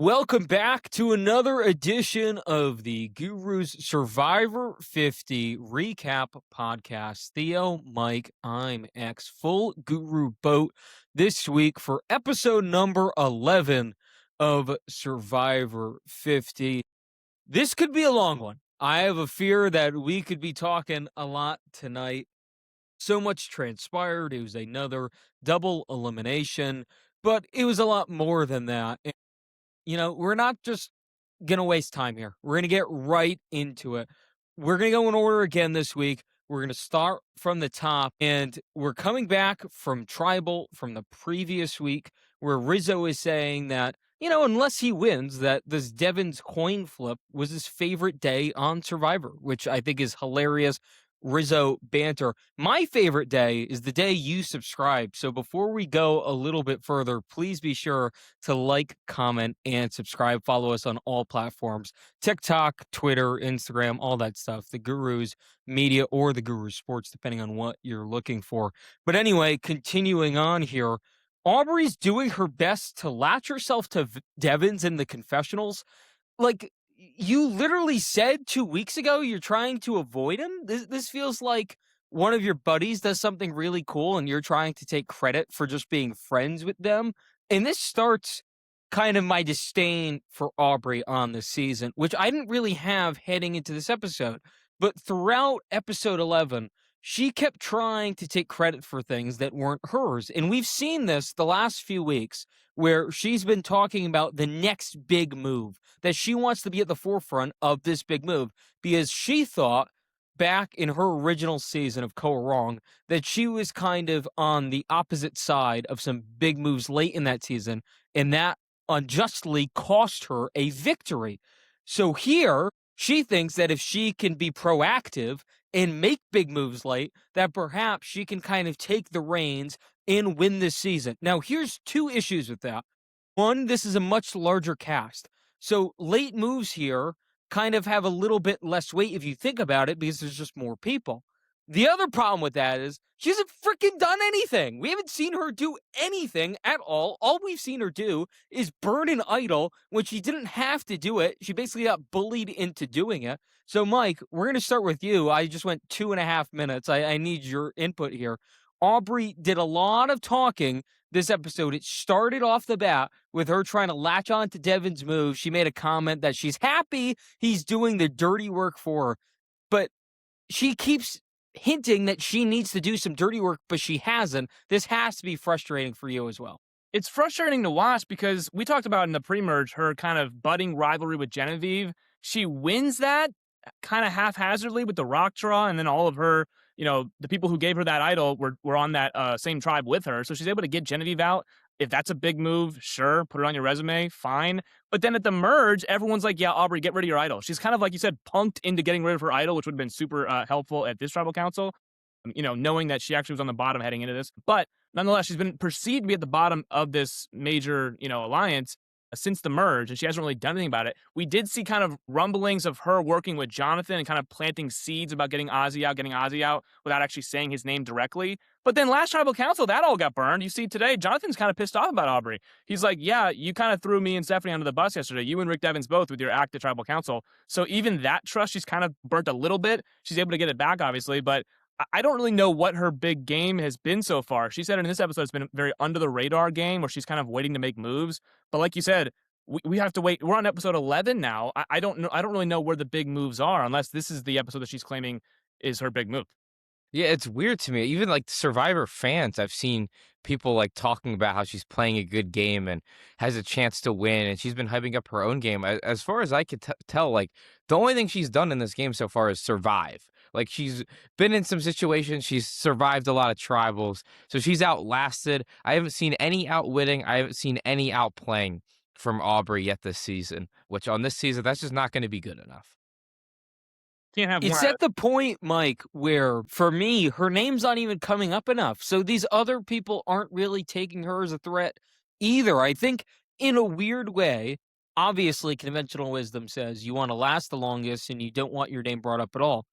Welcome back to another edition of the Guru's Survivor 50 Recap Podcast. Theo, Mike, I'm X, full Guru boat this week for episode number 11 of Survivor 50. This could be a long one. I have a fear that we could be talking a lot tonight. So much transpired. It was another double elimination, but it was a lot more than that. We're not just going to waste time here. We're going to get right into it. We're going to go in order again this week. We're going to start from the top, and we're coming back from Tribal from the previous week, where Rizzo is saying that, unless he wins, that this Devin's coin flip was his favorite day on Survivor, which I think is hilarious. Rizzo banter. My favorite day is the day you subscribe. So before we go a little bit further, please be sure to like, comment, and subscribe. Follow us on all platforms: TikTok, Twitter, Instagram, all that stuff. The Gurus Media or the Gurus Sports, depending on what you're looking for. But anyway, continuing on here, Aubrey's doing her best to latch herself to Devin's in the confessionals. Like, you literally said 2 weeks ago you're trying to avoid him. This feels like one of your buddies does something really cool and you're trying to take credit for just being friends with them. And this starts kind of my disdain for Aubrey on this season, which I didn't really have heading into this episode. But throughout episode 11, she kept trying to take credit for things that weren't hers. And we've seen this the last few weeks, where she's been talking about the next big move, that she wants to be at the forefront of this big move, because she thought back in her original season of Ko Wrong that she was kind of on the opposite side of some big moves late in that season, and that unjustly cost her a victory. So here, she thinks that if she can be proactive and make big moves late, that perhaps she can kind of take the reins and win this season. Now, here's two issues with that. One, this is a much larger cast. So late moves here kind of have a little bit less weight if you think about it, because there's just more people. The other problem with that is she hasn't freaking done anything. We haven't seen her do anything at all. All we've seen her do is burn an idol when she didn't have to do it. She basically got bullied into doing it. So, Mike, we're going to start with you. I just went 2.5 minutes. I need your input here. Aubrey did a lot of talking this episode. It started off the bat with her trying to latch on to Devin's move. She made a comment that she's happy he's doing the dirty work for her, but she keeps hinting that she needs to do some dirty work, but she hasn't. This has to be frustrating for you as well. It's frustrating to watch because we talked about in the pre-merge her kind of budding rivalry with Genevieve. She wins that kind of haphazardly with the rock draw, and then all of her, the people who gave her that idol were on that same tribe with her. So she's able to get Genevieve out. If that's a big move, sure, put it on your resume, fine. But then at the merge, everyone's like, yeah, Aubrey, get rid of your idol. She's kind of, like you said, punked into getting rid of her idol, which would have been super helpful at this tribal council, knowing that she actually was on the bottom heading into this. But nonetheless, she's been perceived to be at the bottom of this major, alliance since the merge, and she hasn't really done anything about it. We did see kind of rumblings of her working with Jonathan and kind of planting seeds about getting Ozzy out without actually saying his name directly. But then last tribal council, that all got burned. You see today, Jonathan's kind of pissed off about Aubrey. He's like, yeah, you kind of threw me and Stephanie under the bus yesterday. You and Rick Devens both with your act at tribal council. So even that trust, she's kind of burnt a little bit. She's able to get it back, obviously, but I don't really know what her big game has been so far. She said in this episode it's been a very under the radar game where she's kind of waiting to make moves. But like you said, we have to wait. We're on episode 11 now. I don't know. I don't really know where the big moves are unless this is the episode that she's claiming is her big move. Yeah, it's weird to me. Even like Survivor fans, I've seen people like talking about how she's playing a good game and has a chance to win, and she's been hyping up her own game. As far as I could tell, like the only thing she's done in this game so far is survive. Like she's been in some situations, she's survived a lot of tribals, so she's outlasted. I haven't seen any outwitting. I haven't seen any outplaying from Aubrey yet this season. Which on this season, that's just not going to be good enough. Can't have It's at the point, Mike, where for me, her name's not even coming up enough. So these other people aren't really taking her as a threat either. I think in a weird way, obviously conventional wisdom says you want to last the longest and you don't want your name brought up at all.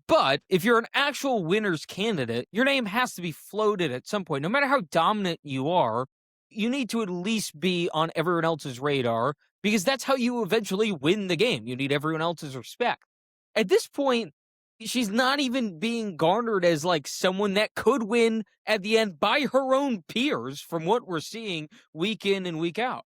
But if you're an actual winner's candidate, your name has to be floated at some point. No matter how dominant you are, you need to at least be on everyone else's radar because that's how you eventually win the game. You need everyone else's respect. At this point, she's not even being garnered as like someone that could win at the end by her own peers from what we're seeing week in and week out.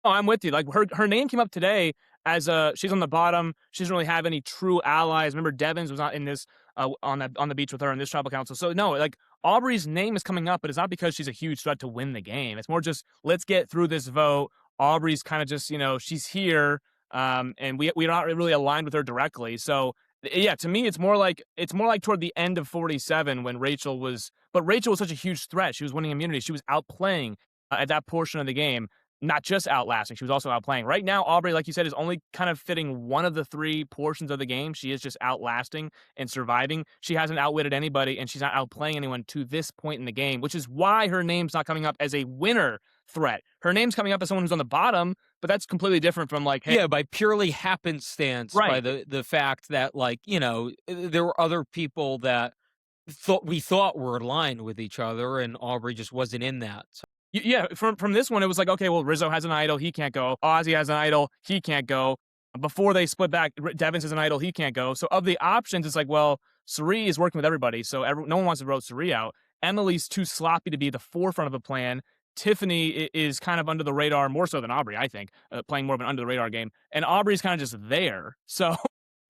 Oh, I'm with you. Like her name came up today as she's on the bottom. She doesn't really have any true allies. Remember, Devins was not in this on the beach with her in this tribal council. So no, like Aubrey's name is coming up, but it's not because she's a huge threat to win the game. It's more just let's get through this vote. Aubrey's kind of just she's here, and we're not really aligned with her directly. So yeah, to me, it's more like toward the end of 47 when Rachel was such a huge threat. She was winning immunity. She was outplaying at that portion of the game. Not just outlasting, she was also outplaying. Right now, Aubrey, like you said, is only kind of fitting one of the three portions of the game. She is just outlasting and surviving. She hasn't outwitted anybody, and she's not outplaying anyone to this point in the game, which is why her name's not coming up as a winner threat. Her name's coming up as someone who's on the bottom, but that's completely different from like, hey, yeah, by purely happenstance, by right. the fact that like, there were other people that we thought were aligned with each other, and Aubrey just wasn't in that. So Yeah, from this one, it was like, okay, well, Rizzo has an idol, he can't go. Ozzy has an idol, he can't go. Before they split back, Devins has an idol, he can't go. So of the options, it's like, well, Cirie is working with everybody, so no one wants to vote Cirie out. Emily's too sloppy to be the forefront of the plan. Tiffany is kind of under the radar, more so than Aubrey, I think, playing more of an under the radar game. And Aubrey's kind of just there. So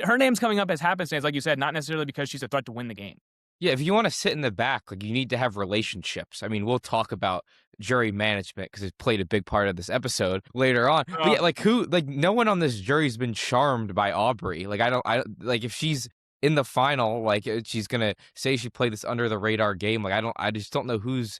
her name's coming up as happenstance, like you said, not necessarily because she's a threat to win the game. Yeah, if you want to sit in the back, like you need to have relationships. I mean, we'll talk about jury management because it played a big part of this episode later on. But yeah, like no one on this jury's been charmed by Aubrey. Like I like if she's in the final, like she's gonna say she played this under the radar game. Like I just don't know who's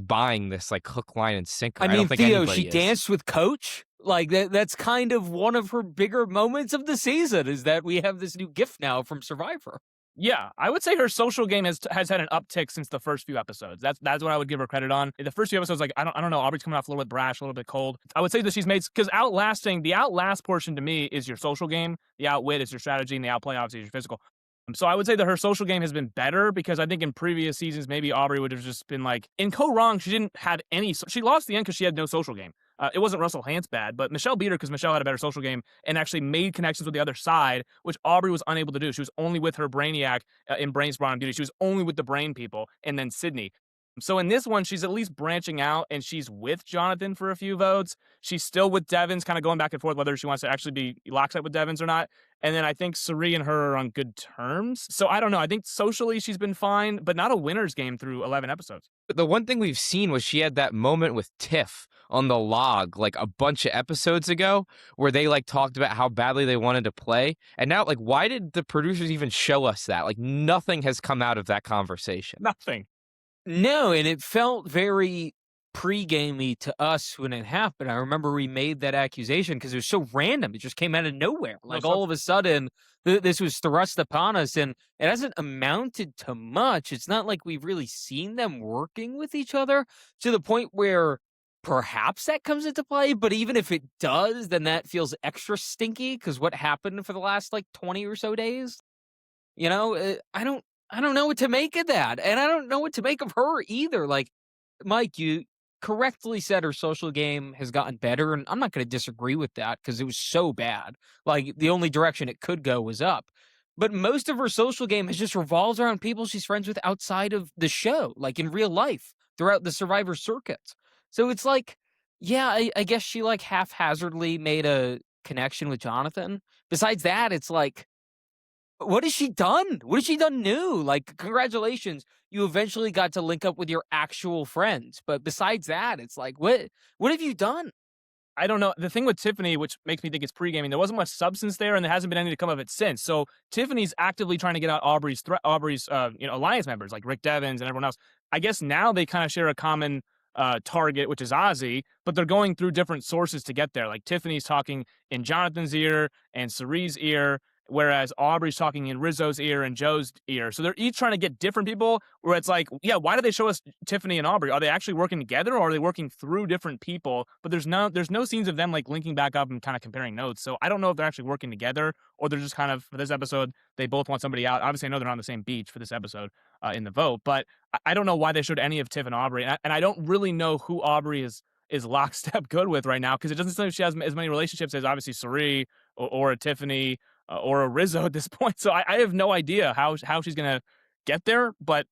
buying this like hook, line, and sinker. I I don't mean, think Theo, anybody she is. danced with Coach. Like that's kind of one of her bigger moments of the season is that we have this new gift now from Survivor. Yeah, I would say her social game has had an uptick since the first few episodes. That's what I would give her credit on. In the first few episodes, like I don't know, Aubrey's coming off a little bit brash, a little bit cold. I would say that she's made because the outlast portion to me is your social game. The outwit is your strategy, and the outplay obviously is your physical. So I would say that her social game has been better because I think in previous seasons maybe Aubrey would have just been like in co-wrong. She didn't have any. She lost the end because she had no social game. It wasn't Russell Hantz bad, but Michelle beat her because Michelle had a better social game and actually made connections with the other side, which Aubrey was unable to do. She was only with her Brainiac in Brains, Brawn, and Beauty. She was only with the brain people and then Sydney. So in this one, she's at least branching out and she's with Jonathan for a few votes. She's still with Devins, kind of going back and forth whether she wants to actually be lockstep with Devins or not. And then I think Cirie and her are on good terms. So I don't know. I think socially she's been fine, but not a winner's game through 11 episodes. But the one thing we've seen was she had that moment with Tiff on the log like a bunch of episodes ago where they like talked about how badly they wanted to play. And now like why did the producers even show us that? Like nothing has come out of that conversation. Nothing. No, and it felt very pre-gamey to us when it happened. I remember we made that accusation because it was so random. It just came out of nowhere. Like all of a sudden, this was thrust upon us, and it hasn't amounted to much. It's not like we've really seen them working with each other to the point where perhaps that comes into play. But even if it does, then that feels extra stinky because what happened for the last like 20 or so days? I don't know what to make of that, and I don't know what to make of her either. Like, Mike, you correctly said her social game has gotten better, and I'm not going to disagree with that because it was so bad. Like, the only direction it could go was up. But most of her social game has just revolved around people she's friends with outside of the show, like in real life, throughout the Survivor circuit. So it's like, yeah, I guess she like haphazardly made a connection with Jonathan. Besides that, it's like, what has she done? What has she done new? Like, congratulations, you eventually got to link up with your actual friends. But besides that, it's like, what have you done? I don't know. The thing with Tiffany, which makes me think it's pre-gaming, there wasn't much substance there, and there hasn't been any to come of it since. So Tiffany's actively trying to get out Aubrey's alliance members like Rick Devins and everyone else. I guess now they kind of share a common target, which is Ozzy, but they're going through different sources to get there. Like Tiffany's talking in Jonathan's ear and Cirie's ear, whereas Aubrey's talking in Rizzo's ear and Joe's ear. So they're each trying to get different people where it's like, yeah, why do they show us Tiffany and Aubrey? Are they actually working together or are they working through different people? But there's no scenes of them like linking back up and kind of comparing notes. So I don't know if they're actually working together or they're just kind of, for this episode, they both want somebody out. Obviously, I know they're on the same beach for this episode in the vote, but I don't know why they showed any of Tiff and Aubrey. And I don't really know who Aubrey is lockstep good with right now because it doesn't seem like she has as many relationships as obviously Suri or a Tiffany or a Rizzo at this point. So I have no idea how she's gonna get there, but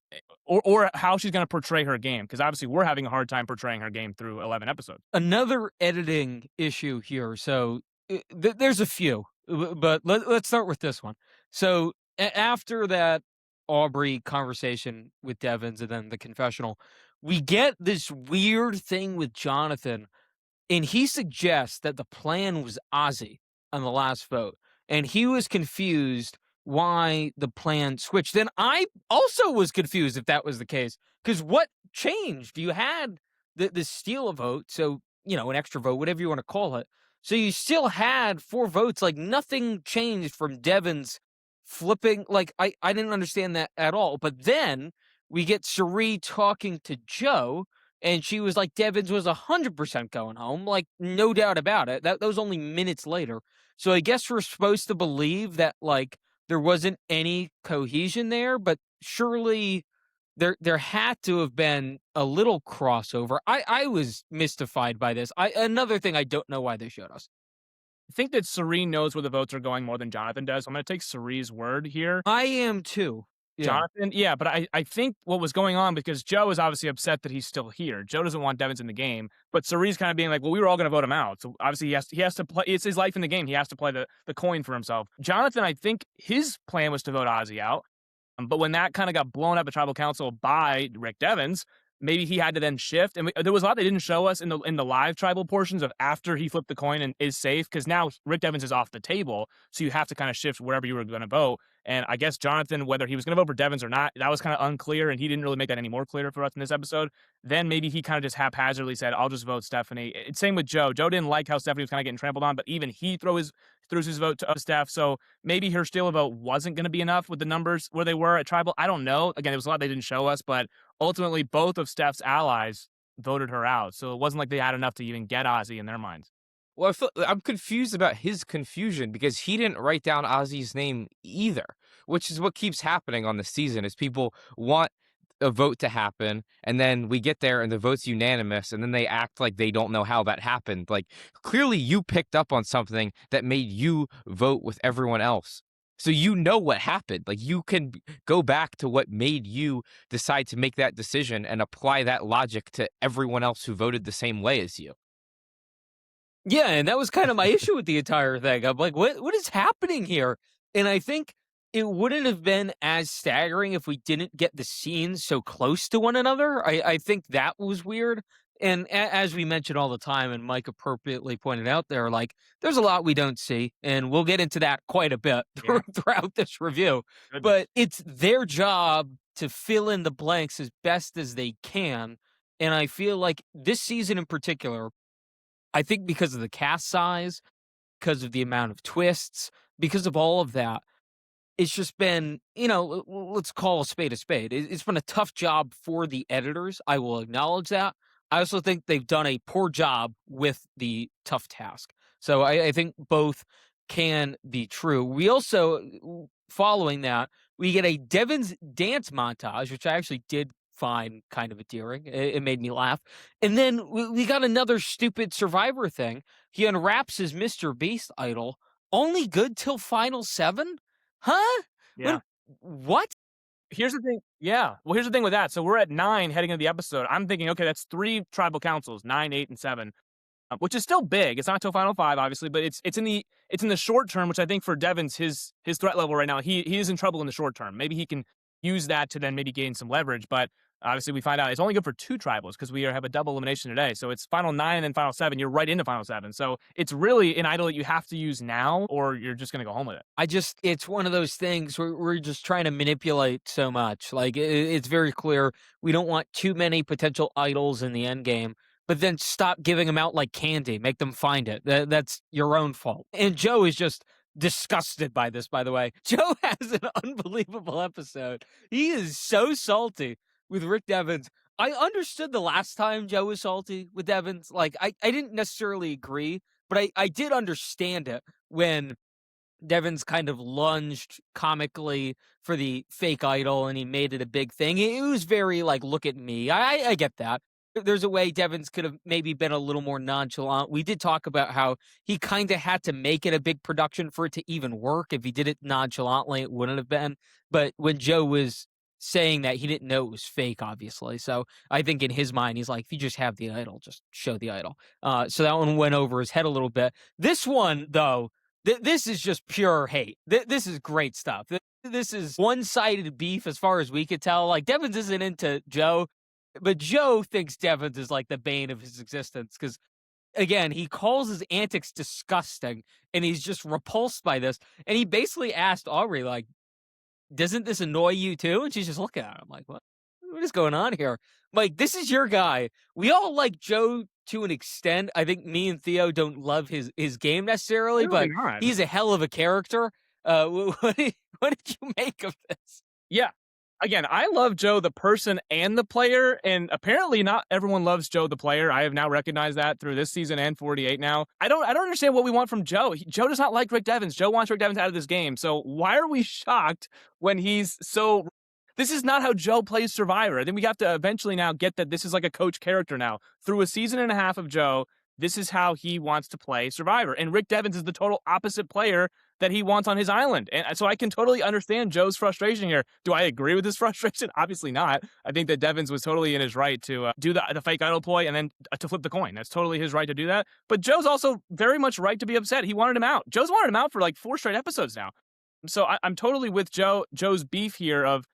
or how she's gonna portray her game because obviously we're having a hard time portraying her game through 11 episodes. Another editing issue here. So there's a few, but let's start with this one. So after that Aubrey conversation with Devins and then the confessional, we get this weird thing with Jonathan, and he suggests that the plan was Ozzy on the last vote, and he was confused why the plan switched. Then I also was confused if that was the case, because what changed? You had the steal a vote, so an extra vote, whatever you want to call it. So you still had 4 votes. Like nothing changed from Devon's flipping. Like I didn't understand that at all. But then we get Suri talking to Joe, and she was like, Devins was 100% going home. Like, no doubt about it. That was only minutes later. So I guess we're supposed to believe that, like, there wasn't any cohesion there, but surely there had to have been a little crossover. I was mystified by this. Another thing I don't know why they showed us. I think that Suri knows where the votes are going more than Jonathan does. So I'm going to take Suri's word here. I am too. Yeah. Jonathan, yeah, but I think what was going on because Joe is obviously upset that he's still here. Joe doesn't want Devins in the game, but Suri's kind of being like, well, we were all going to vote him out. So obviously he has to play. It's his life in the game. He has to play the coin for himself. Jonathan, I think his plan was to vote Ozzy out. But when that kind of got blown up at Tribal Council by Rick Devins, maybe he had to then shift. And there was a lot they didn't show us in the live tribal portions of after he flipped the coin and is safe because now Rick Devins is off the table. So you have to kind of shift wherever you were going to vote. And I guess Jonathan, whether he was going to vote for Devins or not, that was kind of unclear. And he didn't really make that any more clear for us in this episode. Then maybe he kind of just haphazardly said, I'll just vote Stephanie. It's same with Joe. Joe didn't like how Stephanie was kind of getting trampled on, but even he threw his vote to Steph. So maybe her steal a vote wasn't going to be enough with the numbers where they were at Tribal. I don't know. Again, it was a lot they didn't show us, but ultimately both of Steph's allies voted her out. So it wasn't like they had enough to even get Ozzy in their minds. Well, I'm confused about his confusion because he didn't write down Ozzy's name either, which is what keeps happening on the season is people want a vote to happen, and then we get there and the vote's unanimous, and then they act like they don't know how that happened. Like, clearly you picked up on something that made you vote with everyone else. So you know what happened. Like, you can go back to what made you decide to make that decision and apply that logic to everyone else who voted the same way as you. Yeah, and that was kind of my issue with the entire thing. I'm like, what is happening here? And I think it wouldn't have been as staggering if we didn't get the scenes so close to one another. I think that was weird. And as we mention all the time, and Mike appropriately pointed out there, like, there's a lot we don't see, and we'll get into that quite a bit throughout this review. Goodness. But it's their job to fill in the blanks as best as they can. And I feel like this season in particular, I think because of the cast size, because of the amount of twists, because of all of that, it's just been, let's call a spade a spade. It's been a tough job for the editors. I will acknowledge that. I also think they've done a poor job with the tough task. So I think both can be true. We also, following that, we get a Devon's dance montage, which I actually did find kind of endearing. It made me laugh. And then we got another stupid Survivor thing. He unwraps his Mr. Beast idol. Only good till Final 7? Huh? Yeah. What? Here's the thing. Yeah. Well, here's the thing with that. So we're at 9 heading into the episode. I'm thinking, okay, that's 3 tribal councils, 9, 8, and 7, which is still big. It's not till Final 5, obviously, but it's in the short term, which I think for Devon's his threat level right now, he is in trouble in the short term. Maybe he can use that to then maybe gain some leverage, but obviously we find out it's only good for 2 tribals because we have a double elimination today. So it's Final 9 and then Final 7. You're right into Final 7. So it's really an idol that you have to use now or you're just going to go home with it. It's one of those things where we're just trying to manipulate so much. Like, it's very clear we don't want too many potential idols in the end game, but then stop giving them out like candy. Make them find it. That's your own fault. And Joe is just disgusted by this, by the way. Joe has an unbelievable episode. He is so salty with Rick Devens. I understood the last time Joe was salty with Devens. Like, I didn't necessarily agree, but I did understand it when Devens kind of lunged comically for the fake idol and he made it a big thing. It was very like, look at me. I get that. There's a way Devens could have maybe been a little more nonchalant. We did talk about how he kind of had to make it a big production for it to even work. If he did it nonchalantly, it wouldn't have been. But when Joe was saying that, he didn't know it was fake, obviously. So I think in his mind, he's like, if you just have the idol, just show the idol. So that one went over his head a little bit. This one, though, this is just pure hate. This is great stuff. This is one-sided beef as far as we could tell. Like, Devens isn't into Joe, but Joe thinks Devens is like the bane of his existence because, again, he calls his antics disgusting, and he's just repulsed by this. And he basically asked Aubrey, like, doesn't this annoy you too? And she's just looking at him like, what is going on here? Like, this is your guy. We all like Joe to an extent. I think me and Theo don't love his game necessarily, Really but not. he's a hell of a character. What did you make of this? Yeah. Again, I love Joe the person and the player, and apparently not everyone loves Joe the player. I have now recognized that through this season and 48 now. I don't understand what we want from Joe. Joe does not like Rick Devens. Joe wants Rick Devens out of this game. So why are we shocked when he's so... This is not how Joe plays Survivor. I think we have to eventually now get that this is like a coach character now. Through a season and a half of Joe, this is how he wants to play Survivor. And Rick Devens is the total opposite player that he wants on his island. And so I can totally understand Joe's frustration here. Do I agree with his frustration? Obviously not. I think that Devens was totally in his right to do the fake idol ploy and then to flip the coin. That's totally his right to do that. But Joe's also very much right to be upset. He wanted him out. Joe's wanted him out for like 4 straight episodes now. So I'm totally with Joe's beef here of,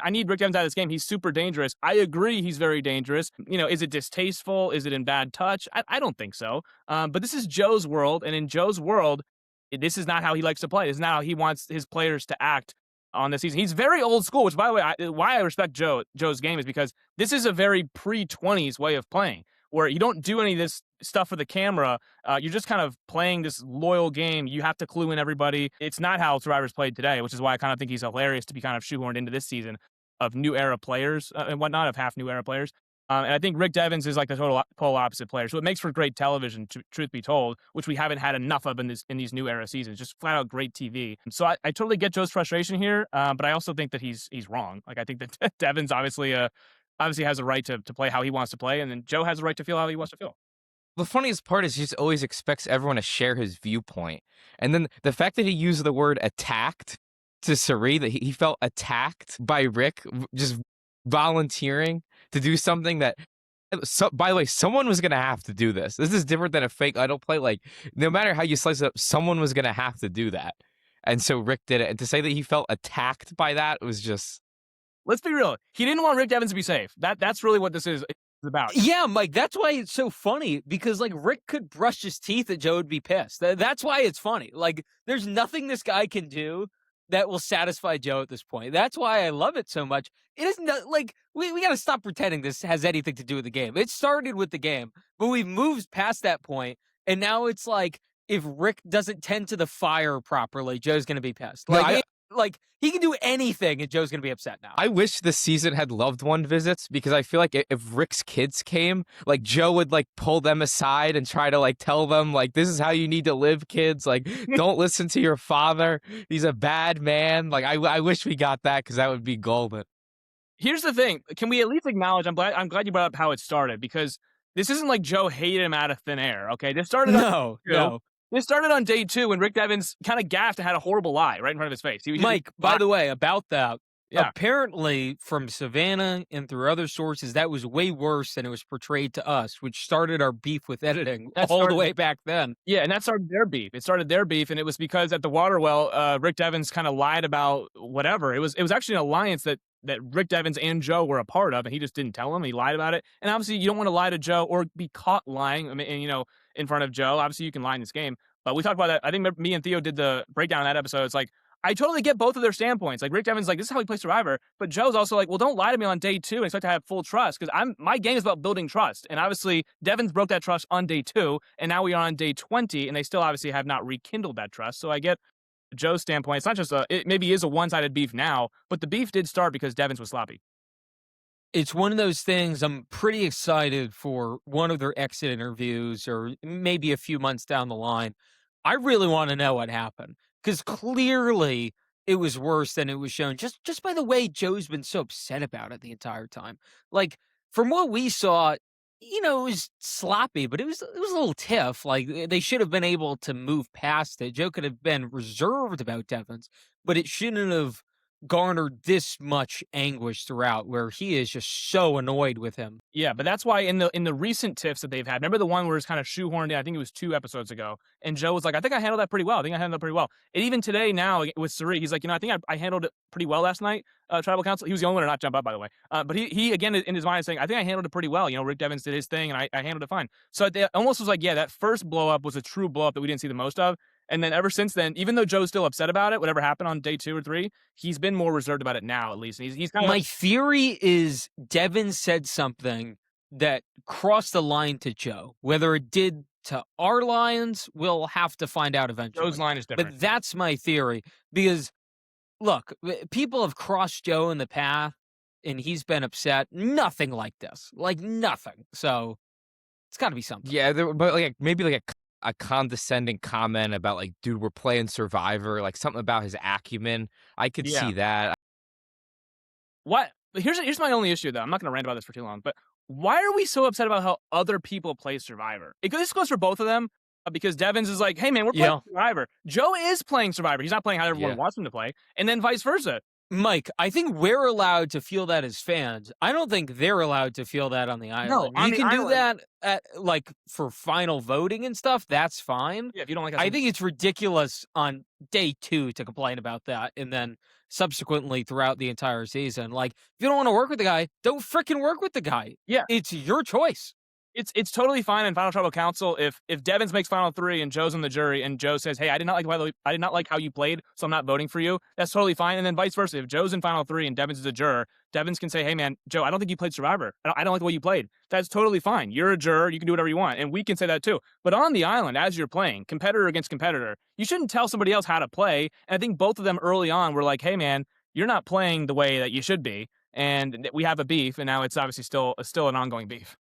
I need Rick Devens out of this game. He's super dangerous. I agree he's very dangerous. You know, is it distasteful? Is it in bad touch? I don't think so. But this is Joe's world, and in Joe's world, this is not how he likes to play. This is not how he wants his players to act on this season. He's very old school, which, by the way, why I respect Joe's game is because this is a very pre-20s way of playing, where you don't do any of this stuff for the camera. You're just kind of playing this loyal game. You have to clue in everybody. It's not how Survivor's played today, which is why I kind of think he's hilarious to be kind of shoehorned into this season of new era players and whatnot, of half new era players. And I think Rick Devens is like the total polar opposite player. So it makes for great television, truth be told, which we haven't had enough of in these new era seasons. Just flat out great TV. So I totally get Joe's frustration here, but I also think that he's wrong. Like, I think that Devens obviously has a right to play how he wants to play, and then Joe has a right to feel how he wants to feel. The funniest part is he just always expects everyone to share his viewpoint. And then the fact that he used the word attacked to Sari, that he felt attacked by Rick just volunteering to do something that, by the way, someone was going to have to do this. This is different than a fake idol play. Like, no matter how you slice it up, someone was going to have to do that. And so Rick did it. And to say that he felt attacked by that was just... Let's be real. He didn't want Rick Devens to be safe. That's really what this is about. Yeah, Mike, that's why it's so funny, because like Rick could brush his teeth and Joe would be pissed. That's why it's funny. Like, there's nothing this guy can do that will satisfy Joe at this point. That's why I love it so much. It isn't like we got to stop pretending this has anything to do with the game. It started with the game, but we've moved past that point, and now it's like if Rick doesn't tend to the fire properly, Joe's going to be pissed. Like, he can do anything and Joe's going to be upset now. I wish this season had loved one visits, because I feel like if Rick's kids came, like, Joe would like pull them aside and try to like tell them like, this is how you need to live, kids. Like, don't listen to your father. He's a bad man. Like, I wish we got that, because that would be golden. Here's the thing. Can we at least acknowledge, I'm glad you brought up how it started, because this isn't like Joe hated him out of thin air, okay? This started No. This started on day 2 when Rick Devens kind of gaffed and had a horrible lie right in front of his face. Mike, by the way, about that, Yeah. apparently from Savannah and through other sources, that was way worse than it was portrayed to us, which started our beef with editing the way back then. Yeah, and that started their beef. It started their beef, and it was because at the water well, Rick Devens kind of lied about whatever. It was actually an alliance that Rick Devens and Joe were a part of, and he just didn't tell him. He lied about it. And obviously, you don't want to lie to Joe or be caught lying, in front of Joe. Obviously, you can lie in this game. But we talked about that. I think me and Theo did the breakdown on that episode. It's like, I totally get both of their standpoints. Like, Rick Devens, like, this is how he plays Survivor. But Joe's also like, well, don't lie to me on day 2 and expect to have full trust, because my game is about building trust. And obviously, Devens broke that trust on day 2, and now we are on day 20, and they still obviously have not rekindled that trust. So I get Joe's standpoint, it's not just it maybe is a one-sided beef now, but the beef did start because Devins was sloppy. It's one of those things. I'm pretty excited for one of their exit interviews or maybe a few months down the line. I really want to know what happened because clearly it was worse than it was shown just by the way Joe's been so upset about it the entire time. Like from what we saw, it was sloppy, but it was a little tiff. Like they should have been able to move past it. Joe could have been reserved about Devons, but it shouldn't have garnered this much anguish throughout where he is just so annoyed with him. Yeah, but that's why in the recent tiffs that they've had, remember the one where it's kind of shoehorned in? I think it was 2 episodes ago, and Joe was like, "I think I handled that pretty well. I think I handled it pretty well." And even today, now with Sari, he's like, "I think I handled it pretty well last night." Tribal Council. He was the only one to not jump up, by the way. But he again in his mind is saying, "I think I handled it pretty well." Rick Devins did his thing, and I handled it fine. So it almost was like, yeah, that first blow up was a true blow up that we didn't see the most of. And then ever since then, even though Joe's still upset about it, whatever happened on day 2 or 3, he's been more reserved about it now, at least. And he's kind of My theory is Devin said something that crossed the line to Joe. Whether it did to our Lions, we'll have to find out eventually. Joe's line is different. But that's my theory because look, people have crossed Joe in the path and he's been upset. Nothing like this. Like nothing. So it's got to be something. Yeah, but like maybe like a condescending comment about like, dude, we're playing Survivor, like something about his acumen. I could Yeah. see that. What? Here's my only issue, though. I'm not going to rant about this for too long, but why are we so upset about how other people play Survivor? This goes for both of them because Devins is like, hey, man, we're playing Survivor. Joe is playing Survivor. He's not playing how everyone wants him to play, and then vice versa. Mike, I think we're allowed to feel that as fans. I don't think they're allowed to feel that on the island. No, on you the can do island. that like for final voting and stuff. That's fine. Yeah, if you don't like I think it's ridiculous on day 2 to complain about that, and then subsequently throughout the entire season. Like, if you don't want to work with the guy, don't freaking work with the guy. Yeah. It's your choice. It's totally fine in Final Tribal Council if Devins makes Final 3 and Joe's on the jury and Joe says, "Hey, I did not like how you played, so I'm not voting for you." That's totally fine. And then vice versa, if Joe's in Final 3 and Devins is a juror, Devins can say, "Hey, man, Joe, I don't think you played Survivor. I don't like the way you played." That's totally fine. You're a juror. You can do whatever you want, and we can say that too. But on the island, as you're playing, competitor against competitor, you shouldn't tell somebody else how to play. And I think both of them early on were like, "Hey, man, you're not playing the way that you should be," and we have a beef, and now it's obviously still an ongoing beef.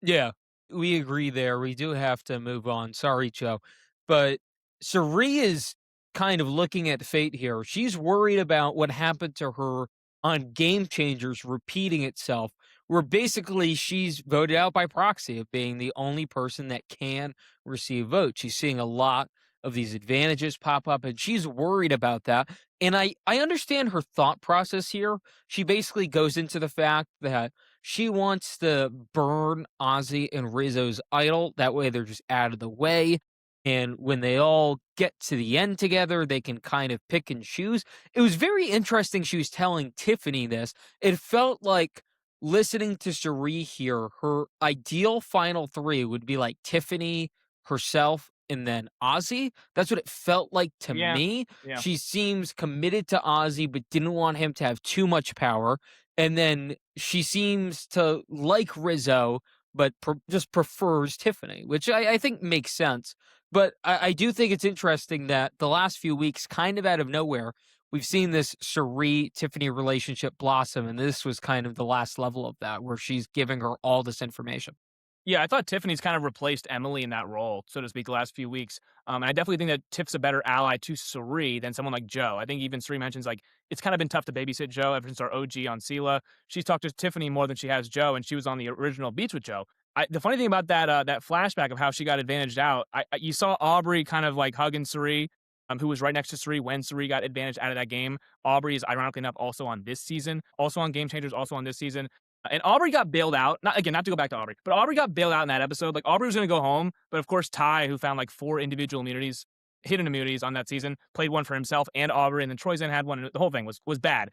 Yeah, we agree there. We do have to move on. Sorry, Joe. But Sari is kind of looking at fate here. She's worried about what happened to her on Game Changers repeating itself, where basically she's voted out by proxy of being the only person that can receive votes. She's seeing a lot of these advantages pop up, and she's worried about that. And I understand her thought process here. She basically goes into the fact that she wants to burn Ozzy and Rizzo's idol. That way they're just out of the way. And when they all get to the end together, they can kind of pick and choose. It was very interesting she was telling Tiffany this. It felt like listening to Cherie here, her ideal final 3 would be like Tiffany, herself, and then Ozzy. That's what it felt like to me. Yeah. She seems committed to Ozzy, but didn't want him to have too much power. And then she seems to like Rizzo, but just prefers Tiffany, which I think makes sense. But I do think it's interesting that the last few weeks, kind of out of nowhere, we've seen this Cherie-Tiffany relationship blossom, and this was kind of the last level of that, where she's giving her all this information. Yeah, I thought Tiffany's kind of replaced Emily in that role, so to speak, the last few weeks. And I definitely think that Tiff's a better ally to Sari than someone like Joe. I think even Sari mentions, like, it's kind of been tough to babysit Joe ever since our OG on Sela. She's talked to Tiffany more than she has Joe, and she was on the original Beats with Joe. The funny thing about that flashback of how she got advantaged out, you saw Aubrey kind of like hugging Sari, who was right next to Sari when Sari got advantaged out of that game. Aubrey is ironically enough also on this season, also on Game Changers, also on this season. And Aubrey got bailed out. Not to go back to Aubrey, but Aubrey got bailed out in that episode. Like, Aubrey was going to go home, but of course Ty, who found like 4 individual immunities, hidden immunities on that season, played one for himself and Aubrey, and then Troy Zan had one. And the whole thing was bad.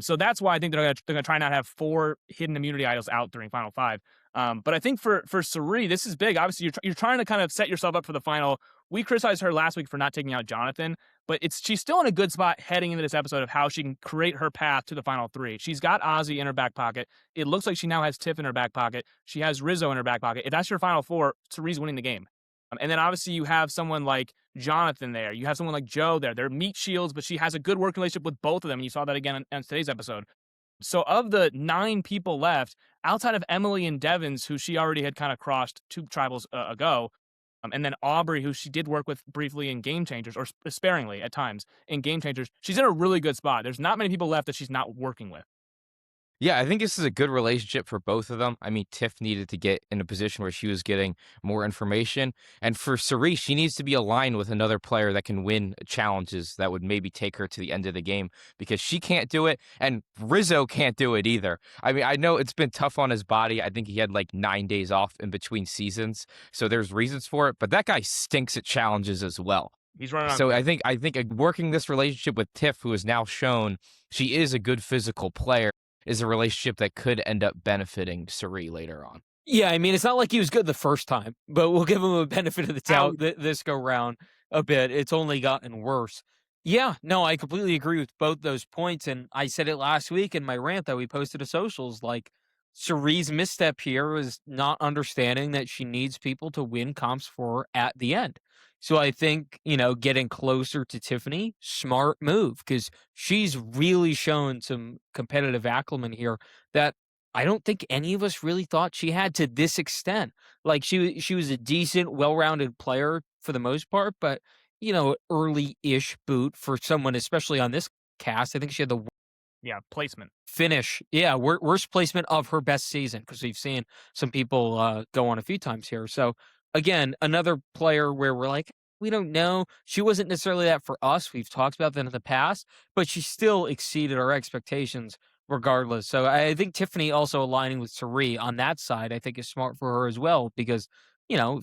So that's why I think they're gonna try not have 4 hidden immunity idols out during Final 5. But I think for Sari, this is big. Obviously, you're trying to kind of set yourself up for the final. We criticized her last week for not taking out Jonathan, but she's still in a good spot heading into this episode of how she can create her path to the final 3. She's got Ozzy in her back pocket. It looks like she now has Tiff in her back pocket. She has Rizzo in her back pocket. If that's your final 4, Sari's winning the game. And then obviously you have someone like Jonathan there. You have someone like Joe there. They're meat shields, but she has a good working relationship with both of them. And you saw that again on today's episode. So of the 9 people left, outside of Emily and Devins, who she already had kind of crossed 2 tribals ago, and then Aubrey, who she did work with briefly in Game Changers, or sparingly at times in Game Changers, she's in a really good spot. There's not many people left that she's not working with. Yeah, I think this is a good relationship for both of them. I mean, Tiff needed to get in a position where she was getting more information. And for Cerise, she needs to be aligned with another player that can win challenges that would maybe take her to the end of the game because she can't do it. And Rizzo can't do it either. I mean, I know it's been tough on his body. I think he had like 9 days off in between seasons. So there's reasons for it. But that guy stinks at challenges as well. He's running on. So I think working this relationship with Tiff, who has now shown she is a good physical player, is a relationship that could end up benefiting Suri later on. Yeah, I mean, it's not like he was good the first time, but we'll give him a benefit of the doubt this go round a bit. It's only gotten worse. Yeah, no, I completely agree with both those points. And I said it last week in my rant that we posted to socials. Like, Cerie's misstep here is not understanding that she needs people to win comps for her at the end. So I think, getting closer to Tiffany, smart move, because she's really shown some competitive acumen here that I don't think any of us really thought she had to this extent. Like she was a decent, well-rounded player for the most part, but early-ish boot for someone, especially on this cast. I think she had the placement. finish. Yeah, worst placement of her best season because we've seen some people go on a few times here. So again, another player where we're like, we don't know. She wasn't necessarily that for us. We've talked about that in the past, but she still exceeded our expectations regardless. So I think Tiffany also aligning with Sari on that side, I think is smart for her as well because,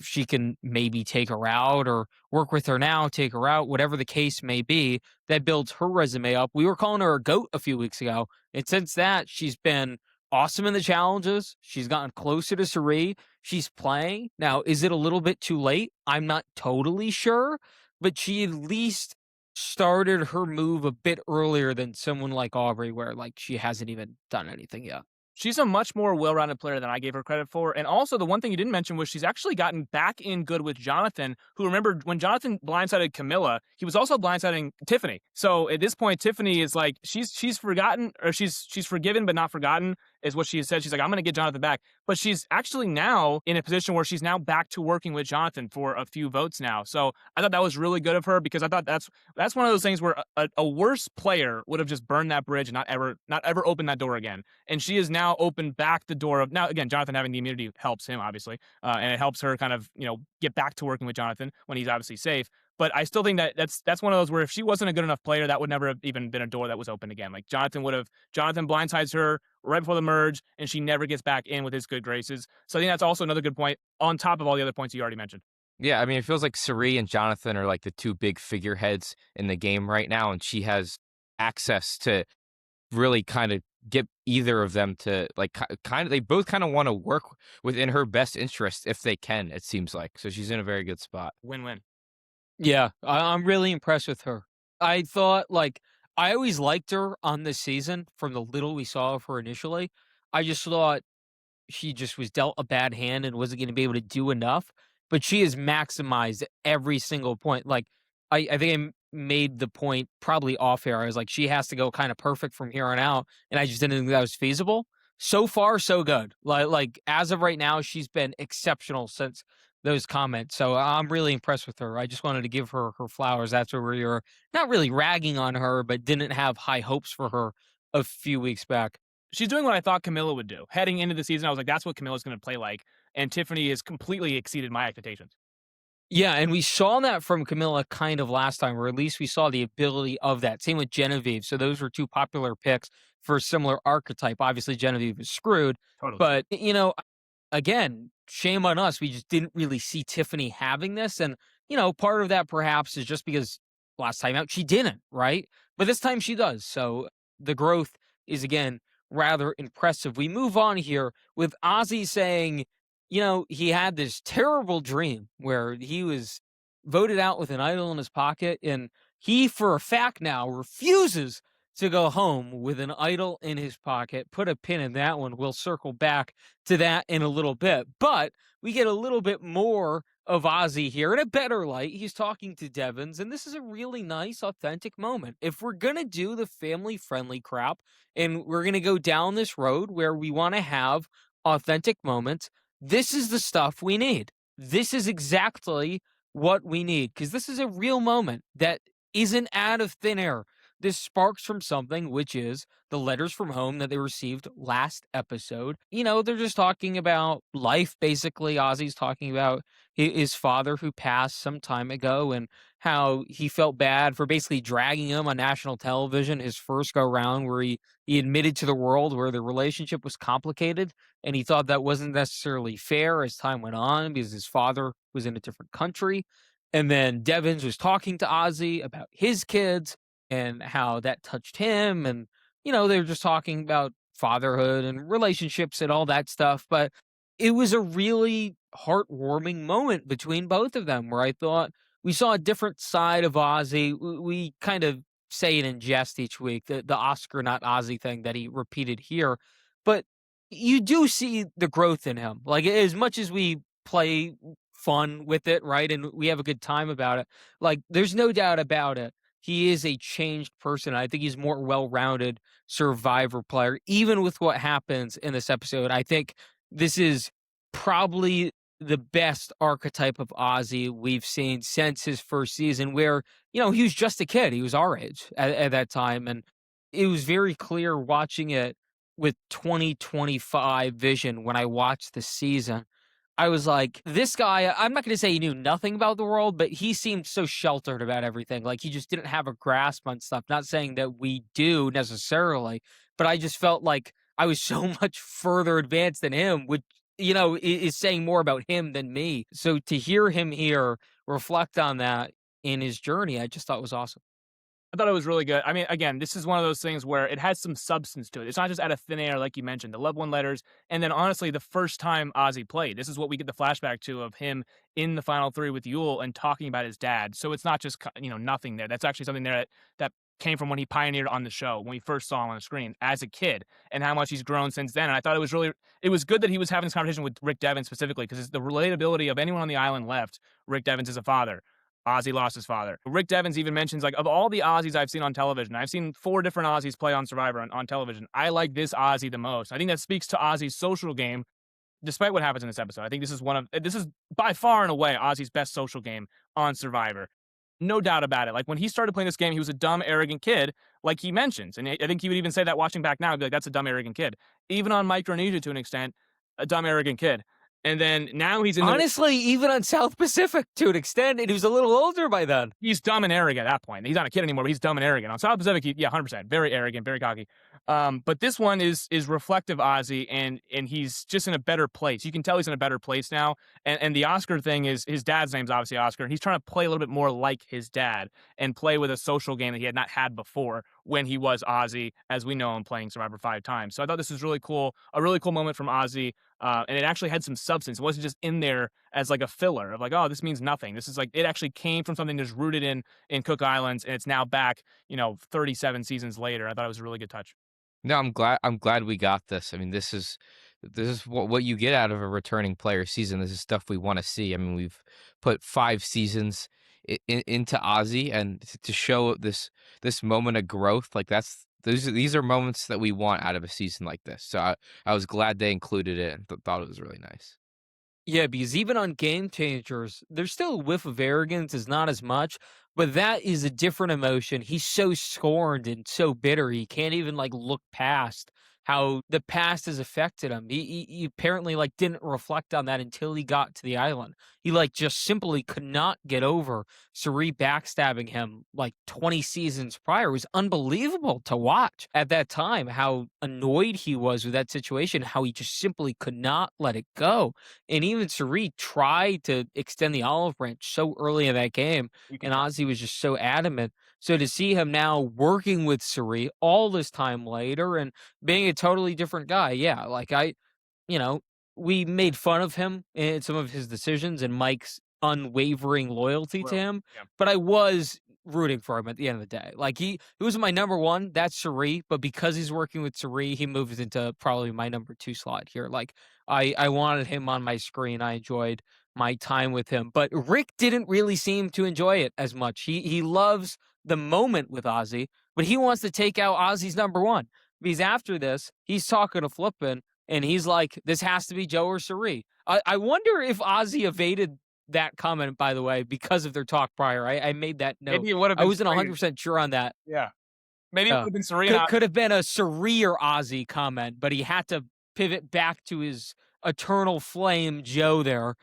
she can maybe take her out or work with her now, take her out, whatever the case may be. That builds her resume up. We were calling her a GOAT a few weeks ago. And since that, she's been awesome in the challenges. She's gotten closer to Sari. She's playing. Now, is it a little bit too late? I'm not totally sure, but she at least started her move a bit earlier than someone like Aubrey, where like she hasn't even done anything yet. She's a much more well-rounded player than I gave her credit for. And also, the one thing you didn't mention was she's actually gotten back in good with Jonathan, who, remember, when Jonathan blindsided Camilla, he was also blindsiding Tiffany. So at this point, Tiffany is like, she's forgotten, or she's forgiven but not forgotten, is what she said. She's like, I'm going to get Jonathan back. But she's actually now in a position where she's now back to working with Jonathan for a few votes now. So I thought that was really good of her because I thought that's one of those things where a worse player would have just burned that bridge and not ever opened that door again. And she is now opened back the door of, now again, Jonathan having the immunity helps him obviously, and it helps her kind of get back to working with Jonathan when he's obviously safe. But I still think that that's one of those where if she wasn't a good enough player, that would never have even been a door that was open again. Like Jonathan blindsides her right before the merge, and she never gets back in with his good graces. So I think that's also another good point on top of all the other points you already mentioned. Yeah, I mean, it feels like Sari and Jonathan are like the two big figureheads in the game right now, and she has access to really kind of get either of them to like kind of, they both kind of want to work within her best interest if they can, it seems like. So she's in a very good spot. Win-win. Yeah, I'm really impressed with her. I thought, I always liked her on this season from the little we saw of her initially. I just thought she just was dealt a bad hand and wasn't going to be able to do enough. But she has maximized every single point. Like, I think made the point probably off air. I was like, she has to go kind of perfect from here on out. And I just didn't think that was feasible. So far, so good. Like as of right now, she's been exceptional since those comments. So I'm really impressed with her. I just wanted to give her her flowers. That's where we were not really ragging on her, but didn't have high hopes for her a few weeks back. She's doing what I thought Camilla would do. Heading into the season, I was like, that's what Camilla's going to play like. And Tiffany has completely exceeded my expectations. Yeah, and we saw that from Camilla kind of last time, or at least we saw the ability of that. Same with Genevieve. So those were two popular picks for a similar archetype. Obviously, Genevieve was screwed. Totally. But, again, shame on us. We just didn't really see Tiffany having this. And, part of that perhaps is just because last time out she didn't, right? But this time she does. So the growth is, again, rather impressive. We move on here with Ozzy saying, he had this terrible dream where he was voted out with an idol in his pocket, and he, for a fact now, refuses to go home with an idol in his pocket. Put a pin in that one. We'll circle back to that in a little bit. But we get a little bit more of Ozzy here in a better light. He's talking to Devins, and this is a really nice, authentic moment. If we're gonna do the family friendly crap and we're gonna go down this road where we want to have authentic moments, this is the stuff we need. This is exactly what we need because this is a real moment that isn't out of thin air. This sparks from something, which is the letters from home that they received last episode. They're just talking about life, basically. Ozzy's talking about his father who passed some time ago and how he felt bad for basically dragging him on national television his first go round, where he admitted to the world where the relationship was complicated. And he thought that wasn't necessarily fair as time went on because his father was in a different country. And then Devins was talking to Ozzy about his kids and how that touched him. And, they were just talking about fatherhood and relationships and all that stuff. But it was a really heartwarming moment between both of them where I thought we saw a different side of Ozzy. We kind of say it in jest each week, the Oscar not Ozzy thing that he repeated here. But you do see the growth in him. Like, as much as we play fun with it, right? And we have a good time about it. Like, there's no doubt about it. He is a changed person. I think he's more well-rounded survivor player, even with what happens in this episode. I think this is probably the best archetype of Ozzy we've seen since his first season, where, he was just a kid. He was our age at that time. And it was very clear watching it with 2025 vision when I watched the season. I was like, this guy, I'm not going to say he knew nothing about the world, but he seemed so sheltered about everything. Like he just didn't have a grasp on stuff. Not saying that we do necessarily, but I just felt like I was so much further advanced than him, which, is saying more about him than me. So to hear him here reflect on that in his journey, I just thought was awesome. I thought it was really good. I mean, again, this is one of those things where it has some substance to it. It's not just out of thin air, like you mentioned, the loved one letters. And then honestly, the first time Ozzy played, this is what we get the flashback to of him in the final three with Yul and talking about his dad. So it's not just, nothing there. That's actually something there that came from when he pioneered on the show, when we first saw him on the screen as a kid and how much he's grown since then. And I thought it was good that he was having this conversation with Rick Devens specifically because it's the relatability of anyone on the island left. Rick Devens is a father. Ozzy lost his father. Rick Devens even mentions, like, of all the Ozzies I've seen on television, I've seen 4 different Ozzies play on Survivor on television. I like this Ozzy the most. I think that speaks to Ozzy's social game, despite what happens in this episode. I think this is by far and away Ozzy's best social game on Survivor. No doubt about it. Like, when he started playing this game, he was a dumb, arrogant kid, like he mentions. And I think he would even say that watching back now, he'd be like, that's a dumb, arrogant kid. Even on Micronesia, to an extent, a dumb, arrogant kid. And then now he's in Honestly, even on South Pacific to an extent, and he was a little older by then. He's dumb and arrogant at that point. He's not a kid anymore, but he's dumb and arrogant. On South Pacific, 100%. Very arrogant, very cocky. But this one is reflective Ozzy, and he's just in a better place. You can tell he's in a better place now. And the Oscar thing is, his dad's name's obviously Oscar, and he's trying to play a little bit more like his dad and play with a social game that he had not had before when he was Ozzy, as we know him playing Survivor 5 times. So I thought this was really cool, a really cool moment from Ozzy. And it actually had some substance. It wasn't just in there as like a filler of like, oh, this means nothing. This is like, it actually came from something that's rooted in Cook Islands, and it's now back, 37 seasons later. I thought it was a really good touch. No, I'm glad we got this. I mean, this is what you get out of a returning player season. This is stuff we want to see. I mean, we've put 5 seasons into Ozzy, and to show this moment of growth, like these are moments that we want out of a season like this. So I was glad they included it and thought it was really nice. Yeah, because even on Game Changers, there's still a whiff of arrogance, is not as much, but that is a different emotion. He's so scorned and so bitter, he can't even like look past how the past has affected him. He apparently like didn't reflect on that until he got to the island. He like just simply could not get over Sari backstabbing him like 20 seasons prior. It was unbelievable to watch at that time how annoyed he was with that situation, how he just simply could not let it go. And even Sari tried to extend the olive branch so early in that game, and Ozzy was just so adamant. So to see him now working with Sari all this time later and being a totally different guy, yeah, like you know, we made fun of him and some of his decisions and Mike's unwavering loyalty to him, Yeah. but I was rooting for him at the end of the day. Like he was my number 1, that's Sari, but because he's working with Sari, he moves into probably my number 2 slot here. Like I wanted him on my screen. I enjoyed my time with him. But Rick didn't really seem to enjoy it as much. He loves the moment with Ozzy, but he wants to take out Ozzy's number one. Because after this, he's talking to Flippin, and he's like, "This has to be Joe or Sari." I wonder if Ozzy evaded that comment, by the way, because of their talk prior. I made that note. Maybe it would have I been wasn't Serena. 100% sure on that. Yeah. Maybe it would have been Serena. Could have been a Sari or Ozzy comment, but he had to pivot back to his eternal flame Joe there,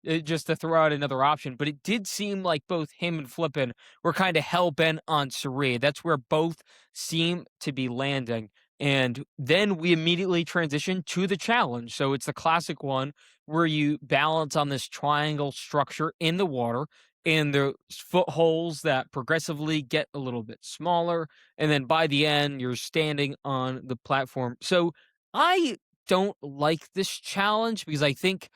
just to throw out another option. But it did seem like both him and Flippin were kind of hell bent on Sari. That's where both seem to be landing. And then we immediately transition to the challenge. So it's the classic one where you balance on this triangle structure in the water, and the footholds that progressively get a little bit smaller, and then by the end you're standing on the platform. So I don't like this challenge because I think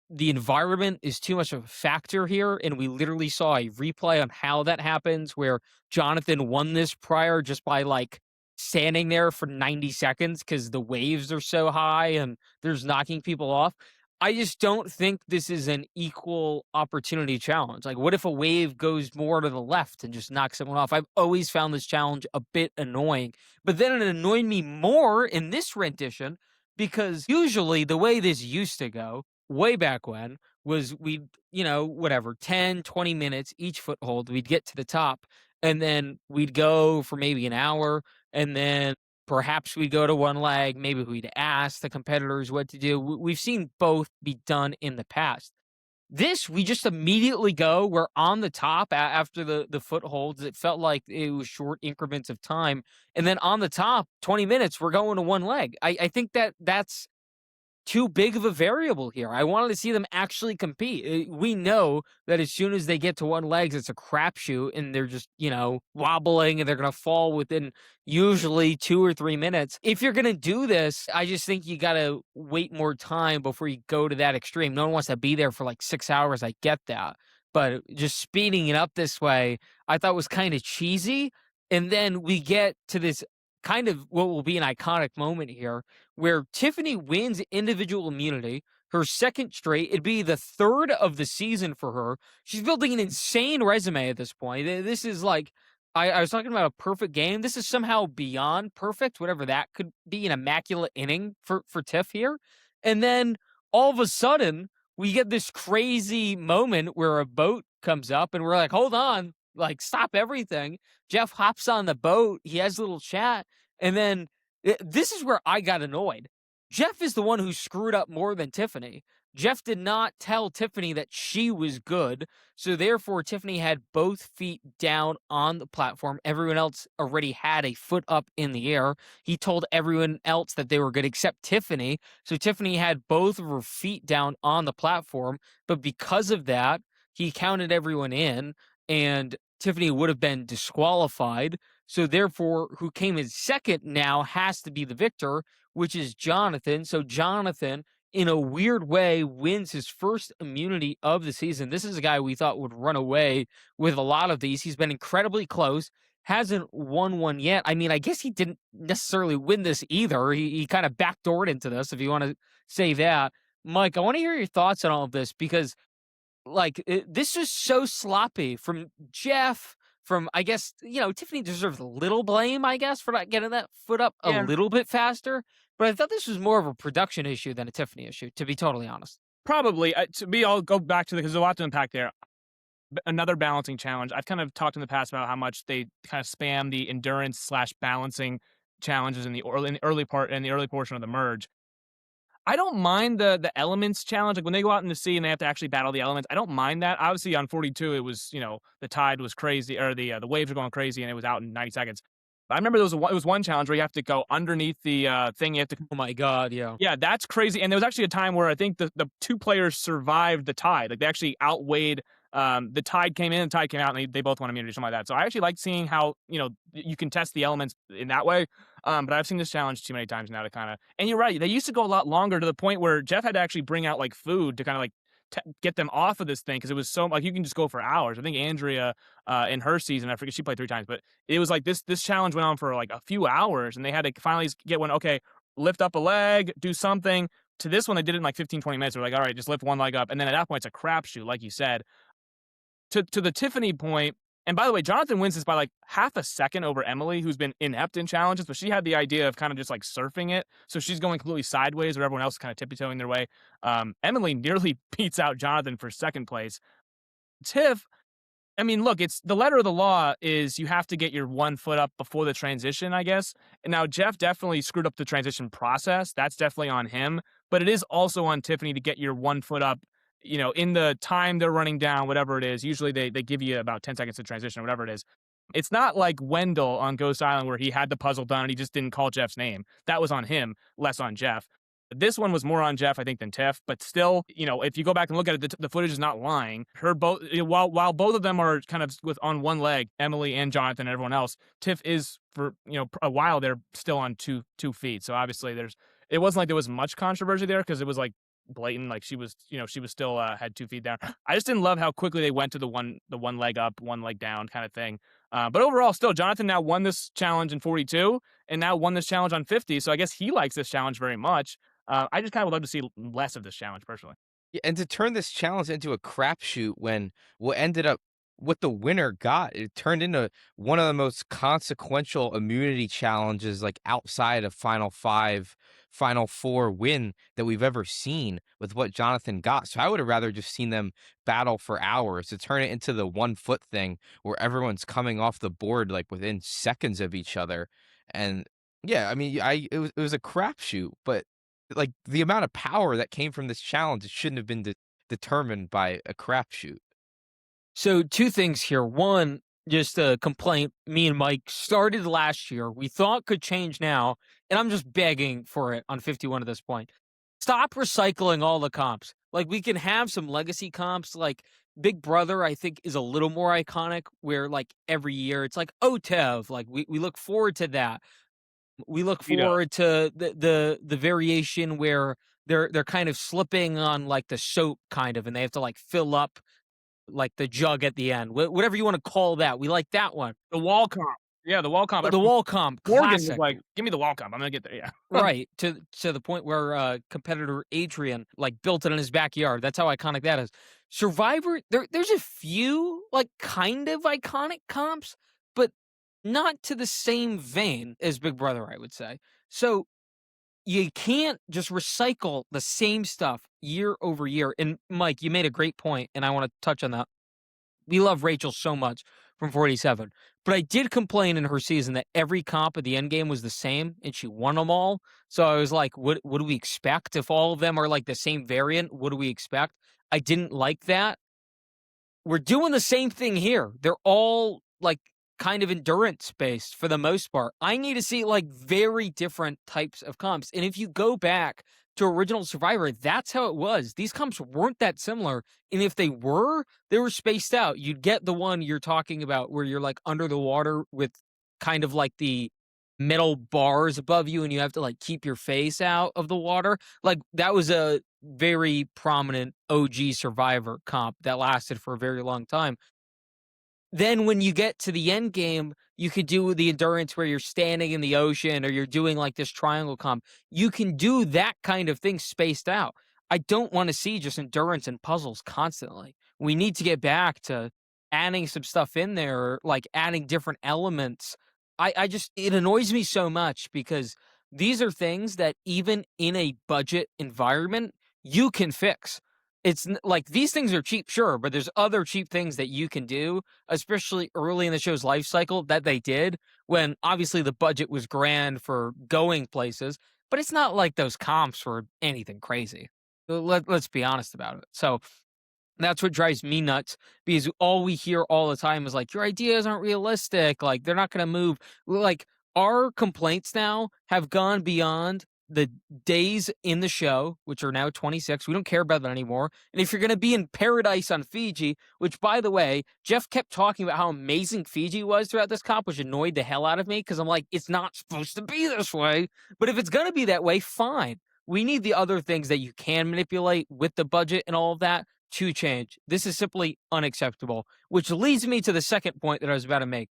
the environment is too much of a factor here, and we literally saw a replay on how that happens where Jonathan won this prior just by like standing there for 90 seconds because the waves are so high and there's knocking people off. I just don't think this is an equal opportunity challenge. Like, what if a wave goes more to the left and just knocks someone off? I've always found this challenge a bit annoying, but then it annoyed me more in this rendition because usually the way this used to go way back when was we'd, whatever, 10, 20 minutes each foothold, we'd get to the top, and then we'd go for maybe an hour, and then perhaps we'd go to one leg, maybe we'd ask the competitors what to do. We've seen both be done in the past. This, we just immediately go. We're on the top after the footholds. It felt like it was short increments of time. And then on the top, 20 minutes, we're going to one leg. I think that's too big of a variable here. I wanted to see them actually compete. We know that as soon as they get to one legs, it's a crapshoot, and they're just, wobbling, and they're going to fall within usually 2 or 3 minutes. If you're going to do this, I just think you got to wait more time before you go to that extreme. No one wants to be there for like 6 hours. I get that. But just speeding it up this way, I thought was kind of cheesy. And then we get to this kind of what will be an iconic moment here where Tiffany wins individual immunity, her second straight. It'd be the third of the season for her. She's building an insane resume at this point. This is like, I was talking about a perfect game. This is somehow beyond perfect, whatever that could be, an immaculate inning for Tiff here. And then all of a sudden, we get this crazy moment where a boat comes up, and we're like, hold on, like, stop everything. Jeff hops on the boat. He has a little chat. And then this is where I got annoyed. Jeff is the one who screwed up more than Tiffany. Jeff did not tell Tiffany that she was good. So therefore, Tiffany had both feet down on the platform. Everyone else already had a foot up in the air. He told everyone else that they were good except Tiffany. So Tiffany had both of her feet down on the platform. But because of that, he counted everyone in, and Tiffany would have been disqualified. So therefore, who came in second now has to be the victor, which is Jonathan. So Jonathan, in a weird way, wins his first immunity of the season. This is a guy we thought would run away with a lot of these. He's been incredibly close, hasn't won one yet. I mean, I guess he didn't necessarily win this either. He kind of backdoored into this, if you want to say that. Mike, I want to hear your thoughts on all of this because this is so sloppy from Jeff, from, I guess, Tiffany deserves a little blame, I guess, for not getting that foot up a little bit faster. But I thought this was more of a production issue than a Tiffany issue, to be totally honest. Probably. To me, I'll go back to because there's a lot to unpack there. Another balancing challenge. I've kind of talked in the past about how much they kind of spam the endurance/balancing challenges in the early portion of the merge. I don't mind the elements challenge. Like when they go out in the sea and they have to actually battle the elements, I don't mind that. Obviously on 42, it was, the tide was crazy, or the waves were going crazy, and it was out in 90 seconds. But I remember it was one challenge where you have to go underneath the thing. You have to. Oh my God, yeah. Yeah, that's crazy. And there was actually a time where I think the two players survived the tide. Like they actually outweighed. The tide came in, the tide came out, and they both won immunity, something like that. So I actually like seeing how, you can test the elements in that way. But I've seen this challenge too many times now to kind of, and you're right, they used to go a lot longer to the point where Jeff had to actually bring out like food to kind of like get them off of this thing because it was so like you can just go for hours. I think Andrea in her season, I forget, she played 3 times, but it was like this challenge went on for like a few hours, and they had to finally get one. Okay, lift up a leg, do something, To this one, they did it in like 15, 20 minutes. They're like, all right, just lift one leg up. And then at that point, it's a crapshoot, like you said. To the Tiffany point, and by the way, Jonathan wins this by like half a second over Emily, who's been inept in challenges, but she had the idea of kind of just like surfing it. So she's going completely sideways where everyone else is kind of tippy-toeing their way. Emily nearly beats out Jonathan for second place. Tiff, I mean, look, it's the letter of the law is you have to get your 1 foot up before the transition, I guess. And now Jeff definitely screwed up the transition process. That's definitely on him. But it is also on Tiffany to get your 1 foot up, in the time they're running down, whatever it is. Usually they give you about 10 seconds to transition, or whatever it is. It's not like Wendell on Ghost Island where he had the puzzle done and he just didn't call Jeff's name. That was on him, less on Jeff. This one was more on Jeff, I think, than Tiff. But still, if you go back and look at it, the footage is not lying. While both of them are kind of on one leg, Emily and Jonathan and everyone else, Tiff is for a while they're still on two feet. So obviously it wasn't like there was much controversy there because it was like blatant, like she was still had 2 feet down. I just didn't love how quickly they went to the one leg up, one leg down kind of thing. But overall, still, Jonathan now won this challenge in 42 and now won this challenge on 50. So I guess he likes this challenge very much. I just kind of would love to see less of this challenge personally. Yeah, and to turn this challenge into a crapshoot when what the winner got, it turned into one of the most consequential immunity challenges like outside of Final Five, Final Four win that we've ever seen with what Jonathan got. So I would have rather just seen them battle for hours. To turn it into the 1 foot thing where everyone's coming off the board like within seconds of each other. And yeah, I mean, it was a crapshoot, but like the amount of power that came from this challenge, it shouldn't have been determined by a crapshoot. So 2 things here. One, just a complaint me and Mike started last year. We thought could change now, and I'm just begging for it on 51 at this point. Stop recycling all the comps. Like, we can have some legacy comps. Like Big Brother, I think, is a little more iconic. Where like every year it's like, oh, Tev. Like we look forward to that. We look forward to the variation where they're kind of slipping on like the soap kind of, and they have to like fill up like the jug at the end, whatever you want to call that. We like that one. The wall comp. Yeah, the wall comp. The wall comp, Morgan was classic. like, give me the wall comp. I'm going to get there. Yeah. Right. To the point where competitor Adrian like built it in his backyard. That's how iconic that is. Survivor, there's a few like kind of iconic comps, but not to the same vein as Big Brother, I would say. So you can't just recycle the same stuff year over year. And Mike, you made a great point, and I want to touch on that. We love Rachel so much from 47, but I did complain in her season that every comp at the end game was the same, and she won them all. So I was like, what do we expect? If all of them are like the same variant, what do we expect? I didn't like that. We're doing the same thing here. They're all like kind of endurance based for the most part. I need to see like very different types of comps. And if you go back to original Survivor, that's how it was. These comps weren't that similar. And if they were spaced out. You'd get the one you're talking about where you're like under the water with kind of like the metal bars above you and you have to like keep your face out of the water. Like that was a very prominent OG Survivor comp that lasted for a very long time. Then when you get to the end game, you could do the endurance where you're standing in the ocean or you're doing like this triangle comp. You can do that kind of thing spaced out. I don't want to see just endurance and puzzles constantly. We need to get back to adding some stuff in there, like adding different elements. It annoys me so much because these are things that even in a budget environment, you can fix. It's like these things are cheap, sure, but there's other cheap things that you can do, especially early in the show's life cycle that they did when obviously the budget was grand for going places, but it's not like those comps were anything crazy. Let's be honest about it. So that's what drives me nuts because all we hear all the time is like, your ideas aren't realistic. Like they're not going to move. Like our complaints now have gone beyond the days in the show, which are now 26. We don't care about that anymore. And if you're going to be in paradise on Fiji, which by the way, Jeff kept talking about how amazing Fiji was throughout this comp, which annoyed the hell out of me because I'm like, it's not supposed to be this way. But if it's going to be that way, fine. We need the other things that you can manipulate with the budget and all of that to change. This is simply unacceptable, which leads me to the second point that I was about to make.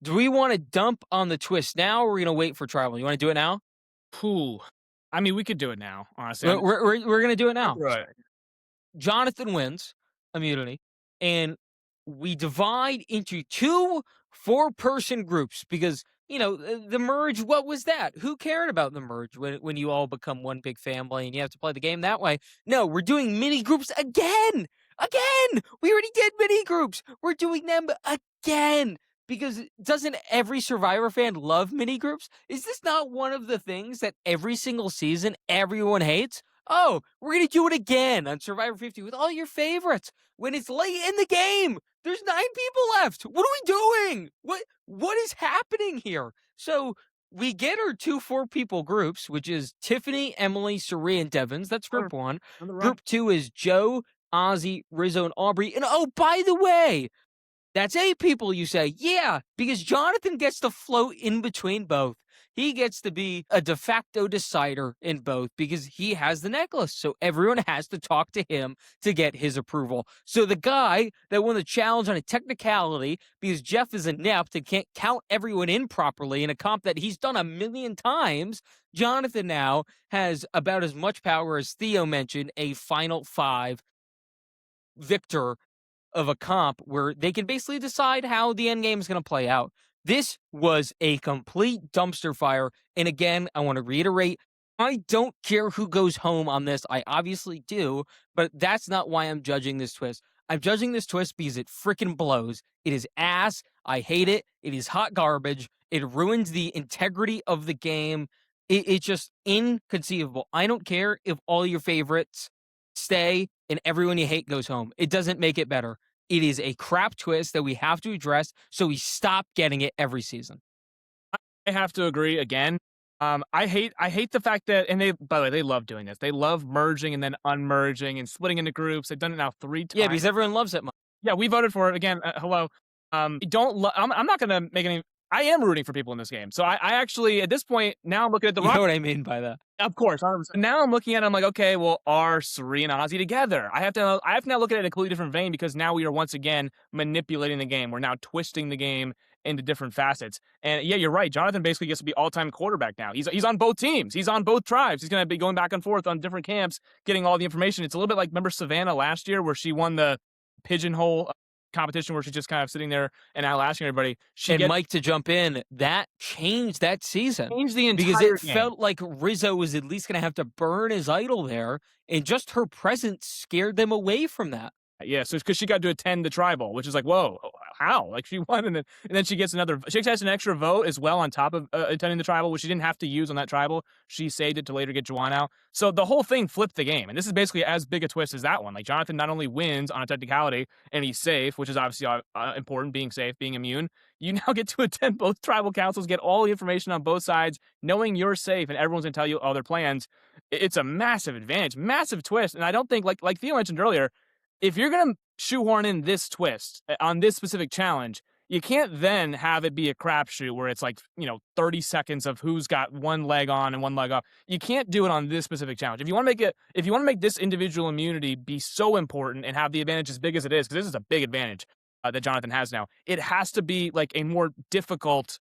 Do we want to dump on the twist now or are we going to wait for tribal? You want to do it now? Ooh. I mean, we could do it now, honestly. We're gonna do it I'm now. through it. Jonathan wins immunity, and we divide into two 4-person groups because the merge. What was that? Who cared about the merge when you all become one big family and you have to play the game that way? No, we're doing mini groups again. Again, we already did mini groups. We're doing them again. Because doesn't every Survivor fan love mini groups? Is this not one of the things that every single season everyone hates? Oh, we're going to do it again on Survivor 50 with all your favorites when it's late in the game. There's 9 people left. What are we doing? What is happening here? So we get our 2 4-people groups, which is Tiffany, Emily, Suri, and Devins. That's group 1. Group 2 is Joe, Ozzy, Rizzo, and Aubrey. And oh, by the way, that's 8 people, you say. Yeah, because Jonathan gets to float in between both. He gets to be a de facto decider in both because he has the necklace. So everyone has to talk to him to get his approval. So the guy that won the challenge on a technicality because Jeff is inept and can't count everyone in properly in a comp that he's done 1,000,000 times, Jonathan now has about as much power as Theo mentioned, a final 5 victor of a comp where they can basically decide how the end game is going to play out. This was a complete dumpster fire. And again, I want to reiterate, I don't care who goes home on this. I obviously do, but that's not why I'm judging this twist. I'm judging this twist because it freaking blows. It is ass. I hate it. It is hot garbage. It ruins the integrity of the game. It's just inconceivable. I don't care if all your favorites stay and everyone you hate goes home. It doesn't make it better. It is a crap twist that we have to address so we stop getting it every season. I have to agree again. I hate the fact that, and they, by the way, they love doing this. They love merging and then unmerging and splitting into groups. They've done it now 3 times. Yeah, because everyone loves it. Yeah, we voted for it again. Hello. I'm not gonna make any. I am rooting for people in this game. So I actually, at this point, now I'm looking at the. You know what I mean by that? Of course. 100%. Now I'm looking at it, I'm like, okay, well, are Suri and Ozzy together? I have to now look at it in a completely different vein because now we are once again manipulating the game. We're now twisting the game into different facets. And yeah, you're right. Jonathan basically gets to be all-time quarterback now. He's on both teams. He's on both tribes. He's going to be going back and forth on different camps, getting all the information. It's a little bit like, remember Savannah last year where she won the pigeonhole competition where she's just kind of sitting there and out asking everybody. Mike, to jump in, that changed that season. Changed the entire because it game. felt like Rizzo was at least going to have to burn his idol there, and just her presence scared them away from that. Yeah, so it's because she got to attend the tribal, which is like, whoa, how? Like she won, and then she gets she has an extra vote as well on top of attending the tribal, which she didn't have to use on that tribal. She saved it to later get Juwan out. So the whole thing flipped the game, and this is basically as big a twist as that one. Like Jonathan not only wins on a technicality, and he's safe, which is obviously important, being safe, being immune. You now get to attend both tribal councils, get all the information on both sides, knowing you're safe, and everyone's gonna tell you all their plans. It's a massive advantage, massive twist, and I don't think like Theo mentioned earlier, if you're going to shoehorn in this twist on this specific challenge, you can't then have it be a crapshoot where it's like, 30 seconds of who's got one leg on and one leg off. You can't do it on this specific challenge. If you want to make this individual immunity be so important and have the advantage as big as it is, because this is a big advantage that Jonathan has now, it has to be like a more difficult,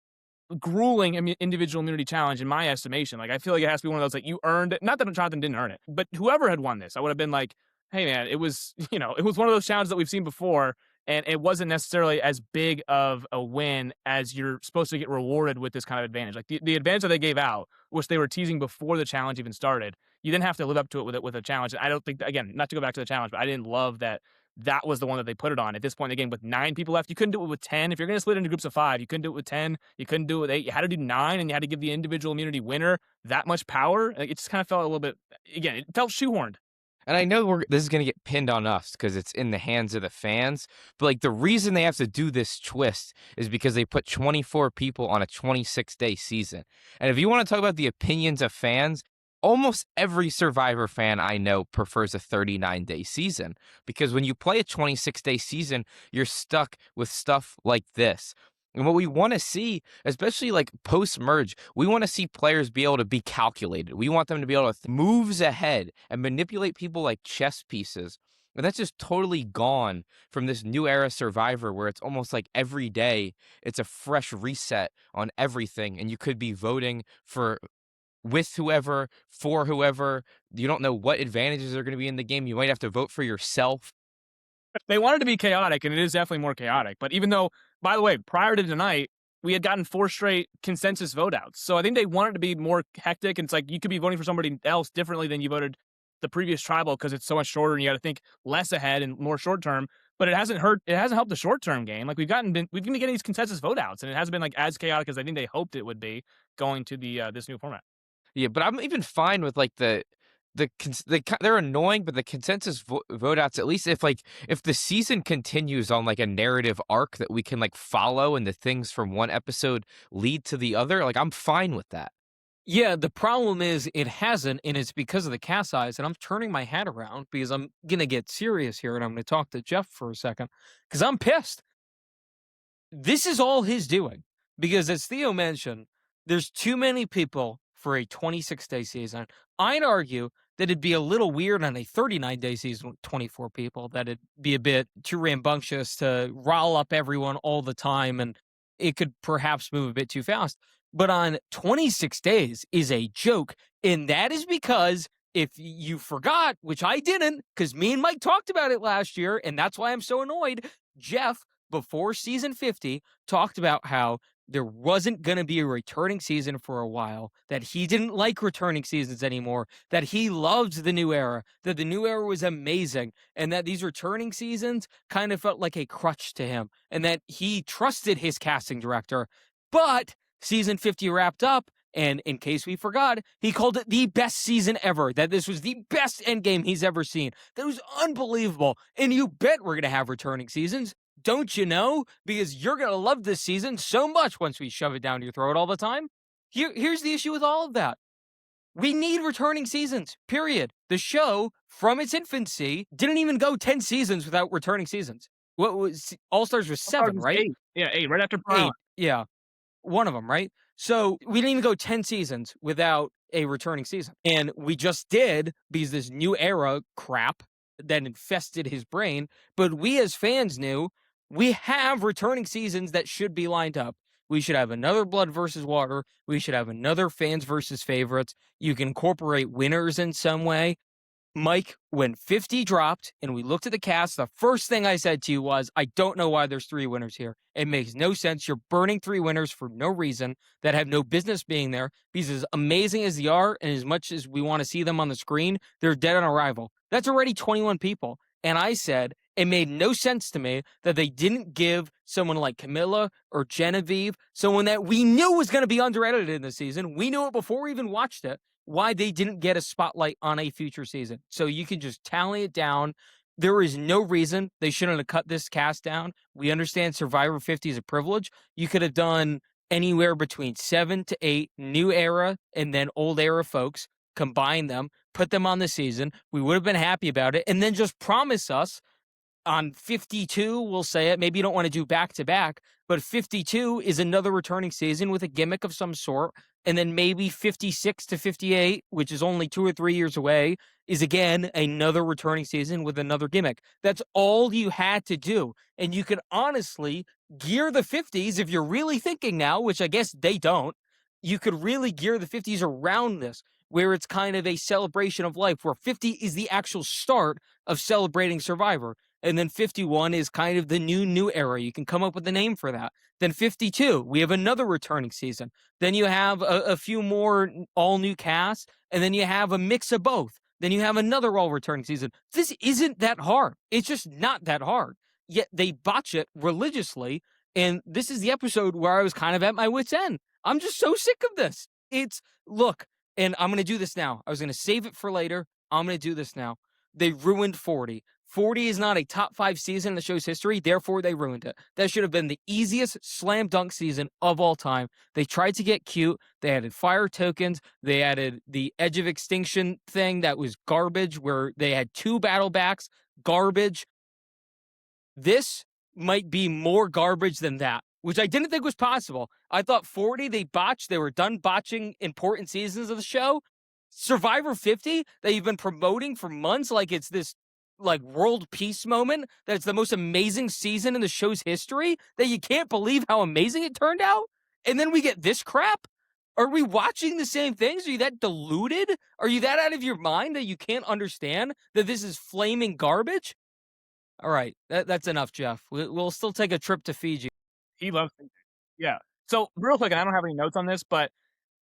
grueling individual immunity challenge in my estimation. Like I feel like it has to be one of those like you earned it. Not that Jonathan didn't earn it, but whoever had won this, I would have been like, hey man, it was it was one of those challenges that we've seen before, and it wasn't necessarily as big of a win as you're supposed to get rewarded with this kind of advantage. Like the advantage that they gave out, which they were teasing before the challenge even started, you didn't have to live up to it with a challenge. And I don't think, again, not to go back to the challenge, but I didn't love that was the one that they put it on. At this point in the game, with 9 people left, you couldn't do it with 10. If you're going to split into groups of 5, you couldn't do it with 10. You couldn't do it with 8. You had to do 9, and you had to give the individual immunity winner that much power. It just kind of felt a little bit, again, it felt shoehorned. And I know this is going to get pinned on us because it's in the hands of the fans. But like the reason they have to do this twist is because they put 24 people on a 26-day season. And if you want to talk about the opinions of fans, almost every Survivor fan I know prefers a 39-day season. Because when you play a 26-day season, you're stuck with stuff like this. And what we want to see, especially like post-merge, we want to see players be able to be calculated. We want them to be able to moves ahead and manipulate people like chess pieces. And that's just totally gone from this new era Survivor where it's almost like every day it's a fresh reset on everything. And you could be voting for with whoever, for whoever. You don't know what advantages are going to be in the game. You might have to vote for yourself. They wanted to be chaotic, and it is definitely more chaotic. But even though, by the way, prior to tonight, we had gotten 4 straight consensus vote outs. So I think they wanted to be more hectic. And it's like you could be voting for somebody else differently than you voted the previous tribal because it's so much shorter and you got to think less ahead and more short term. But it hasn't hurt. It hasn't helped the short term game. Like we've been getting these consensus vote outs, and it hasn't been like as chaotic as I think they hoped it would be going to the this new format. Yeah, but I'm even fine with like they're annoying, but the consensus vote outs, at least if the season continues on like a narrative arc that we can like follow and the things from one episode lead to the other, like I'm fine with that. Yeah, the problem is it hasn't, and it's because of the cast size. And I'm turning my hat around because I'm gonna get serious here, and I'm gonna talk to Jeff for a second because I'm pissed. This is all his doing because, as Theo mentioned, there's too many people for a 26-day season. I'd argue that it'd be a little weird on a 39-day season with 24 people. That it'd be a bit too rambunctious to rile up everyone all the time, and it could perhaps move a bit too fast. But on 26 days is a joke, and that is because if you forgot, which I didn't, because me and Mike talked about it last year, and that's why I'm so annoyed, Jeff before season 50 talked about how there wasn't going to be a returning season for a while, that he didn't like returning seasons anymore, that he loved the new era, that the new era was amazing, and that these returning seasons kind of felt like a crutch to him, and that he trusted his casting director. But season 50 wrapped up, and in case we forgot, he called it the best season ever, that this was the best endgame he's ever seen. That was unbelievable. And you bet we're going to have returning seasons. Don't you know? Because you're going to love this season so much once we shove it down your throat all the time. Here's the issue with all of that. We need returning seasons, period. The show, from its infancy, didn't even go 10 seasons without returning seasons. What was All-Stars was 7, right? 8. Yeah, 8, right after Prime. 8, yeah. One of them, right? So we didn't even go 10 seasons without a returning season. And we just did because this new era crap that infested his brain. But we as fans knew we have returning seasons that should be lined up. We should have another Blood versus Water. We should have another Fans versus Favorites. You can incorporate winners in some way. Mike, when 50 dropped and we looked at the cast, the first thing I said to you was, I don't know why there's 3 winners here. It makes no sense. You're burning 3 winners for no reason that have no business being there because as amazing as they are and as much as we want to see them on the screen, they're dead on arrival. That's already 21 people. And I said, it made no sense to me that they didn't give someone like Camilla or Genevieve, someone that we knew was going to be under-edited in the season. We knew it before we even watched it. Why they didn't get a spotlight on a future season. So you can just tally it down. There is no reason they shouldn't have cut this cast down. We understand Survivor 50 is a privilege. You could have done anywhere between 7 to 8 new era and then old era folks, combine them, put them on the season. We would have been happy about it. And then just promise us on 52, we'll say it. Maybe you don't want to do back to back, but 52 is another returning season with a gimmick of some sort. And then maybe 56 to 58, which is only 2 or 3 years away, is again another returning season with another gimmick. That's all you had to do. And you can honestly gear the 50s if you're really thinking now, which I guess they don't. You could really gear the 50s around this, where it's kind of a celebration of life, where 50 is the actual start of celebrating Survivor. And then 51 is kind of the new era. You can come up with a name for that. Then 52, we have another returning season. Then you have a few more all new casts, and then you have a mix of both. Then you have another all returning season. This isn't that hard. It's just not that hard. Yet they botch it religiously. And this is the episode where I was kind of at my wit's end. I'm just so sick of this. Look, and I'm going to do this now. I was going to save it for later. I'm going to do this now. They ruined 40. 40 is not a top 5 season in the show's history, therefore they ruined it. That should have been the easiest slam dunk season of all time. They tried to get cute. They added fire tokens. They added the Edge of Extinction thing that was garbage, where they had 2 battle backs. Garbage. This might be more garbage than that, which I didn't think was possible. I thought 40, they botched. They were done botching important seasons of the show. Survivor 50, that you've been promoting for months like it's this world peace moment, that it's the most amazing season in the show's history, that you can't believe how amazing it turned out, and then we get this crap. Are we watching the same things? Are you that deluded? Are you that out of your mind that you can't understand that this is flaming garbage? All right, that's enough, Jeff. We'll still take a trip to Fiji. He loves yeah. So real quick, and I don't have any notes on this, but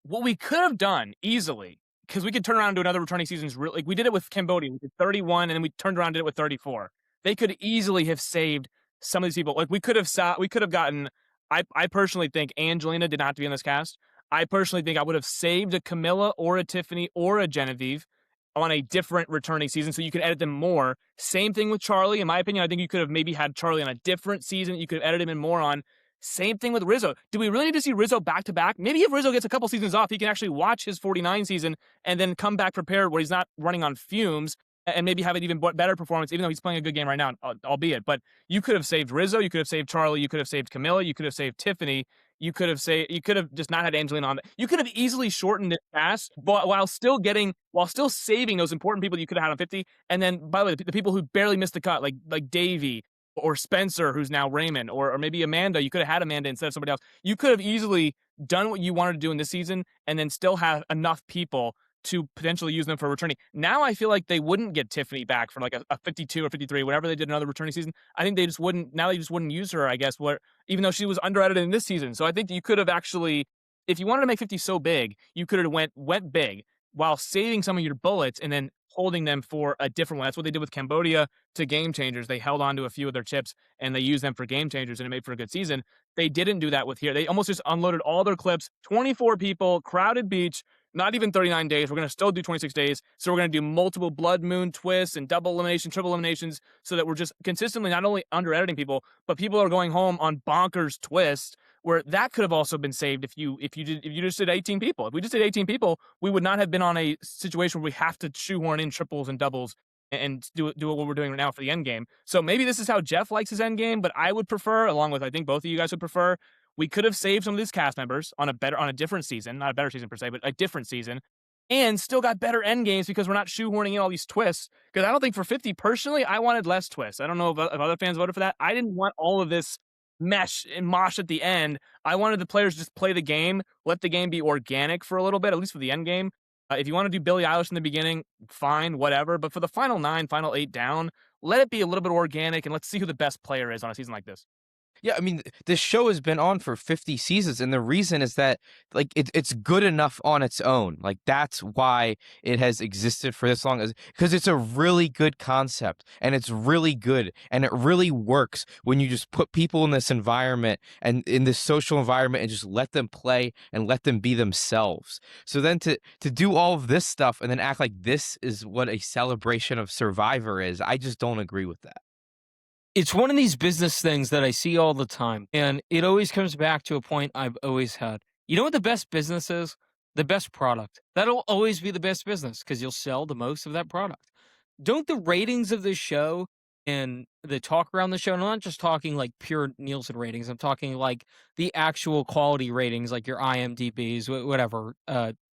what we could have done easily, because we could turn around and do another returning seasons. Like we did it with Cambodia, we did 31, and then we turned around and did it with 34. They could easily have saved some of these people. Like we could have gotten. I personally think Angelina did not have to be in this cast. I personally think I would have saved a Camilla or a Tiffany or a Genevieve on a different returning season so you could edit them more. Same thing with Charlie. In my opinion, I think you could have maybe had Charlie on a different season. You could have edited him in more on. Same thing with Rizzo. Do we really need to see Rizzo back to back? Maybe if Rizzo gets a couple seasons off, he can actually watch his 49 season and then come back prepared where he's not running on fumes and maybe have an even better performance, even though he's playing a good game right now, albeit. But you could have saved Rizzo, you could have saved Charlie, you could have saved Camilla, you could have saved Tiffany, you could have just not had Angelina on. You could have easily shortened it past, but while still saving those important people you could have had on 50. And then, by the way, the people who barely missed the cut, like Davey or Spencer, who's now Raymond, or maybe Amanda. You could have had Amanda instead of somebody else. You could have easily done what you wanted to do in this season and then still have enough people to potentially use them for returning. Now I feel like they wouldn't get Tiffany back for like a 52 or 53, whatever they did another returning season. I think they just wouldn't use her, I guess, even though she was under-edited in this season. So I think you could have actually, if you wanted to make 50 so big, you could have went big while saving some of your bullets and then holding them for a different one. That's what they did with Cambodia to Game Changers. They held on to a few of their chips and they used them for Game Changers and it made for a good season. They didn't do that with here. They almost just unloaded all their clips, 24 people, crowded beach, not even 39 days. We're going to still do 26 days. So we're going to do multiple blood moon twists and double elimination, triple eliminations so that we're just consistently not only under editing people, but people are going home on bonkers twists where that could have also been saved if you just did 18 people. If we just did 18 people, we would not have been on a situation where we have to shoehorn in triples and doubles and do what we're doing right now for the end game. So maybe this is how Jeff likes his end game, but I would prefer, along with I think both of you guys would prefer, we could have saved some of these cast members on a different season, not a better season per se, but a different season, and still got better end games because we're not shoehorning in all these twists. Because I don't think for 50, personally, I wanted less twists. I don't know if other fans voted for that. I didn't want all of this mesh and mosh at the end. I wanted the players to just play the game, let the game be organic for a little bit, at least for the end game. If you want to do Billie Eilish in the beginning, fine, whatever. But for the final 9, final 8 down, let it be a little bit organic, and let's see who the best player is on a season like this. Yeah, I mean, this show has been on for 50 seasons, and the reason is that, like, it's good enough on its own. Like, that's why it has existed for this long, because it's a really good concept, and it's really good, and it really works when you just put people in this environment and in this social environment and just let them play and let them be themselves. So then to do all of this stuff and then act like this is what a celebration of Survivor is, I just don't agree with that. It's one of these business things that I see all the time, and it always comes back to a point I've always had. You know what the best business is? The best product. That'll always be the best business because you'll sell the most of that product. Don't the ratings of this show and the talk around the show, and I'm not just talking like pure Nielsen ratings, I'm talking like the actual quality ratings, like your IMDb's, whatever,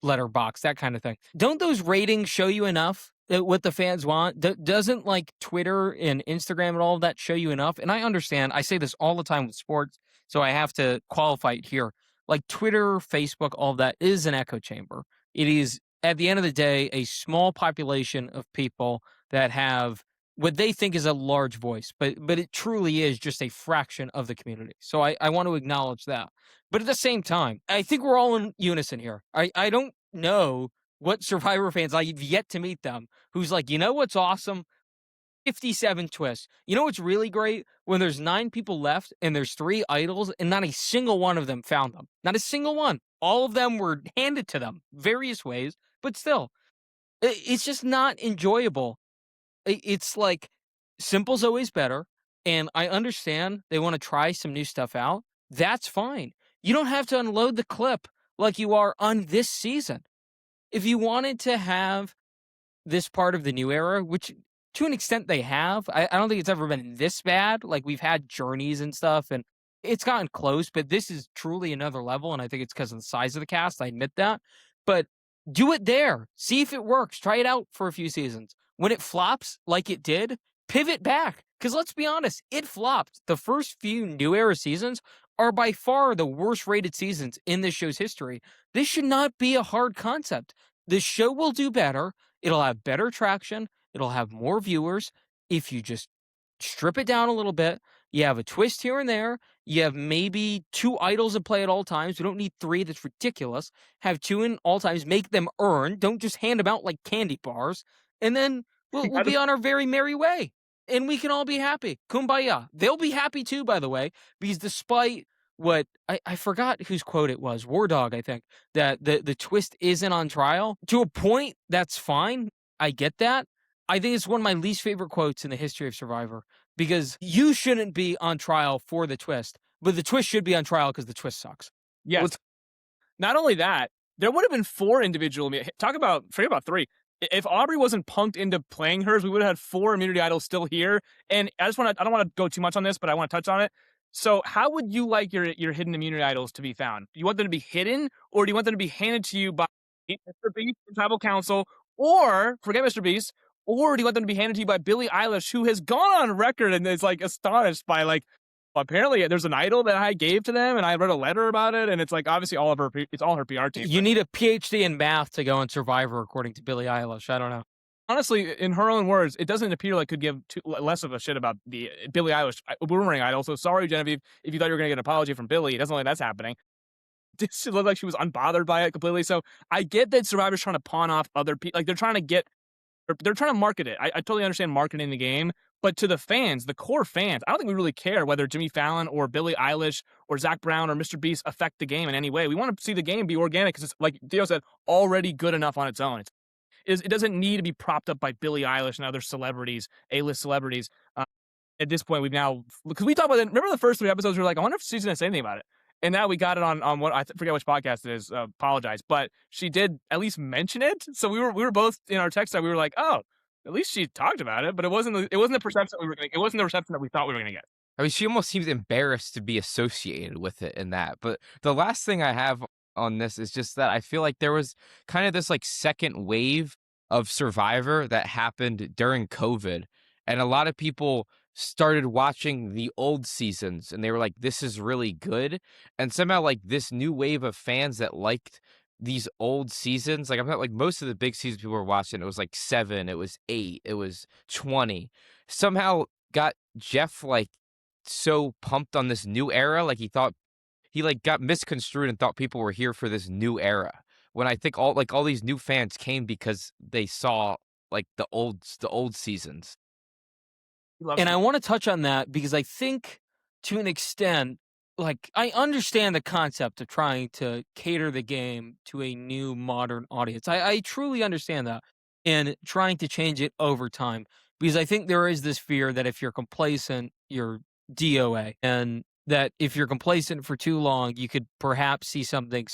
Letterbox, that kind of thing. Don't those ratings show you enough what the fans want? Doesn't like Twitter and Instagram and all of that show you enough? And I understand, I say this all the time with sports, so I have to qualify it here. Like Twitter, Facebook, all of that is an echo chamber. It is, at the end of the day, a small population of people that have what they think is a large voice, but it truly is just a fraction of the community. So I want to acknowledge that. But at the same time, I think we're all in unison here. I don't know what Survivor fans, I've yet to meet them, who's like, you know what's awesome? 57 twists. You know what's really great? When there's 9 people left and there's 3 idols and not a single one of them found them. Not a single one. All of them were handed to them various ways, but still, it's just not enjoyable. It's like simple's always better, and I understand they want to try some new stuff out. That's fine. You don't have to unload the clip like you are on this season. If you wanted to have this part of the new era, which to an extent they have, I don't think it's ever been this bad. Like we've had journeys and stuff, and it's gotten close, but this is truly another level, and I think it's because of the size of the cast. I admit that. But do it there. See if it works. Try it out for a few seasons. When it flops like it did, pivot back. Because let's be honest, it flopped. The first few New Era seasons are by far the worst rated seasons in this show's history. This should not be a hard concept. The show will do better. It'll have better traction. It'll have more viewers if you just strip it down a little bit. You have a twist here and there. You have maybe 2 idols at play at all times. We don't need 3. That's ridiculous. Have 2 in all times. Make them earn. Don't just hand them out like candy bars. And then we'll be on our very merry way. And we can all be happy. Kumbaya. They'll be happy too, by the way, because despite what I forgot whose quote it was, War Dog, I think, that the twist isn't on trial. To a point, that's fine. I get that. I think it's one of my least favorite quotes in the history of Survivor, because you shouldn't be on trial for the twist, but the twist should be on trial because the twist sucks. Yes. Not only that, there would have been 4 individual. Forget about 3. If Aubrey wasn't punked into playing hers, we would have had 4 immunity idols still here. And I don't want to go too much on this, but I want to touch on it. So how would you like your hidden immunity idols to be found? Do you want them to be hidden, or do you want them to be handed to you by Mr. Beast and Tribal Council, or forget Mr. Beast, or do you want them to be handed to you by Billie Eilish, who has gone on record and is like astonished by like, apparently there's an idol that I gave to them and I read a letter about it, and it's like obviously it's all her PR team. You need a PhD in math to go on Survivor, according to Billie Eilish. I don't know. Honestly, in her own words, it doesn't appear like could give less of a shit about the Billie Eilish boomerang idol. So sorry, Genevieve, if you thought you were going to get an apology from Billie. It doesn't look like that's happening. She looked like she was unbothered by it completely. So I get that Survivor's trying to pawn off other people. Like they're trying to market it. I totally understand marketing the game. But to the fans, the core fans, I don't think we really care whether Jimmy Fallon or Billie Eilish or Zach Brown or Mr. Beast affect the game in any way. We want to see the game be organic because it's, like Theo said, already good enough on its own. It doesn't need to be propped up by Billie Eilish and other celebrities, A-list celebrities. At this point, because we talked about it. Remember the first 3 episodes? We were like, I wonder if Susan has anything about it. And now we got it on what forget which podcast it is. Apologize, but she did at least mention it. So we were both in our text. We were like, oh, at least she talked about it. But it wasn't the perception that we were going. It wasn't the reception that we thought we were going to get. I mean, she almost seems embarrassed to be associated with it in that. But the last thing I have on this is just that I feel like there was kind of this like second wave of Survivor that happened during COVID, and a lot of people started watching the old seasons and they were like, this is really good. And somehow like this new wave of fans that liked these old seasons, like I'm not like most of the big seasons people were watching, it was like 7, it was 8, it was 20, somehow got Jeff like so pumped on this new era. Like he like got misconstrued and thought people were here for this new era, when I think all these new fans came because they saw like the old seasons. And I want to touch on that because I think to an extent, like I understand the concept of trying to cater the game to a new modern audience. I truly understand that, and trying to change it over time, because I think there is this fear that if you're complacent, you're DOA, and that if you're complacent for too long, you could perhaps see something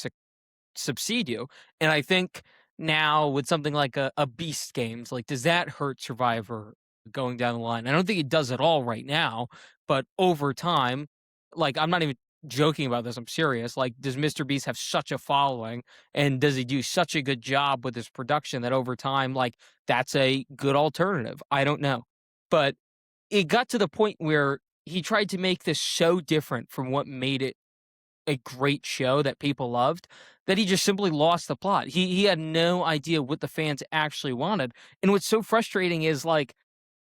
succeed you. And I think now with something like a Beast Games, like does that hurt Survivor going down the line? I don't think it does at all right now, but over time, like I'm not even joking about this, I'm serious. Like, does Mr. Beast have such a following, and does he do such a good job with his production that over time, like that's a good alternative? I don't know. But it got to the point where he tried to make this so different from what made it a great show that people loved, that he just simply lost the plot. He had no idea what the fans actually wanted. And what's so frustrating is like,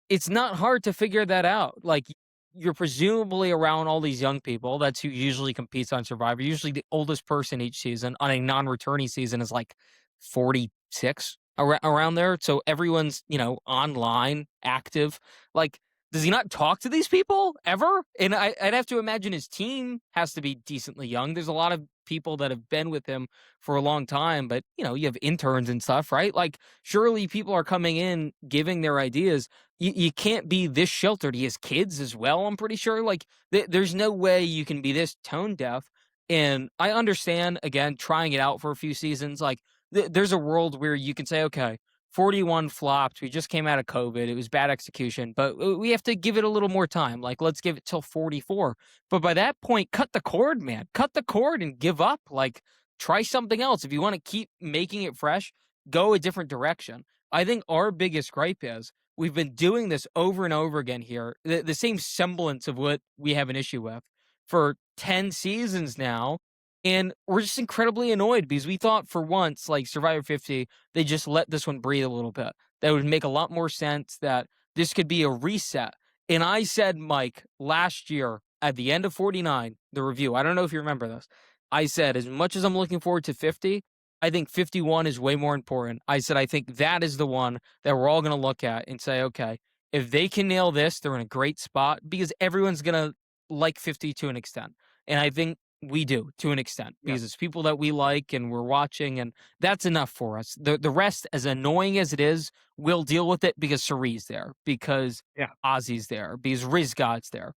it's not hard to figure that out. Like, you're presumably around all these young people. That's who usually competes on Survivor. Usually the oldest person each season on a non-returning season is like 46, around there. So everyone's, online, active. Like, does he not talk to these people ever? And I'd have to imagine his team has to be decently young. There's a lot of people that have been with him for a long time, but you have interns and stuff, right? Like, surely people are coming in, giving their ideas. You can't be this sheltered. He has kids as well, I'm pretty sure. Like, there's no way you can be this tone deaf. And I understand, again, trying it out for a few seasons. Like, there's a world where you can say, okay, 41 flopped. We just came out of COVID. It was bad execution, but we have to give it a little more time. Like, let's give it till 44. But by that point, cut the cord, man. Cut the cord and give up. Like, try something else. If you want to keep making it fresh, go a different direction. I think our biggest gripe is we've been doing this over and over again here, the same semblance of what we have an issue with for 10 seasons now. And we're just incredibly annoyed because we thought for once, like Survivor 50, they just let this one breathe a little bit. That would make a lot more sense, that this could be a reset. And I said, Mike, last year at the end of 49, the review, I don't know if you remember this. I said, as much as I'm looking forward to 50, I think 51 is way more important. I said, I think that is the one that we're all going to look at and say, okay, if they can nail this, they're in a great spot, because everyone's going to like 50 to an extent. And I think we do to an extent, because it's people that we like and we're watching, and that's enough for us. The rest, as annoying as it is, we'll deal with it because Cerie's there, because Ozzy's there, because Rizgod's there.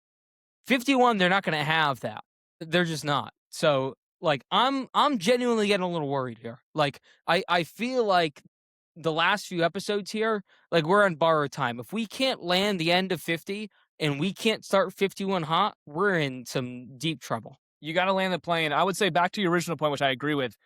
51, they're not going to have that. They're just not. So, like, I'm genuinely getting a little worried here. Like, I feel like the last few episodes here, like, we're on borrowed time. If we can't land the end of 50 and we can't start 51 hot, we're in some deep trouble. You got to land the plane. I would say, back to your original point, which I agree with,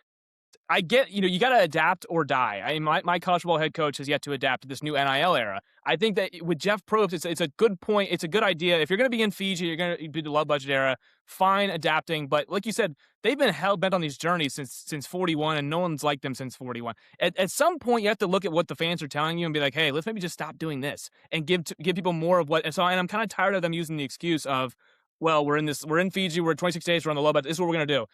I get, you got to adapt or die. I mean, my college football head coach has yet to adapt to this new NIL era. I think that with Jeff Probst, it's a good point. It's a good idea. If you're going to be in Fiji, you're going to be the low budget era, fine, adapting. But like you said, they've been hell bent on these journeys since 41, and no one's liked them since 41. At some point, you have to look at what the fans are telling you and be like, hey, let's maybe just stop doing this and give people more of what. And I'm kind of tired of them using the excuse of, well, we're in Fiji, we're 26 days, we're on the low budget, this is what we're going to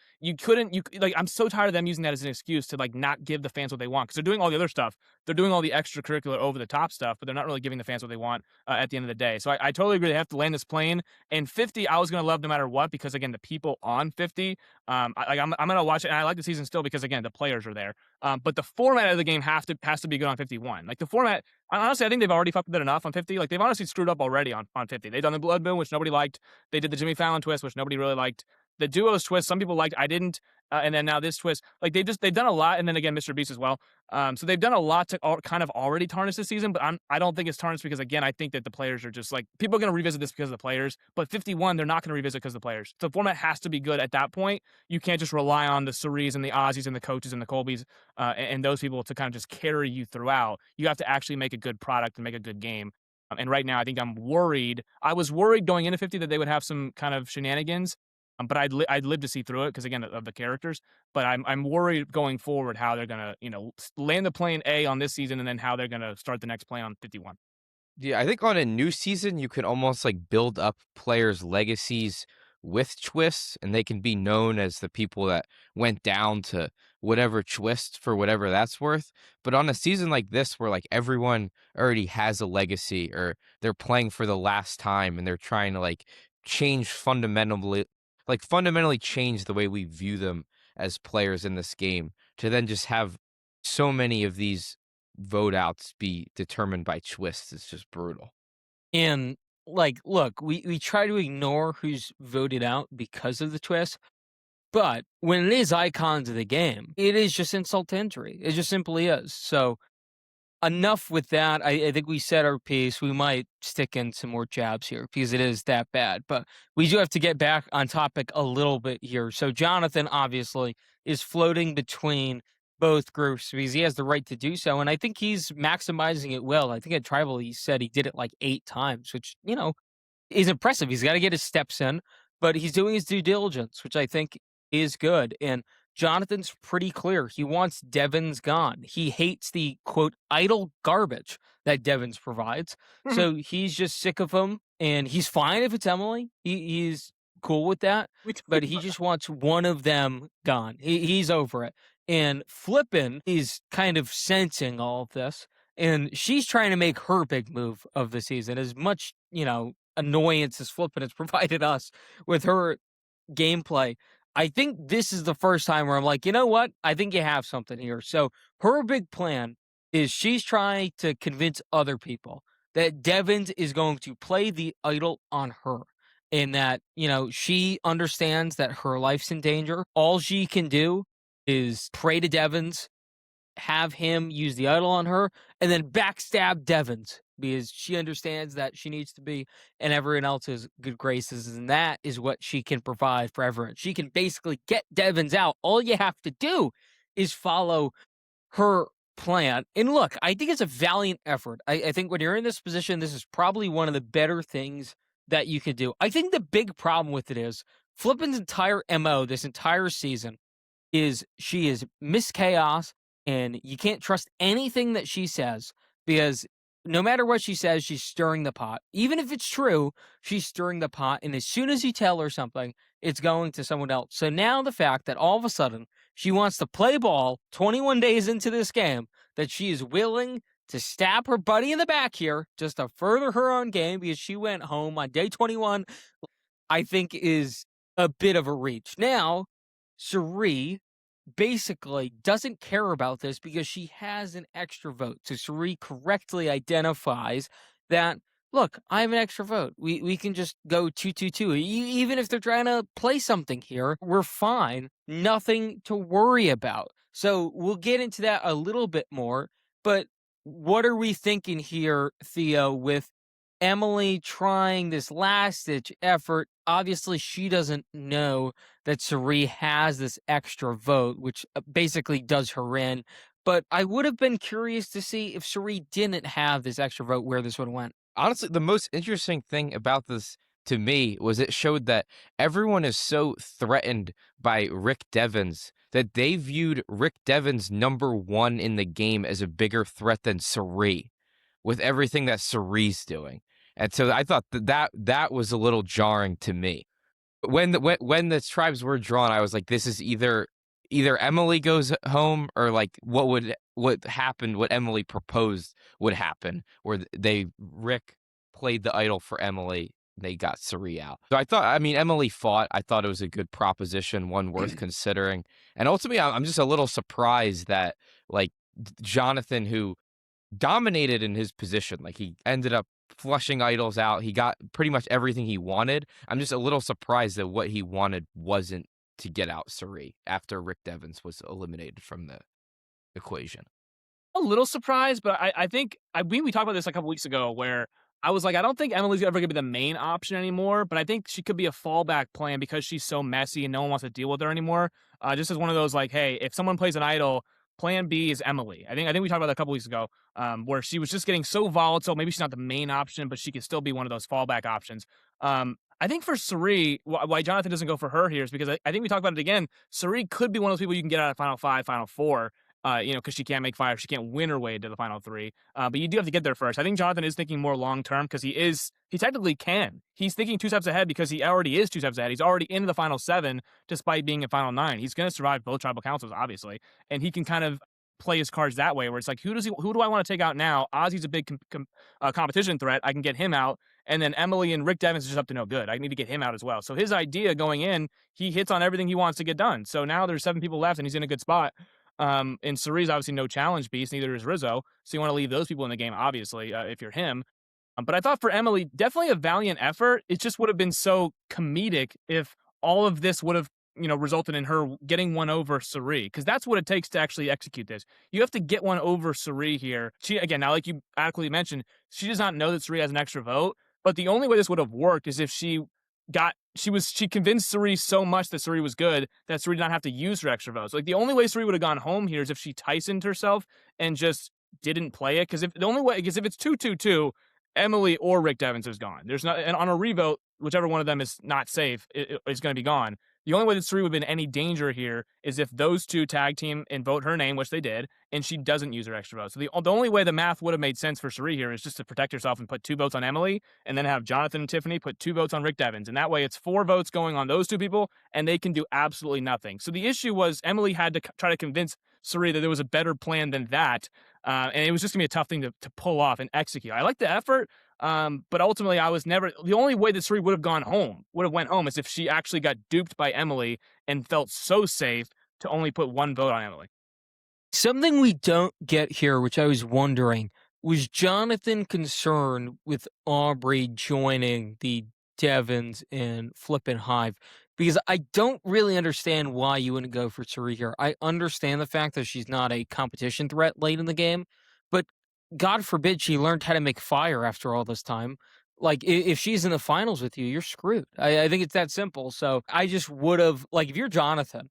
do. I'm so tired of them using that as an excuse to, like, not give the fans what they want, because they're doing all the other stuff. They're doing all the extracurricular over the top stuff, but they're not really giving the fans what they want at the end of the day. So I totally agree. They have to land this plane. And 50, I was going to love no matter what, because, again, the people on 50, I'm going to watch it, and I like the season still because, again, the players are there. But the format of the game has to be good on 51. Like, the format, honestly, I think they've already fucked with it enough on 50. Like, they've honestly screwed up already on 50. They've done the Blood Moon, which nobody liked. They did the Jimmy Fallon twist, which nobody really liked. The duos twist, some people liked, I didn't. And then now this twist, like, they've done a lot. And then again, Mr. Beast as well. So they've done a lot to kind of already tarnish this season, but I don't think it's tarnished because, again, I think that the players are just like, people are going to revisit this because of the players, but 51, they're not going to revisit because of the players. So the format has to be good at that point. You can't just rely on the Ceries and the Ozzies and the coaches and the Colbys and those people to kind of just carry you throughout. You have to actually make a good product and make a good game. And right now, I think I'm worried. I was worried going into 50 that they would have some kind of shenanigans, but I'd live to see through it because, again, of the characters. But I'm worried going forward how they're gonna land the plane A on this season, and then how they're gonna start the next plane on 51. Yeah, I think on a new season, you can almost like build up players' legacies with twists, and they can be known as the people that went down to whatever twist for whatever that's worth. But on a season like this, where like everyone already has a legacy, or they're playing for the last time and they're trying to like fundamentally change the way we view them as players in this game, to then just have so many of these vote outs be determined by twists is just brutal. And, like, look, we try to ignore who's voted out because of the twist, but when it is icons of the game, it is just insult to injury. It just simply is. So, enough with that. I think we said our piece. We might stick in some more jabs here because it is that bad. But we do have to get back on topic a little bit here. So Jonathan obviously is floating between both groups because he has the right to do so. And I think he's maximizing it well. I think at Tribal he said he did it like 8 times, which, is impressive. He's got to get his steps in, but he's doing his due diligence, which I think is good. And Jonathan's pretty clear. He wants Devins gone. He hates the, quote, idle garbage that Devins provides. So he's just sick of him, and he's fine if it's Emily. He's cool with that, but he just wants one of them gone. He's over it. And Flippin is kind of sensing all of this, and she's trying to make her big move of the season. As much, annoyance as Flippin has provided us with her gameplay, I think this is the first time where I'm like, you know what? I think you have something here. So her big plan is she's trying to convince other people that Devins is going to play the idol on her, and that, she understands that her life's in danger. All she can do is pray to Devins, have him use the idol on her, and then backstab Devins because she understands that she needs to be in everyone else's good graces, and that is what she can provide for everyone. She can basically get Devins out. All you have to do is follow her plan. And look, I think it's a valiant effort. I think when you're in this position, this is probably one of the better things that you could do. I think the big problem with it is Flippin's entire MO this entire season is she is Miss Chaos, and you can't trust anything that she says because no matter what she says, she's stirring the pot. Even if it's true, she's stirring the pot, and as soon as you tell her something, it's going to someone else. So now the fact that all of a sudden she wants to play ball 21 days into this game, that she is willing to stab her buddy in the back here just to further her own game because she went home on day 21, I think is a bit of a reach. Now, Suri basically doesn't care about this because she has an extra vote. So Suri correctly identifies that, look, I have an extra vote. We can just go 2-2-2. Even if they're trying to play something here, we're fine. Nothing to worry about. So we'll get into that a little bit more. But what are we thinking here, Theo, with Emily trying this last-ditch effort? Obviously, she doesn't know that Suri has this extra vote, which basically does her in. But I would have been curious to see if Suri didn't have this extra vote, where this would have went. Honestly, the most interesting thing about this to me was it showed that everyone is so threatened by Rick Devens that they viewed Rick Devens #1 in the game as a bigger threat than Suri, with everything that Suri's doing. And so I thought that was a little jarring to me. When the tribes were drawn, I was like, this is either Emily goes home, or like what happened, what Emily proposed would happen, where Rick played the idol for Emily, they got Suri out. So I mean, Emily fought. I thought it was a good proposition, one worth considering. And ultimately, I'm just a little surprised that like Jonathan, who dominated in his position. Like, he ended up flushing idols out. He got pretty much everything he wanted. I'm just a little surprised that what he wanted wasn't to get out Suri after Rick Devens was eliminated from the equation. A little surprised, but I think we talked about this a couple weeks ago where I was like, I don't think Emily's ever gonna be the main option anymore, but I think she could be a fallback plan because she's so messy and no one wants to deal with her anymore. Just as one of those, like, hey, if someone plays an idol, plan B is Emily. I think we talked about that a couple weeks ago, where she was just getting so volatile. Maybe she's not the main option, but she could still be one of those fallback options. I think for Suri, why Jonathan doesn't go for her here is because I think we talked about it again. Suri could be one of those people you can get out of Final 5, Final 4. Because she can't make 5, she can't win her way to the final 3. But you do have to get there first. I think Jonathan is thinking more long term because he technically can. He's thinking 2 steps ahead because he already is 2 steps ahead. He's already into the final 7 despite being in final 9. He's going to survive both tribal councils, obviously, and he can kind of play his cards that way, where it's like, who do I want to take out now? Ozzy's a big competition threat. I can get him out. And then Emily and Rick Devens is just up to no good. I need to get him out as well. So his idea going in, he hits on everything he wants to get done. So now there's 7 people left and he's in a good spot. And Suri's obviously no challenge beast, neither is Rizzo. So you want to leave those people in the game, obviously, if you're him. But I thought for Emily, definitely a valiant effort. It just would have been so comedic if all of this would have, resulted in her getting one over Suri, because that's what it takes to actually execute this. You have to get one over Suri here. She, again, now, like you adequately mentioned, she does not know that Suri has an extra vote. But the only way this would have worked is if she convinced Suri so much that Suri was good that Suri did not have to use her extra votes. Like, the only way Suri would have gone home here is if she Tysoned herself and just didn't play it. Because if it's 2-2-2, Emily or Rick Devens is gone. There's not, and on a revote, whichever one of them is not safe is going to be gone. The only way that Suri would have been any danger here is if those two tag team and vote her name, which they did, and she doesn't use her extra vote. So the only way the math would have made sense for Suri here is just to protect herself and put 2 votes on Emily, and then have Jonathan and Tiffany put 2 votes on Rick Devens. And that way it's 4 votes going on those 2 people, and they can do absolutely nothing. So the issue was Emily had to try to convince Suri that there was a better plan than that. And it was just going to be a tough thing to pull off and execute. I like the effort. But ultimately, the only way that Suri would have went home is if she actually got duped by Emily and felt so safe to only put 1 vote on Emily. Something we don't get here, which I was wondering, was Jonathan concerned with Aubrey joining the Devons and Flippin' Hive? Because I don't really understand why you wouldn't go for Suri here. I understand the fact that she's not a competition threat late in the game, but God forbid she learned how to make fire after all this time. Like, if she's in the finals with you, you're screwed. I think it's that simple. So I just would have, like, if you're Jonathan,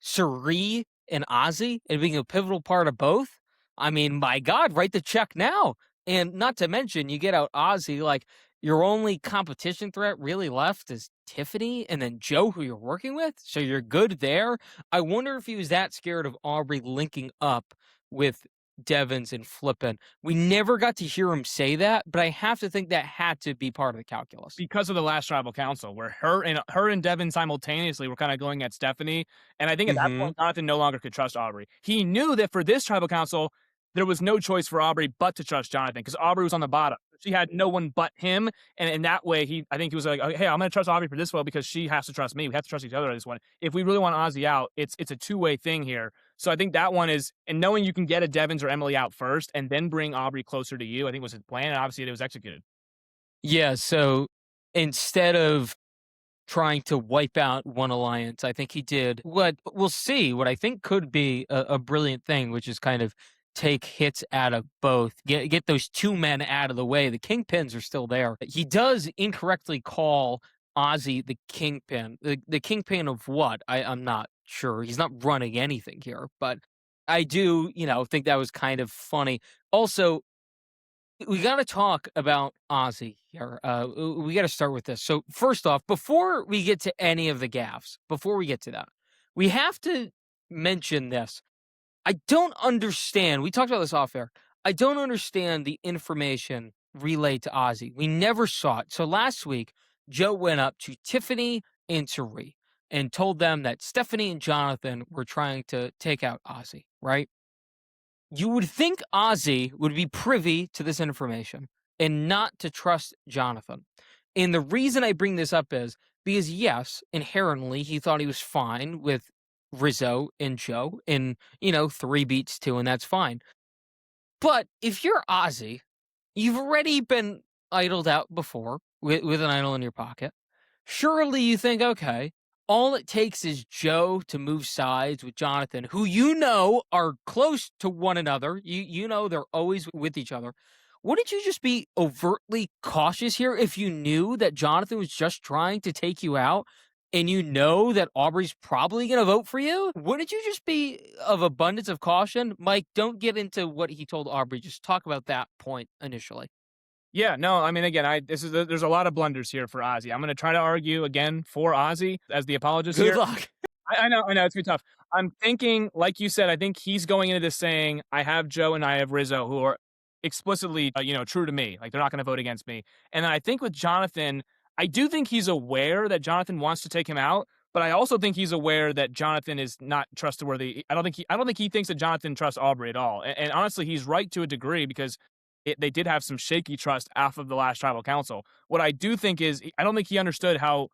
Suri and Ozzy and being a pivotal part of both, I mean, my God, write the check now. And not to mention, you get out Ozzy, like, your only competition threat really left is Tiffany and then Joe, who you're working with. So you're good there. I wonder if he was that scared of Aubrey linking up with Devins and Flippin. We never got to hear him say that, but I have to think that had to be part of the calculus. Because of the last tribal council, where her and Devin simultaneously were kind of going at Stephanie, and I think at that Hmm. point Jonathan no longer could trust Aubrey. He knew that for this tribal council, there was no choice for Aubrey but to trust Jonathan because Aubrey was on the bottom. She had no one but him, and in that way, I think he was like, "Okay, hey, I'm going to trust Aubrey for this one because she has to trust me. We have to trust each other on this one. If we really want Ozzy out, it's a two-way thing here." So I think that one is, and knowing you can get a Devins or Emily out first and then bring Aubrey closer to you, I think was his plan, and obviously it was executed. Yeah. So instead of trying to wipe out one alliance, I think he did what we'll see, what I think could be a brilliant thing, which is kind of take hits out of both, get those two men out of the way. The kingpins are still there. He does incorrectly call Ozzy the kingpin. The kingpin of what? I'm not sure. He's not running anything here, but I do, think that was kind of funny. Also, we got to talk about Ozzy here. We got to start with this. So, first off, before we get to any of the gaffes, before we get to that, we have to mention this. I don't understand. We talked about this off air. I don't understand the information relayed to Ozzy. We never saw it. So, last week, Joe went up to Tiffany and Tari and told them that Stephanie and Jonathan were trying to take out Ozzy, right? You would think Ozzy would be privy to this information and not to trust Jonathan. And the reason I bring this up is because, yes, inherently, he thought he was fine with Rizzo and Joe in, 3 beats 2, and that's fine. But if you're Ozzy, you've already been idled out before with an idol in your pocket. Surely you think, okay, all it takes is Joe to move sides with Jonathan, who are close to one another. You know they're always with each other. Wouldn't you just be overtly cautious here if you knew that Jonathan was just trying to take you out and you know that Aubrey's probably going to vote for you? Wouldn't you just be of abundance of caution? Mike, don't get into what he told Aubrey. Just talk about that point initially. Yeah, no, I mean, again, there's a lot of blunders here for Ozzy. I'm going to try to argue again for Ozzy as the apologist Good here. luck. I know, it's gonna be tough. I'm thinking, like you said, I think he's going into this saying, I have Joe and I have Rizzo who are explicitly, true to me. Like they're not going to vote against me. And then I think with Jonathan, I do think he's aware that Jonathan wants to take him out, but I also think he's aware that Jonathan is not trustworthy. I don't think he thinks that Jonathan trusts Aubrey at all. And honestly, he's right to a degree because they did have some shaky trust after the last tribal council. What I do think is, I don't think he understood how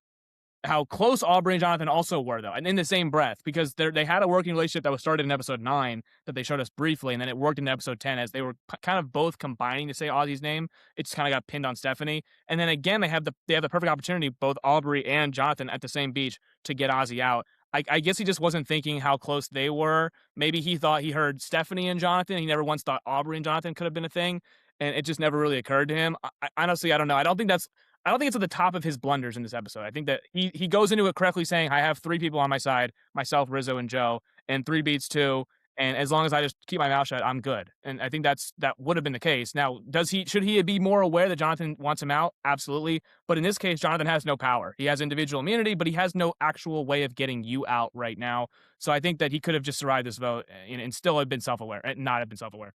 close Aubrey and Jonathan also were, though, and in the same breath, because they had a working relationship that was started in episode 9 that they showed us briefly, and then it worked in episode 10 as they were kind of both combining to say Ozzy's name. It just kind of got pinned on Stephanie, and then again they have the perfect opportunity, both Aubrey and Jonathan at the same beach, to get Ozzy out. I guess he just wasn't thinking how close they were. Maybe he thought he heard Stephanie and Jonathan. He never once thought Aubrey and Jonathan could have been a thing, and it just never really occurred to him. Honestly, I don't know. I don't think it's at the top of his blunders in this episode. I think that he goes into it correctly saying, I have 3 people on my side, myself, Rizzo, and Joe, and 3 beats 2. And as long as I just keep my mouth shut, I'm good. And I think that would have been the case. Now, should he be more aware that Jonathan wants him out? Absolutely. But in this case, Jonathan has no power. He has individual immunity, but he has no actual way of getting you out right now. So I think that he could have just survived this vote and still have been self-aware and not have been self-aware.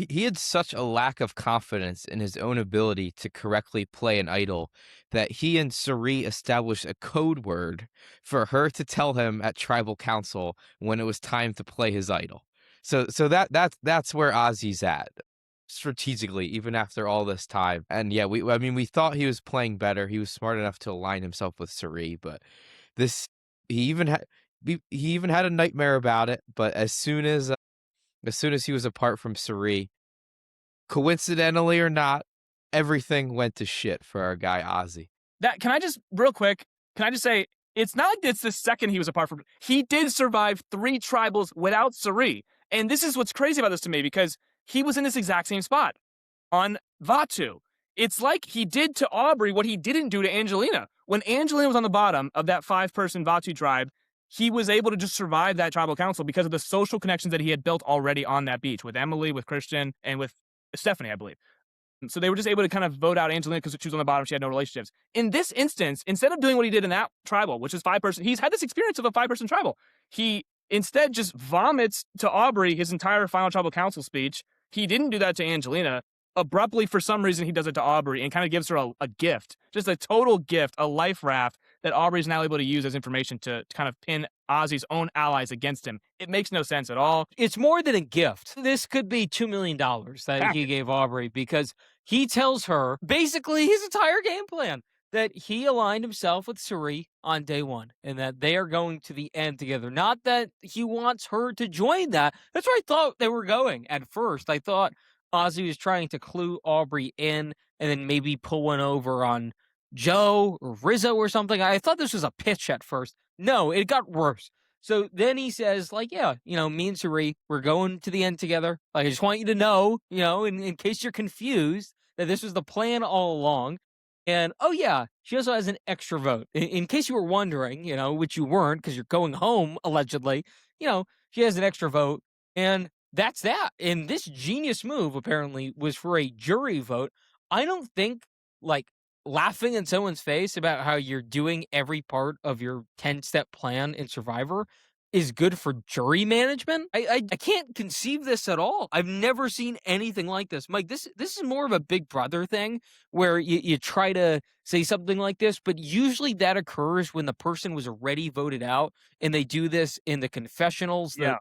He had such a lack of confidence in his own ability to correctly play an idol that he and Suri established a code word for her to tell him at tribal council when it was time to play his idol. So that's where Ozzy's at strategically, even after all this time. And yeah, we thought he was playing better. He was smart enough to align himself with Suri, but this he even had a nightmare about it. But as soon as he was apart from Suri, coincidentally or not, everything went to shit for our guy Ozzy. Can I just real quick? Can I just say it's not like it's the second he was apart from. He did survive 3 tribals without Suri, and this is what's crazy about this to me because he was in this exact same spot on Vatu. It's like he did to Aubrey what he didn't do to Angelina. When Angelina was on the bottom of that 5-person Vatu tribe, he was able to just survive that tribal council because of the social connections that he had built already on that beach with Emily, with Christian, and with Stephanie, I believe. So they were just able to kind of vote out Angelina because she was on the bottom. She had no relationships. In this instance, instead of doing what he did in that tribal, which is 5-person, he's had this experience of a 5-person tribal. He instead just vomits to Aubrey his entire final tribal council speech. He didn't do that to Angelina. Abruptly, for some reason, he does it to Aubrey and kind of gives her a gift, just a total gift, a life raft that Aubrey's now able to use as information to kind of pin Ozzy's own allies against him. It makes no sense at all. It's more than a gift. This could be $2 million that he gave Aubrey, because he tells her basically his entire game plan, that he aligned himself with Suri on day one and that they are going to the end together. Not that he wants her to join that. That's where I thought they were going at first. I thought Ozzy was trying to clue Aubrey in and then maybe pull one over on Joe or Rizzo or something. I thought this was a pitch at first. No, it got worse. So then he says, like, yeah, me and Suri, we're going to the end together. Like, I just want you to know, in case you're confused, that this was the plan all along. And, oh, yeah, she also has an extra vote. In case you were wondering, which you weren't because you're going home, allegedly, she has an extra vote. And that's that. And this genius move, apparently, was for a jury vote. I don't think, laughing in someone's face about how you're doing every part of your 10-step plan in Survivor is good for jury management. I can't conceive this at all. I've never seen anything like this. Mike, this is more of a Big Brother thing where you try to say something like this, but usually that occurs when the person was already voted out, and they do this in the confessionals, the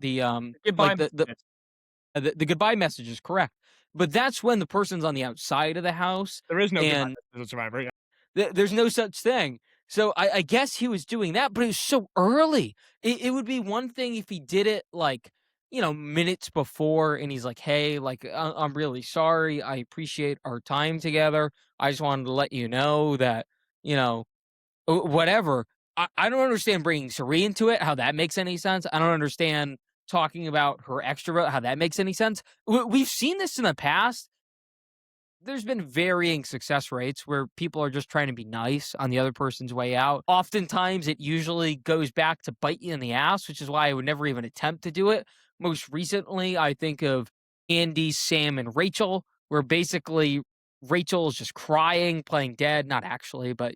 goodbye message is correct. But that's when the person's on the outside of the house. There is no goodbye message of Survivor. Yeah. There's no such thing. So I guess he was doing that, but it was so early. It would be one thing if he did it minutes before, and he's like, hey, I'm really sorry. I appreciate our time together. I just wanted to let you know that, whatever. I don't understand bringing Suri into it, how that makes any sense. I don't understand talking about her extrovert, how that makes any sense. We've seen this in the past. There's been varying success rates where people are just trying to be nice on the other person's way out. Oftentimes, it usually goes back to bite you in the ass, which is why I would never even attempt to do it. Most recently, I think of Andy, Sam, and Rachel, where basically Rachel is just crying, playing dead. Not actually, but,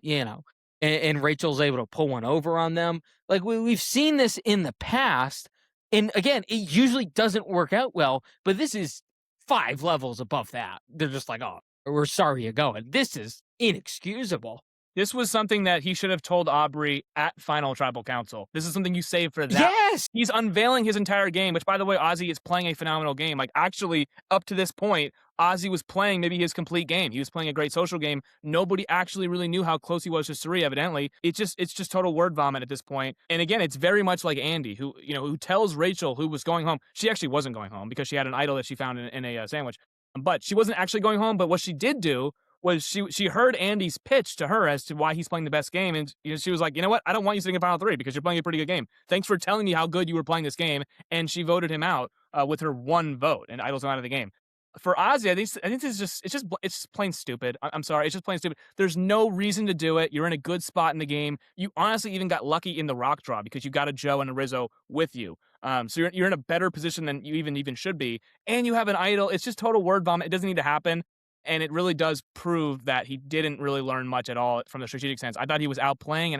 and Rachel's able to pull one over on them. We've seen this in the past. And again, it usually doesn't work out well, but this is 5 levels above that. They're just like, oh, we're sorry you're going. This is inexcusable. This was something that he should have told Aubrey at Final Tribal Council. This is something you save for that. Yes! He's unveiling his entire game, which, by the way, Ozzy is playing a phenomenal game. Actually, up to this point, Ozzy was playing maybe his complete game. He was playing a great social game. Nobody actually really knew how close he was to Suri, evidently. It's just total word vomit at this point. And again, it's very much like Andy, who tells Rachel, who was going home. She actually wasn't going home because she had an idol that she found in a sandwich. But she wasn't actually going home. But what she did do was she heard Andy's pitch to her as to why he's playing the best game, and she was like, you know what, I don't want you sitting in Final 3 because you're playing a pretty good game. Thanks for telling me how good you were playing this game, and she voted him out with her 1 vote, and idol's out of the game. For Ozzy, I think this is it's plain stupid. I'm sorry, it's just plain stupid. There's no reason to do it. You're in a good spot in the game. You honestly even got lucky in the rock draw because you got a Joe and a Rizzo with you. So you're in a better position than you even should be, and you have an idol. It's just total word vomit. It doesn't need to happen. And it really does prove that he didn't really learn much at all from the strategic sense. I thought he was outplaying and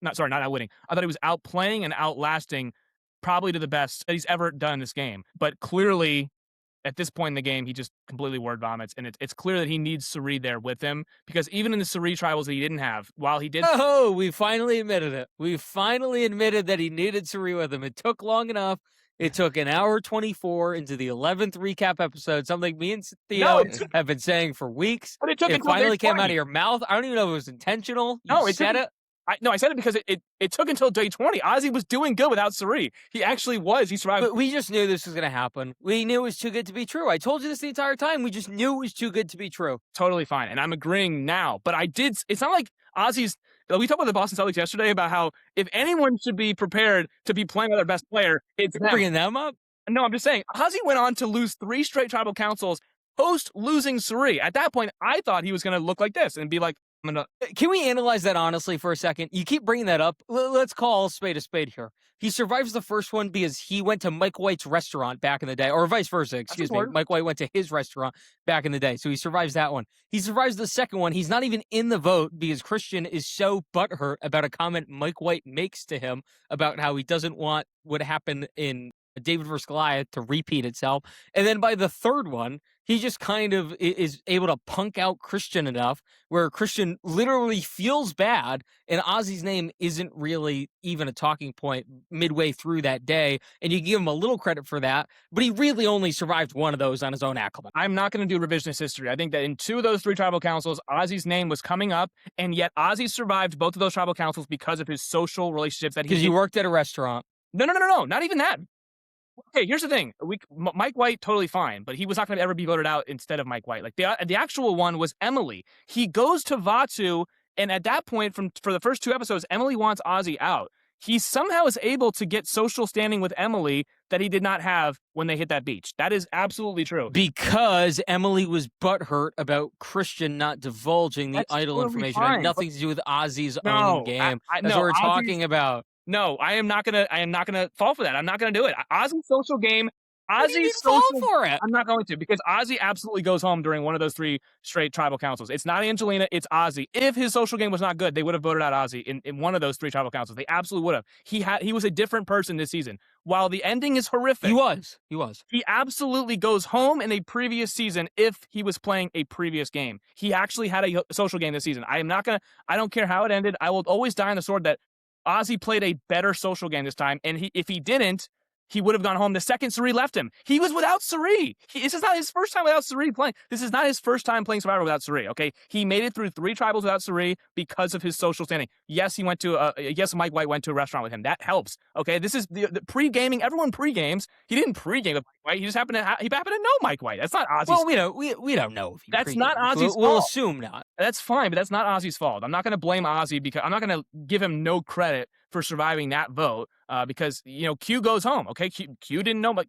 not outwitting. I thought he was outplaying and outlasting probably to the best that he's ever done in this game. But clearly, at this point in the game, he just completely word vomits. And it's clear that he needs Suri there with him, because even in the Suri tribals that he didn't have, while he did... Oh, we finally admitted it. We finally admitted that he needed Suri with him. It took long enough. It took an hour 24 into the 11th recap episode, something me and Theo have been saying for weeks. But it finally came out of your mouth. I don't even know if it was intentional. You said it. I said it because it took until day 20. Ozzy was doing good without Suri. He actually was. He survived. But we just knew this was going to happen. We knew it was too good to be true. I told you this the entire time. We just knew it was too good to be true. Totally fine. And I'm agreeing now. But it's not like Ozzy's... We talked about the Boston Celtics yesterday about how if anyone should be prepared to be playing with their best player, it's them. Bringing them up? No, I'm just saying. Ozzy went on to lose 3 straight tribal councils post losing Suri. At that point, I thought he was going to look like this and be like, Can we analyze that honestly for a second? You keep bringing that up. Let's call a spade here. He survives the first one because he went to Mike White's restaurant back in the day, or vice versa, excuse me. Mike White went to his restaurant back in the day, so he survives that one. He survives the second one. He's not even in the vote because Christian is so butthurt about a comment Mike White makes to him about how he doesn't want what happened in David vs. Goliath to repeat itself. And then by the third one, he just kind of is able to punk out Christian enough where Christian literally feels bad and Ozzy's name isn't really even a talking point midway through that day. And you give him a little credit for that, but he really only survived one of those on his own acclimate. I'm not going to do revisionist history. I think that in 2 of those 3 tribal councils, Ozzy's name was coming up, and yet Ozzy survived both of those tribal councils because of his social relationships that he... Because you worked at a restaurant. No, not even that. Okay, here's the thing. Mike White, totally fine, but he was not going to ever be voted out instead of Mike White. Like the actual one was Emily. He goes to Vatu, and at that point, for the first 2 episodes, Emily wants Ozzy out. He somehow is able to get social standing with Emily that he did not have when they hit that beach. That is absolutely true. Because Emily was butthurt about Christian not divulging the idol information. It had nothing to do with Ozzy's own game. That's what we're talking about. No, I am not gonna fall for that. I'm not gonna do it. Ozzy's social game. Ozzy's social... fall for it. I'm not going to, because Ozzy absolutely goes home during one of those 3 straight tribal councils. It's not Angelina, it's Ozzy. If his social game was not good, they would have voted out Ozzy in one of those 3 tribal councils. They absolutely would have. He was a different person this season. While the ending is horrific. He was. He absolutely goes home in a previous season if he was playing a previous game. He actually had a social game this season. I don't care how it ended. I will always die on the sword that Ozzy played a better social game this time, and if he didn't, he would have gone home the second Cirie left him. He was without Cirie. This is not his first time without Cirie playing. This is not his first time playing Survivor without Cirie, okay? He made it through 3 tribals without Cirie because of his social standing. Yes, Mike White went to a restaurant with him. That helps, okay? This is the pre-gaming. Everyone pre-games. He didn't pre-game with Mike White. He just happened to know Mike White. That's not Ozzy's... Well, we don't know if he... That's not Ozzy's fault. We'll assume not. That's fine, but that's not Ozzy's fault. I'm not going to blame Ozzy because I'm not going to give him no credit for surviving that vote because, Q goes home, okay? Q didn't know, but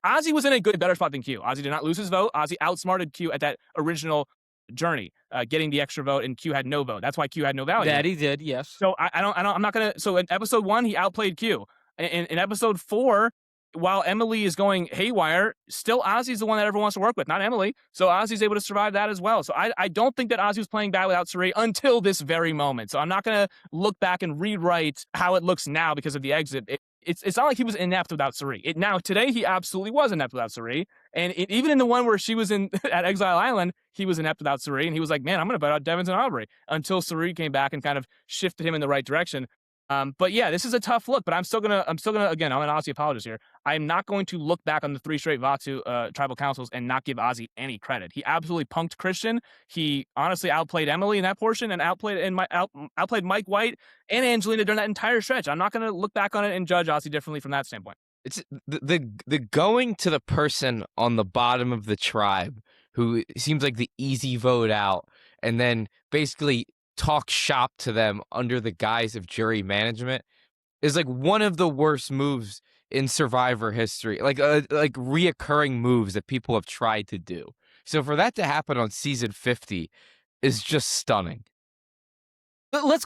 Ozzy was in a better spot than Q. Ozzy did not lose his vote. Ozzy outsmarted Q at that original journey, getting the extra vote, and Q had no vote. That's why Q had no value. That he did, yes. So I'm not going to... So in episode 1, he outplayed Q. In episode 4... while Emily is going haywire, still Ozzy's the one that everyone wants to work with, not Emily. So Ozzy's able to survive that as well. So I don't think that Ozzy was playing bad without Cirie until this very moment. So I'm not going to look back and rewrite how it looks now because of the exit. It's not like he was inept without Cirie. Now, today, he absolutely was inept without Cirie. And even in the one where she was at Exile Island, he was inept without Cirie. And he was like, man, I'm going to vote out Devins and Aubrey until Cirie came back and kind of shifted him in the right direction. But yeah, this is a tough look, but I'm still gonna, again, I'm an Ozzy apologist here. I'm not going to look back on the 3 straight Vatu tribal councils and not give Ozzy any credit. He absolutely punked Christian. He honestly outplayed Emily in that portion and outplayed Mike White and Angelina during that entire stretch. I'm not going to look back on it and judge Ozzy differently from that standpoint. It's the going to the person on the bottom of the tribe who seems like the easy vote out, and then basically talk shop to them under the guise of jury management is like one of the worst moves in Survivor history, like reoccurring moves that people have tried to do. So for that to happen on season 50 is just stunning. But let's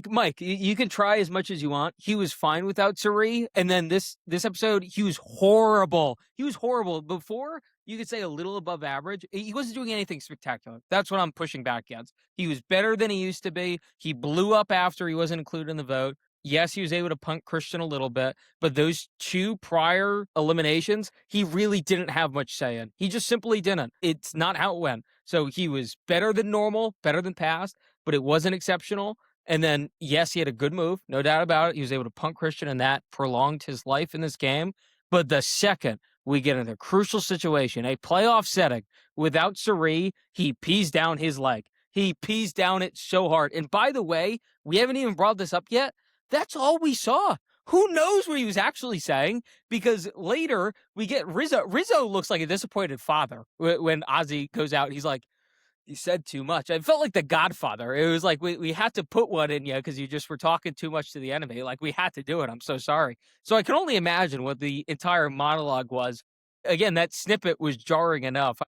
Mike, you can try as much as you want. He was fine without Cirie, and then this episode, he was horrible. He was horrible. Before, you could say a little above average. He wasn't doing anything spectacular. That's what I'm pushing back against. He was better than he used to be. He blew up after he wasn't included in the vote. Yes, he was able to punk Christian a little bit, but those 2 prior eliminations, he really didn't have much say in. He just simply didn't. It's not how it went. So he was better than normal, better than past, but it wasn't exceptional. And then, yes, he had a good move, no doubt about it. He was able to punk Christian, and that prolonged his life in this game. But the second we get in a crucial situation, a playoff setting, without Cirie, he pees down his leg. He pees down it so hard. And by the way, we haven't even brought this up yet. That's all we saw. Who knows what he was actually saying? Because later we get Rizzo. Rizzo looks like a disappointed father when Ozzy goes out. He's like, you said too much. I felt like the Godfather. It was like, we had to put one in you because you just were talking too much to the enemy. Like, we had to do it. I'm so sorry. So I can only imagine what the entire monologue was. Again, that snippet was jarring enough.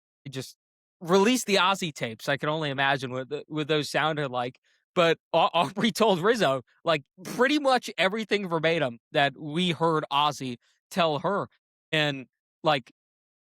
release the Ozzy tapes. I can only imagine what those sounded like. But Aubrey told Rizzo, like, pretty much everything verbatim that we heard Ozzy tell her. And, like,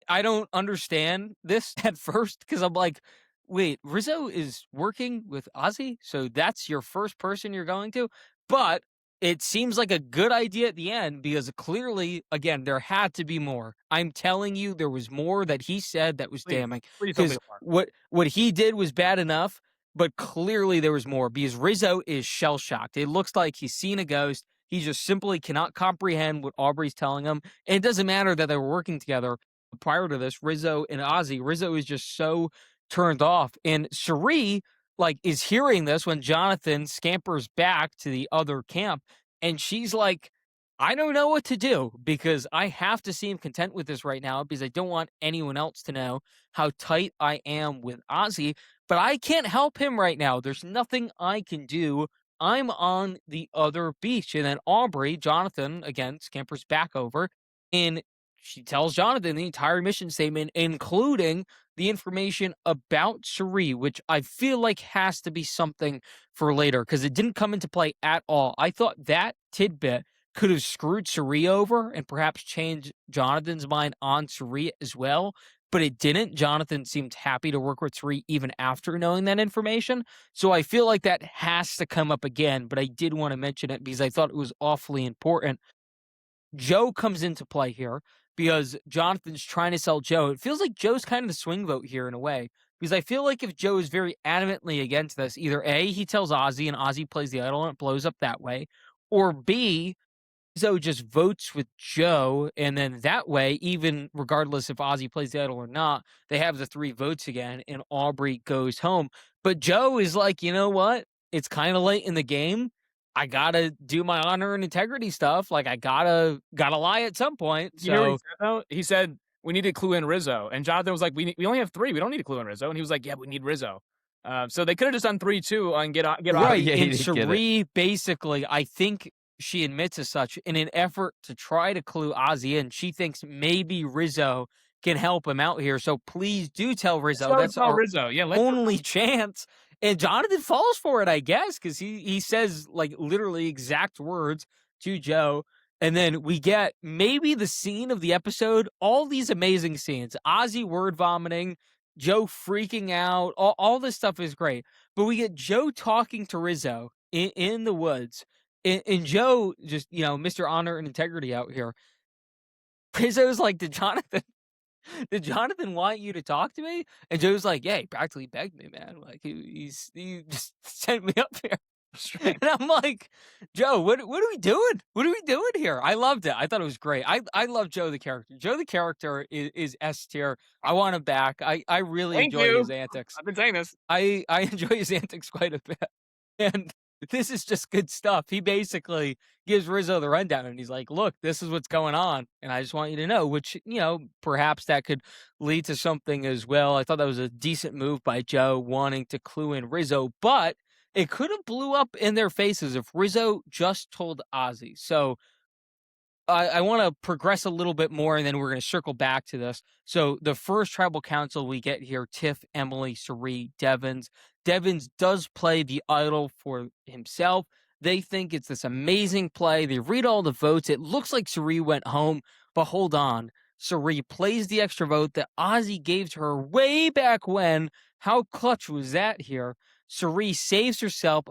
I don't understand this at first because I'm like, wait, Rizzo is working with Ozzy? So that's your first person you're going to? But it seems like a good idea at the end because clearly, again, there had to be more. I'm telling you, there was more that he said that was Please, damning. please don't be Because apart. what he did was bad enough, but clearly there was more because Rizzo is shell shocked. It looks like he's seen a ghost. He just simply cannot comprehend what Aubrey's telling him. And it doesn't matter that they were working together prior to this, Rizzo and Ozzy. Rizzo is just so turned off. And Cherie, like, is hearing this when Jonathan scampers back to the other camp. And she's like, I don't know what to do because I have to seem content with this right now because I don't want anyone else to know how tight I am with Ozzy. But I can't help him right now. There's nothing I can do. I'm on the other beach. And then Aubrey, Jonathan, again, scampers back over. And she tells Jonathan the entire mission statement, including the information about Cherie, which I feel like has to be something for later because it didn't come into play at all. I thought that tidbit could have screwed Cherie over and perhaps changed Jonathan's mind on Cherie as well, but it didn't. Jonathan seemed happy to work with Cherie even after knowing that information. So I feel like that has to come up again, but I did want to mention it because I thought it was awfully important. Joe comes into play here because Jonathan's trying to sell Joe. It feels like Joe's kind of the swing vote here in a way because I feel like if Joe is very adamantly against this, either A, he tells Ozzy and Ozzy plays the idol and it blows up that way, or B, Rizzo just votes with Joe, and then that way, even regardless if Ozzy plays the idol or not, they have the 3 votes again, and Aubrey goes home. But Joe is like, you know what? It's kind of late in the game. I gotta do my honor and integrity stuff. Like I gotta lie at some point. You hear what he So said, though? He said, "We need to clue in Rizzo." And Jonathan was like, "We only have 3. We don't need to clue in Rizzo." And he was like, "Yeah, we need Rizzo." So they could have just done 3 too and get Ozzy. right, Yeah, he and didn't get it. Cherie basically, I think she admits as such in an effort to try to clue Ozzy in. She thinks maybe Rizzo can help him out here. So please do tell Rizzo. So That's tell our Rizzo. Yeah, let only chance. And Jonathan falls for it, I guess, because he says like literally exact words to Joe. And then we get maybe the scene of the episode, all these amazing scenes. Ozzy word vomiting, Joe freaking out, all this stuff is great. But we get Joe talking to Rizzo in the woods. And Joe just, Mr. Honor and Integrity out here. Rizzo's like, did Jonathan want you to talk to me? And Joe's like, yeah, he practically begged me, man. Like he just sent me up here. And I'm like, Joe, what are we doing? What are we doing here? I loved it. I thought it was great. I love Joe the character. Joe the character is S tier. I want him back. I really Thank enjoy you. his antics. I've been saying this. I enjoy his antics quite a bit. And this is just good stuff. He basically gives Rizzo the rundown and he's like, look, this is what's going on. And I just want you to know, which, perhaps that could lead to something as well. I thought that was a decent move by Joe wanting to clue in Rizzo, but it could have blew up in their faces if Rizzo just told Ozzy. So I want to progress a little bit more, and then we're going to circle back to this. So the first tribal council we get here, Tiff, Emily, Cherie, Devins. Devins does play the idol for himself. They think it's this amazing play. They read all the votes. It looks like Cherie went home, but hold on. Cherie plays the extra vote that Ozzy gave to her way back when. How clutch was that here? Cherie saves herself,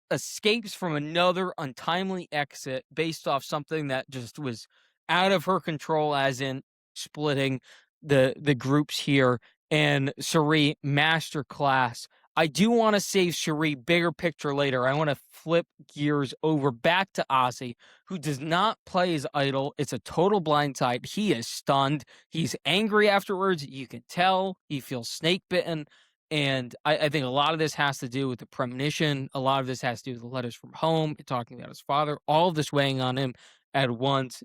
escapes from another untimely exit based off something that just was out of her control, as in splitting the groups here. And Cherie, masterclass. I do want to save Cherie bigger picture later. I want to flip gears over back to Ozzy, who does not play his idol. It's a total blindside. He is stunned. He's angry afterwards. You can tell he feels snake bitten. And I think a lot of this has to do with the premonition. A lot of this has to do with the letters from home, talking about his father, all of this weighing on him at once.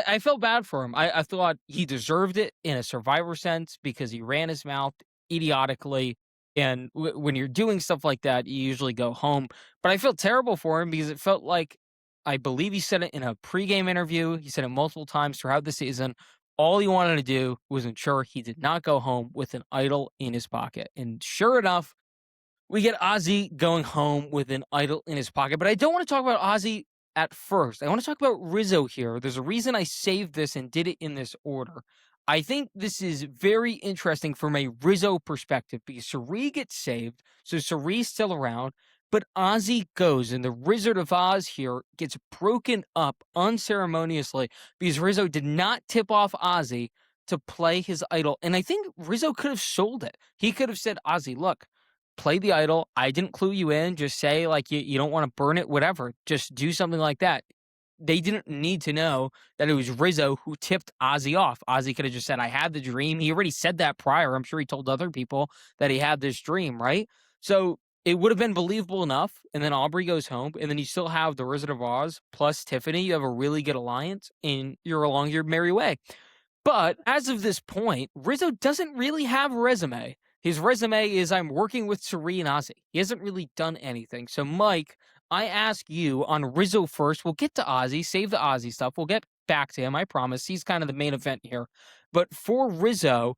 I felt bad for him. I thought he deserved it in a survivor sense because he ran his mouth idiotically. And when you're doing stuff like that, you usually go home. But I felt terrible for him because it felt like, I believe he said it in a pregame interview. He said it multiple times throughout the season. All he wanted to do was ensure he did not go home with an idol in his pocket. And sure enough, we get Ozzy going home with an idol in his pocket. But I don't want to talk about Ozzy at first. I want to talk about Rizzo here. There's a reason I saved this and did it in this order. I think this is very interesting from a Rizzo perspective because Suri gets saved, so Suri's still around, but Ozzy goes, and the Wizard of Oz here gets broken up unceremoniously because Rizzo did not tip off Ozzy to play his idol. And I think Rizzo could have sold it. He could have said, Ozzy, look, play the idol. I didn't clue you in. Just say, like, you don't want to burn it, whatever. Just do something like that. They didn't need to know that it was Rizzo who tipped Ozzy off. Ozzy could have just said, I had the dream. He already said that prior. I'm sure he told other people that he had this dream, right? So it would have been believable enough. And then Aubrey goes home, and then you still have the Wizard of Oz plus Tiffany. You have a really good alliance, and you're along your merry way. But as of this point, Rizzo doesn't really have a resume. His resume is I'm working with Suri and Ozzy. He hasn't really done anything. So, Mike, I ask you on Rizzo first. We'll get to Ozzy, save the Ozzy stuff. We'll get back to him, I promise. He's kind of the main event here. But for Rizzo,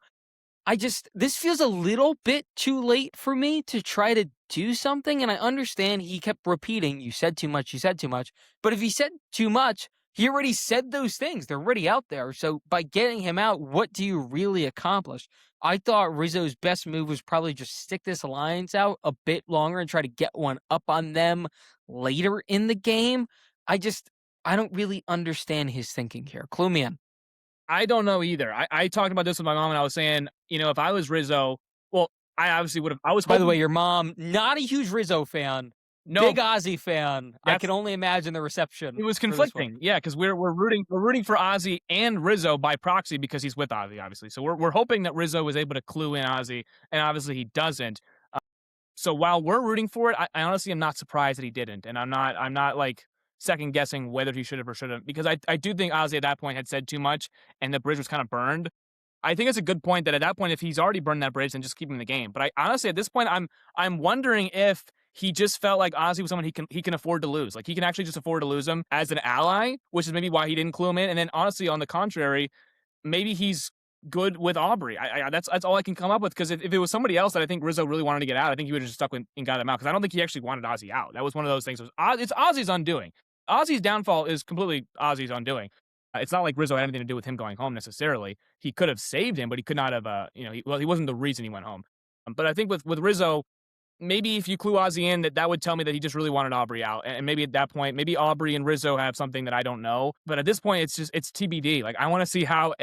this feels a little bit too late for me to try to do something. And I understand he kept repeating, you said too much, you said too much. But if he said too much, he already said those things. They're already out there. So by getting him out, what do you really accomplish? I thought Rizzo's best move was probably just stick this alliance out a bit longer and try to get one up on them later in the game. I don't really understand his thinking here. Clue me in. I don't know either. I talked about this with my mom, and I was saying, if I was Rizzo, well, I obviously would have. I was By the hoping, way, your mom, not a huge Rizzo fan, no, big Ozzy fan. I that's can only imagine the reception. it was for this one. conflicting. Yeah, because we're rooting for Ozzy and Rizzo by proxy because he's with Ozzy, obviously. So we're hoping that Rizzo was able to clue in Ozzy, and obviously he doesn't. So while we're rooting for it, I honestly am not surprised that he didn't, and I'm not like second guessing whether he should have or shouldn't, because I do think Ozzy at that point had said too much, and the bridge was kind of burned. I think it's a good point that at that point, if he's already burned that bridge, then just keep him in the game. But I honestly, at this point, I'm wondering if he just felt like Ozzy was someone he can afford to lose. Like he can actually just afford to lose him as an ally, which is maybe why he didn't clue him in. And then honestly, on the contrary, maybe he's good with Aubrey. That's all I can come up with, because if it was somebody else that I think Rizzo really wanted to get out, I think he would have just stuck with and got him out, because I don't think he actually wanted Ozzy out. That was one of those things. It's Ozzy's undoing. Ozzy's downfall is completely Ozzy's undoing. It's not like Rizzo had anything to do with him going home necessarily. He could have saved him, but he could not have. He wasn't the reason he went home. But I think with Rizzo, maybe if you clue Ozzy in, that would tell me that he just really wanted Aubrey out. And maybe at that point, maybe Aubrey and Rizzo have something that I don't know. But at this point, it's TBD. Like, I want to see how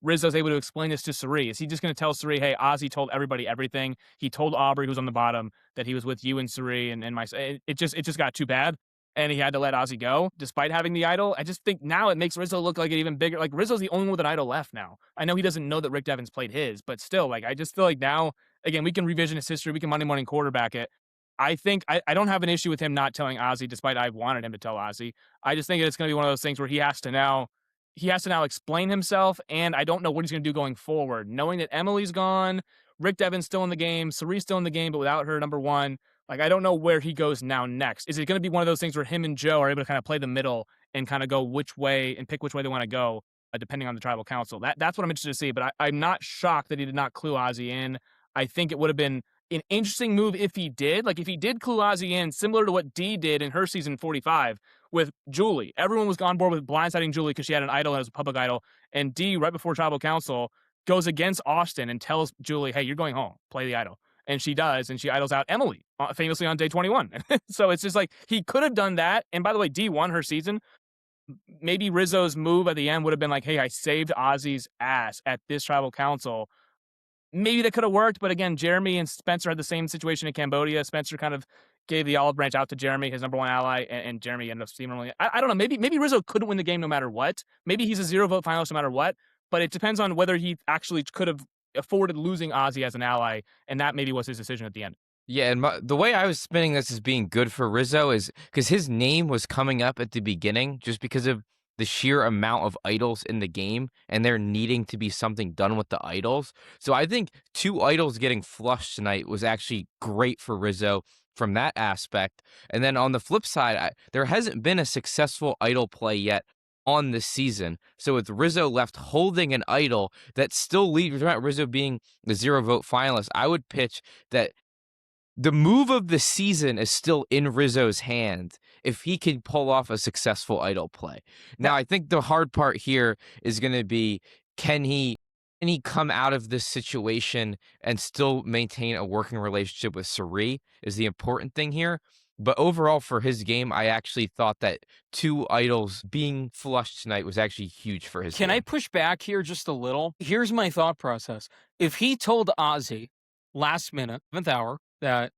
Rizzo's able to explain this to Suri. Is he just going to tell Suri, hey, Ozzy told everybody everything. He told Aubrey, who's on the bottom, that he was with you and Suri and my. It just got too bad, and he had to let Ozzy go despite having the idol. I just think now it makes Rizzo look like an even bigger. Like, Rizzo's the only one with an idol left now. I know he doesn't know that Rick Devens played his, but still, like, I just feel like now, again, we can revision his history. We can Monday morning quarterback it. I think I don't have an issue with him not telling Ozzy, despite I wanted him to tell Ozzy. I just think it's going to be one of those things where he has to now explain himself, and I don't know what he's going to do going forward. Knowing that Emily's gone, Rick Devens still in the game, Cerise's still in the game, but without her, number one, like, I don't know where he goes now next. Is it going to be one of those things where him and Joe are able to kind of play the middle and kind of go which way and pick which way they want to go, depending on the tribal council? That's what I'm interested to see, but I'm not shocked that he did not clue Ozzy in. I think it would have been an interesting move if he did. Like, if he did clue Ozzy in, similar to what Dee did in her season 45 with Julie. Everyone was on board with blindsiding Julie because she had an idol and it was a public idol. And Dee, right before tribal council, goes against Austin and tells Julie, hey, you're going home. Play the idol. And she does, and she idols out Emily, famously on day 21. So it's just like, he could have done that. And by the way, Dee won her season. Maybe Rizzo's move at the end would have been like, hey, I saved Ozzy's ass at this tribal council. Maybe that could have worked, but again, Jeremy and Spencer had the same situation in Cambodia. Spencer kind of gave the olive branch out to Jeremy, his number one ally, and Jeremy ended up steamrolling. I don't know. Maybe Rizzo couldn't win the game no matter what. Maybe he's a 0-vote finalist no matter what. But it depends on whether he actually could have afforded losing Ozzy as an ally, and that maybe was his decision at the end. Yeah, and the way I was spinning this as being good for Rizzo is because his name was coming up at the beginning just because of the sheer amount of idols in the game and there needing to be something done with the idols. So I think 2 idols getting flushed tonight was actually great for Rizzo from that aspect. And then on the flip side, there hasn't been a successful idol play yet on the season. So with Rizzo left holding an idol that still leads, Rizzo being the 0 vote finalist, I would pitch that the move of the season is still in Rizzo's hand if he can pull off a successful idol play. Now, I think the hard part here is going to be, can he come out of this situation and still maintain a working relationship with Suri is the important thing here. But overall, for his game, I actually thought that 2 idols being flushed tonight was actually huge for his Can game. I push back here just a little? Here's my thought process. If he told Ozzy last minute, 7th hour, that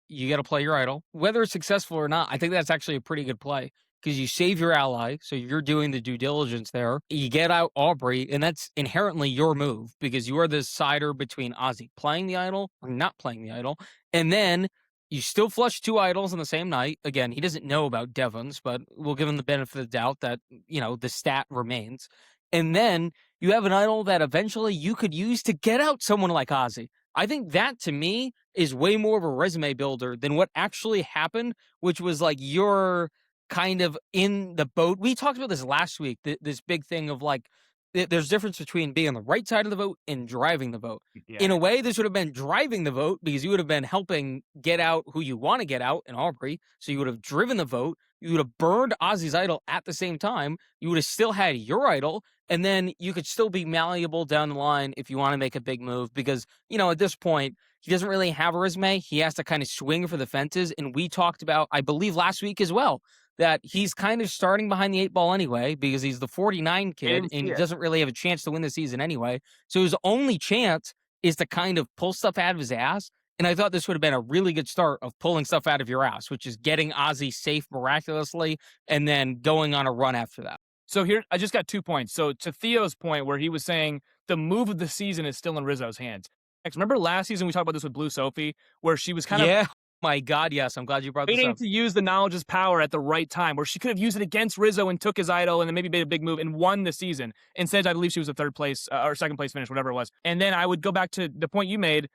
you got to play your idol, whether it's successful or not, I think that's actually a pretty good play because you save your ally. So you're doing the due diligence there. You get out Aubrey, and that's inherently your move because you are the decider between Ozzy playing the idol or not playing the idol. And then you still flush 2 idols on the same night. Again, he doesn't know about Devon's, but we'll give him the benefit of the doubt that, the stat remains. And then you have an idol that eventually you could use to get out someone like Ozzy. I think that to me is way more of a resume builder than what actually happened, which was like you're kind of in the boat. We talked about this last week, this big thing of like, there's difference between being on the right side of the vote and driving the vote. Yeah. In a way, this would have been driving the vote because you would have been helping get out who you want to get out in Aubrey. So you would have driven the vote. You would have burned Ozzy's idol at the same time. You would have still had your idol. And then you could still be malleable down the line if you want to make a big move because, at this point, he doesn't really have a resume. He has to kind of swing for the fences. And we talked about, I believe last week as well, that he's kind of starting behind the 8 ball anyway because he's the 49 kid and he doesn't really have a chance to win the season anyway. So his only chance is to kind of pull stuff out of his ass. And I thought this would have been a really good start of pulling stuff out of your ass, which is getting Ozzy safe miraculously and then going on a run after that. So here, I just got 2 points. So to Theo's point where he was saying the move of the season is still in Rizzo's hands. Remember last season we talked about this with Blue Sophie, where she was kind of my God, yes. I'm glad you brought this waiting up. to use the knowledge as power at the right time, where she could have used it against Rizzo and took his idol and then maybe made a big move and won the season. Instead, I believe she was a 3rd place or 2nd place finish, whatever it was. And then I would go back to the point you made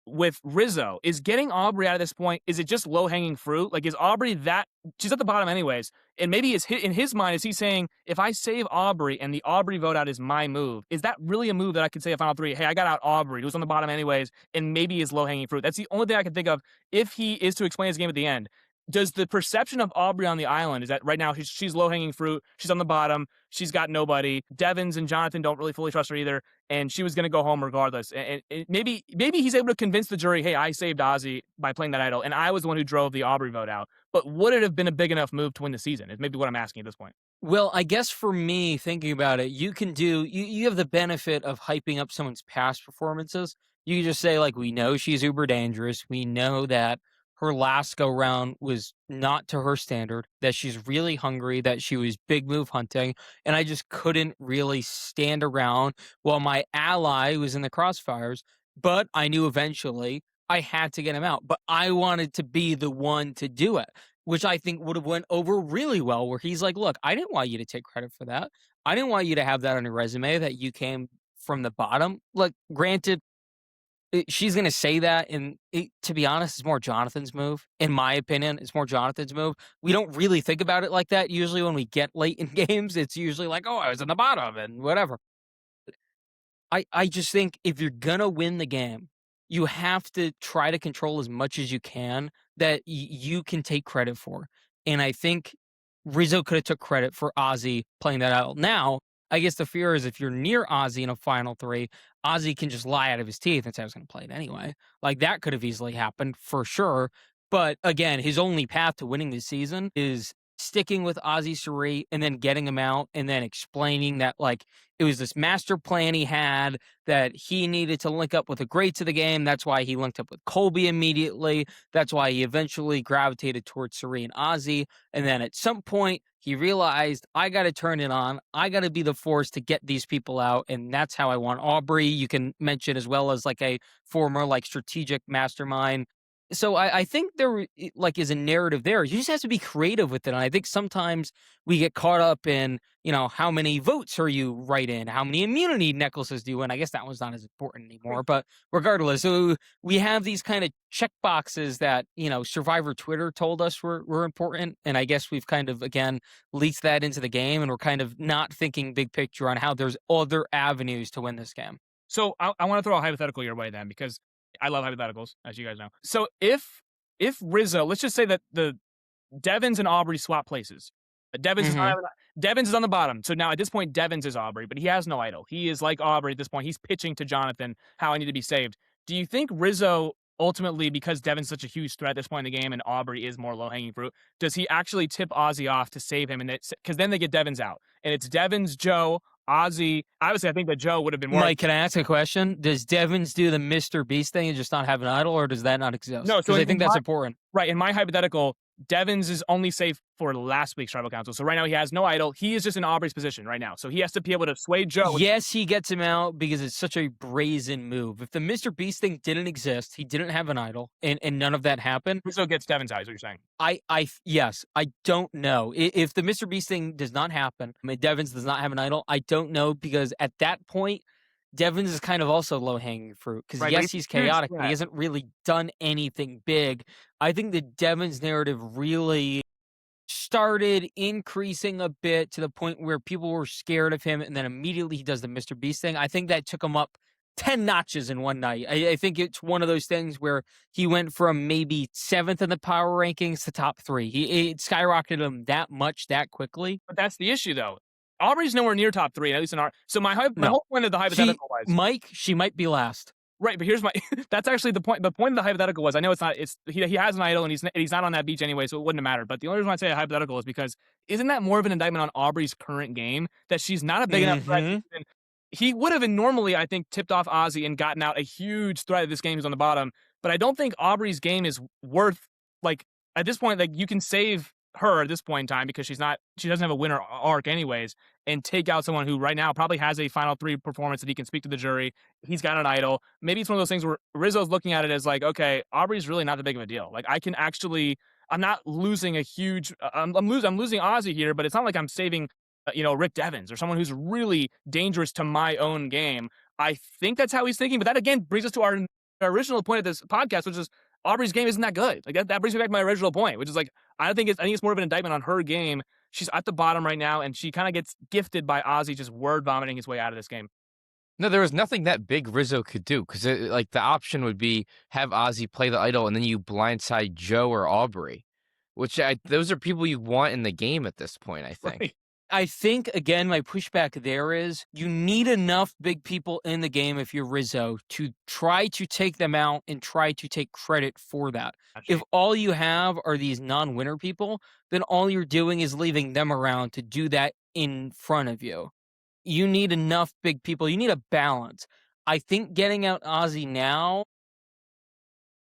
with Rizzo. Is getting Aubrey out of this point, is it just low-hanging fruit? Like, is Aubrey that... She's at the bottom anyways. And maybe it's in his mind, is he saying, if I save Aubrey and the Aubrey vote out is my move, is that really a move that I could say at Final 3, hey, I got out Aubrey, who's on the bottom anyways, and maybe is low-hanging fruit? That's the only thing I can think of if he is to explain his game at the end. Does the perception of Aubrey on the island is that right now she's low-hanging fruit, she's on the bottom, she's got nobody, Devons and Jonathan don't really fully trust her either, and she was going to go home regardless. And maybe he's able to convince the jury, hey, I saved Ozzy by playing that idol, and I was the one who drove the Aubrey vote out. But would it have been a big enough move to win the season? Is maybe what I'm asking at this point. Well, I guess for me, thinking about it, you have the benefit of hyping up someone's past performances. You can just say, like, we know she's uber dangerous. We know that her last go round was not to her standard, that she's really hungry, that she was big move hunting. And I just couldn't really stand around while my ally was in the crossfires. But I knew eventually I had to get him out. But I wanted to be the one to do it, which I think would have went over really well, where he's like, look, I didn't want you to take credit for that. I didn't want you to have that on your resume that you came from the bottom. Look, granted, she's going to say that, and to be honest, it's more Jonathan's move. In my opinion, it's more Jonathan's move. We don't really think about it like that. Usually when we get late in games, it's usually like, oh, I was in the bottom and whatever. I just think if you're going to win the game, you have to try to control as much as you can that you can take credit for. And I think Rizzo could have took credit for Ozzy playing that out. Now, I guess the fear is if you're near Ozzy in a Final 3, Ozzy can just lie out of his teeth and say I was going to play it anyway. Like, that could have easily happened for sure. But again, his only path to winning this season is sticking with Ozzy Suri and then getting him out and then explaining that, like, it was this master plan he had that he needed to link up with the greats of the game. That's why he linked up with Colby immediately. That's why he eventually gravitated towards Suri and Ozzy. And then at some point, he realized, I got to turn it on. I got to be the force to get these people out. And that's how I want Aubrey. You can mention as well as like a former like strategic mastermind So I think like is a narrative there. You just have to be creative with it. And I think sometimes we get caught up in, how many votes are you right in? How many immunity necklaces do you win? I guess that one's not as important anymore. But regardless, so we have these kind of check boxes that, Survivor Twitter told us were important. And I guess we've kind of again leaked that into the game, and we're kind of not thinking big picture on how there's other avenues to win this game. So I want to throw a hypothetical your way then, because I love hypotheticals, as you guys know. So if Rizzo, let's just say that the Devins and Aubrey swap places. Devins is Mhm. not, Devins is on the bottom. So now at this point, Devins is Aubrey, but he has no idol. He is like Aubrey at this point. He's pitching to Jonathan how I need to be saved. Do you think Rizzo ultimately, because Devin's such a huge threat at this point in the game and Aubrey is more low hanging fruit, does he actually tip Ozzy off to save him? And because then they get Devins out, and it's Devins, Joe, Ozzy. Obviously, I think that Joe would have been more. Mike, can I ask a question? Does Devins do the Mr. Beast thing and just not have an idol, or does that not exist? No, so Because I think that's important. right, in my hypothetical, Devins is only safe for last week's tribal council. So right now he has no idol. He is just in Aubrey's position right now. So he has to be able to sway Joe. Yes, he gets him out because it's such a brazen move. If the Mr. Beast thing didn't exist, he didn't have an idol, and none of that happened. Rizzo gets Devins out, is what you're saying. Yes, I don't know. If the Mr. Beast thing does not happen, I mean, Devins does not have an idol, I don't know, because at that point, Devins is kind of also low hanging fruit because Right, but yes, he's huge chaotic, but he threat. hasn't really done anything big. I think the Devins narrative really started increasing a bit to the point where people were scared of him, and then immediately he does the Mr. Beast thing. I think that took him up 10 notches in one night. I think it's one of those things where he went from maybe 7th in the power rankings to top 3. It skyrocketed him that much that quickly. But that's the issue, though. Aubrey's nowhere near top 3, at least in our. So my No. whole point of the hypothetical was Mike, she might be last. right. But here's my. That's actually the point. The point of the hypothetical was I know it's not. It's he has an idol and he's not on that beach anyway, so it wouldn't have mattered. But the only reason I say a hypothetical is because isn't that more of an indictment on Aubrey's current game that she's not a big enough threat? Mhm. He would have normally, I think, tipped off Ozzy and gotten out a huge threat of this game who's on the bottom. But I don't think Aubrey's game is worth, like, at this point, like, you can save her at this point in time because she doesn't have a winner arc anyways, and take out someone who right now probably has a final 3 performance that he can speak to the jury. He's got an idol. Maybe it's one of those things where Rizzo's looking at it as like, okay, Aubrey's really not that big of a deal. Like, I can actually, I'm not losing a huge, I'm losing Ozzy here, but it's not like I'm saving Rick Devins or someone who's really dangerous to my own game. I think that's how he's thinking. But that again brings us to our original point of this podcast, which is Aubrey's game isn't that good. Like that brings me back to my original point, which is like I think it's more of an indictment on her game. She's at the bottom right now, and she kind of gets gifted by Ozzy just word vomiting his way out of this game. No, there was nothing that big Rizzo could do because like the option would be have Ozzy play the idol and then you blindside Joe or Aubrey, which those are people you want in the game at this point. I think. Right. I think, again, my pushback there is you need enough big people in the game if you're Rizzo to try to take them out and try to take credit for that. If all you have are these non-winner people, then all you're doing is leaving them around to do that in front of you. You need enough big people. You need a balance. I think getting out Ozzy now,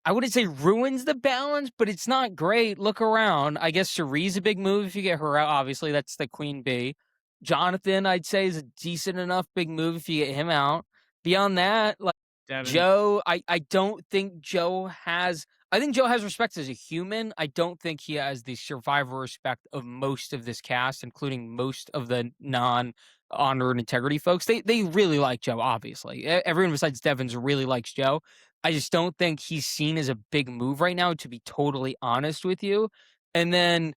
I wouldn't say ruins the balance, but it's not great. Look around. I guess Cherie's a big move if you get her out. Obviously, that's the queen bee. Jonathan, I'd say, is a decent enough big move if you get him out. Beyond that, like Devin. Joe, I don't think Joe has. I think Joe has respect as a human. I don't think he has the survivor respect of most of this cast, including most of the non-honor and integrity folks. They really like Joe, obviously. Everyone besides Devins really likes Joe. I just don't think he's seen as a big move right now, to be totally honest with you. And then,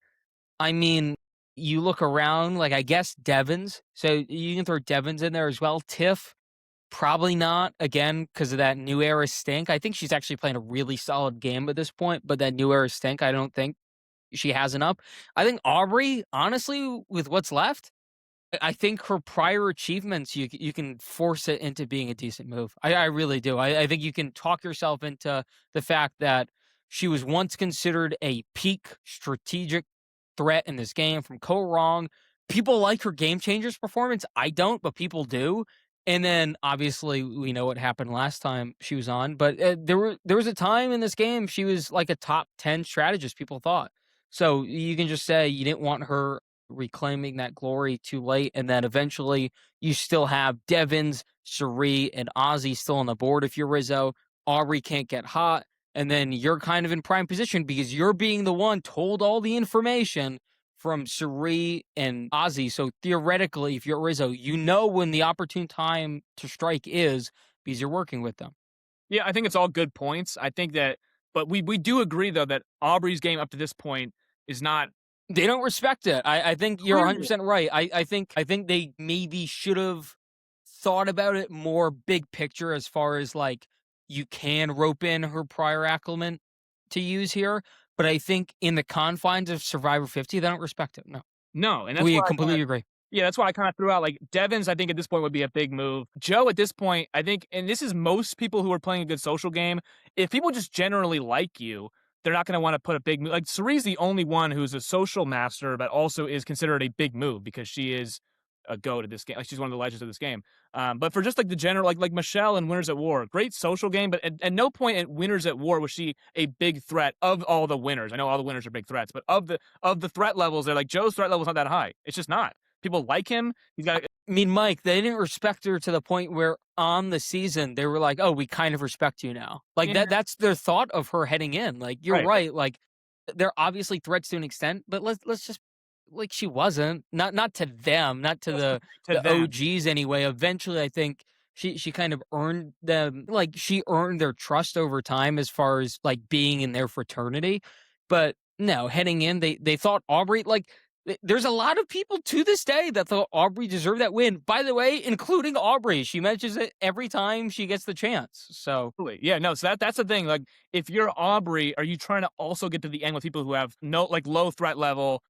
I mean, you look around, like, I guess Devins. So you can throw Devins in there as well. Tiff, probably not, again, because of that new era stink. I think she's actually playing a really solid game at this point, but that new era stink, I don't think she has enough. I think Aubrey, honestly, with what's left, I think her prior achievements, you can force it into being a decent move. I really do. I think you can talk yourself into the fact that she was once considered a peak strategic threat in this game from Ko Wrong. People like her game changers performance. I don't, but people do. And then obviously we know what happened last time she was on. But there was a time in this game she was like a top 10 strategist. People thought. So you can just say you didn't want her reclaiming that glory too late, and then eventually you still have Devins, Cherie, and Ozzy still on the board if you're Rizzo. Aubrey can't get hot, and then you're kind of in prime position because you're being the one told all the information from Suri and Ozzy. So theoretically, if you're Rizzo, you know when the opportune time to strike is because you're working with them. Yeah, I think it's all good points. I think that, but we do agree though that Aubrey's game up to this point is not They don't respect it. I think you're clearly. 100% right. I think they maybe should have thought about it more big picture as far as like you can rope in her prior acclimate to use here, but I think in the confines of Survivor 50, they don't respect it. No, No, and that's we why I kind of completely agree. yeah, that's why I kind of threw out like Devon's. I think at this point would be a big move. Joe at this point, I think, and this is most people who are playing a good social game. If people just generally like you, they're not going to want to put a big move. Like Cerie's the only one who's a social master, but also is considered a big move because she is a go to this game. Like she's one of the legends of this game. But for just like the general, like Michelle and Winners at War, great social game. But at no point at Winners at War was she a big threat of all the winners. I know all the winners are big threats, but of the threat levels, they're like Joe's threat level is not that high. It's just not. People like him. He's got. I mean, Mike, they didn't respect her to the point where on the season they were like, "Oh, we kind of respect you now." Like Yeah, that's their thought of her heading in. Like you're right. right. Like they're obviously threats to an extent, but let's just like she wasn't. Not to them, not to Just to the them. OGs anyway. Eventually, I think she kind of earned them. Like she earned their trust over time as far as like being in their fraternity. But no, heading in, they thought Aubrey like there's a lot of people to this day that thought Aubrey deserved that win. By the way, including Aubrey. She mentions it every time she gets the chance. So Totally. Yeah, no, so that's the thing. Like, if you're Aubrey, are you trying to also get to the end with people who have no like low threat level?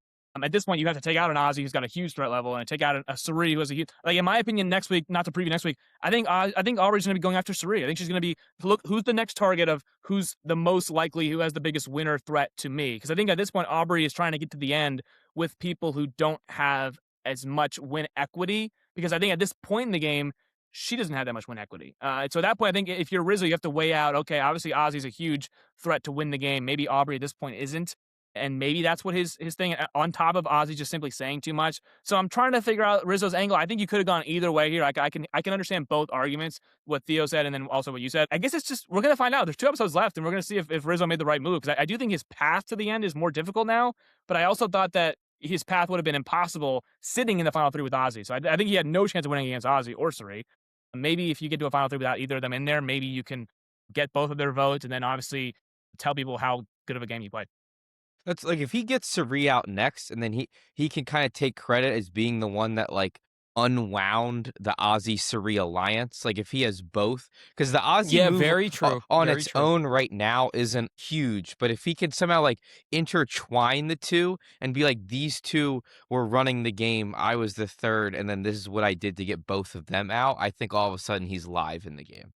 At this point, you have to take out an Ozzy who's got a huge threat level, and take out a Suri who has a huge. Like, in my opinion, next week, not to preview next week, I think Aubrey's going to be going after Suri. I think she's going to be look who's the next target of who's the most likely, who has the biggest winner threat to me. Because I think at this point, Aubrey is trying to get to the end with people who don't have as much win equity. Because I think at this point in the game, she doesn't have that much win equity. So at that point, I think if you're Rizzo, you have to weigh out, okay, obviously Ozzy's a huge threat to win the game. Maybe Aubrey at this point isn't. And maybe that's what his thing on top of Ozzy just simply saying too much. So I'm trying to figure out Rizzo's angle. I think you could have gone either way here. I can understand both arguments, what Theo said and then also what you said. I guess it's just we're gonna find out. There's 2 episodes left, and we're gonna see if Rizzo made the right move. Because I do think his path to the end is more difficult now. But I also thought that his path would have been impossible sitting in the final 3 with Ozzy. So I think he had no chance of winning against Ozzy or Suri. Maybe if you get to a final 3 without either of them in there, maybe you can get both of their votes and then obviously tell people how good of a game you played. That's like if he gets Suri out next, and then he can kind of take credit as being the one that like unwound the Ozzy Suri alliance. Like if he has both, because the Ozzy yeah, move very true. on Very its true. own right now isn't huge, but if he can somehow like intertwine the two and be like these two were running the game, I was the third, and then this is what I did to get both of them out. I think all of a sudden he's live in the game.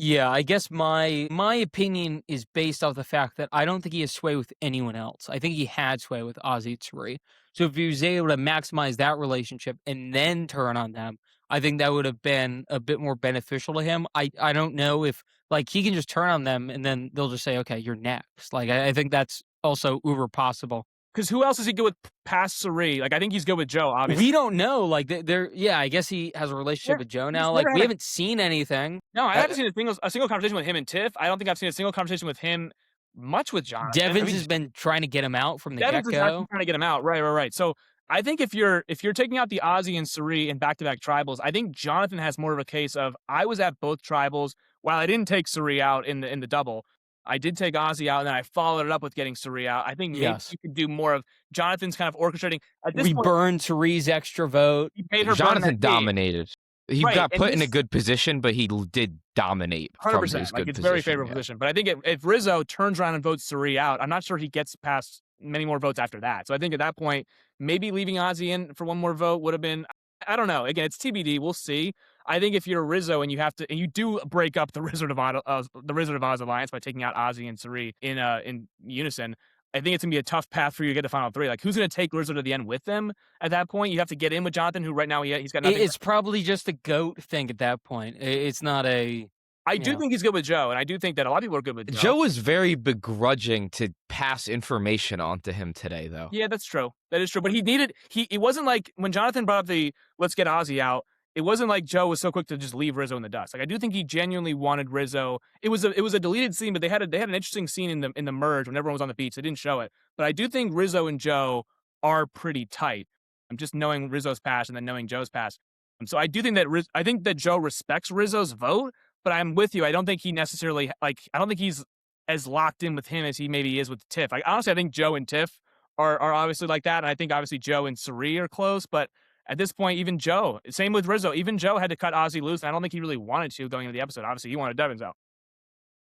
Yeah, I guess my opinion is based off the fact that I don't think he has sway with anyone else. I think he had sway with Ozzy Tsuri. So if he was able to maximize that relationship and then turn on them, I think that would have been a bit more beneficial to him. I don't know if like he can just turn on them and then they'll just say, okay, you're next. Like I think that's also uber possible. Because who else is he good with past Suri? Like I think he's good with Joe, obviously. We don't know. Like they're yeah, I guess he has a relationship with Joe He's now. never Like we had a haven't seen anything. no, I Uh, haven't seen a single conversation with him and Tiff. I don't think I've seen a single conversation with him much with Jonathan. I Devins mean, has been trying to get him out from the Devon's get is actually go. trying to get him out. Right. So I think if you're taking out the Ozzy and Suri in back-to-back tribals, I think Jonathan has more of a case of I was at both tribals. While I didn't take Suri out in the double, I did take Ozzy out, and then I followed it up with getting Suri out. I think maybe Yes. you could do more of Jonathan's kind of orchestrating. At this We point, burned Therese extra vote. he made her burn Jonathan that tape. dominated. He Right, got and put in a this- good position, but he did dominate from 100%. his Like good it's position. very favorable yeah. position. But I think if Rizzo turns around and votes Suri out, I'm not sure he gets past many more votes after that. So I think at that point, maybe leaving Ozzy in for one more vote would have been. I don't know. Again, it's TBD. We'll see. I think if you're Rizzo and you do break up the Wizard of Oz alliance by taking out Ozzy and Suri in unison, I think it's gonna be a tough path for you to get the final 3. Like who's gonna take Rizzo to the end with them? At that point, you have to get in with Jonathan, who right now he's got nothing. It's probably just a goat thing at that point. It's not a. I do think he's good with Joe, and I do think that a lot of people are good with Joe. Joe was very begrudging to pass information on to him today, though. Yeah, that's true. That is true. But he needed it wasn't like when Jonathan brought up the let's get Ozzy out, it wasn't like Joe was so quick to just leave Rizzo in the dust. Like I do think he genuinely wanted Rizzo. It was a deleted scene, but they had an interesting scene in the merge when everyone was on the beach. They didn't show it, but I do think Rizzo and Joe are pretty tight. I'm just knowing Rizzo's past and then knowing Joe's past. So I do think that I think that Joe respects Rizzo's vote, but I'm with you. I don't think he necessarily I don't think he's as locked in with him as he maybe is with Tiff. Honestly, I think Joe and Tiff are obviously like that, and I think obviously Joe and Sari are close, but at this point, even Joe, same with Rizzo. Even Joe had to cut Ozzy loose, and I don't think he really wanted to going into the episode. Obviously, he wanted Devins out.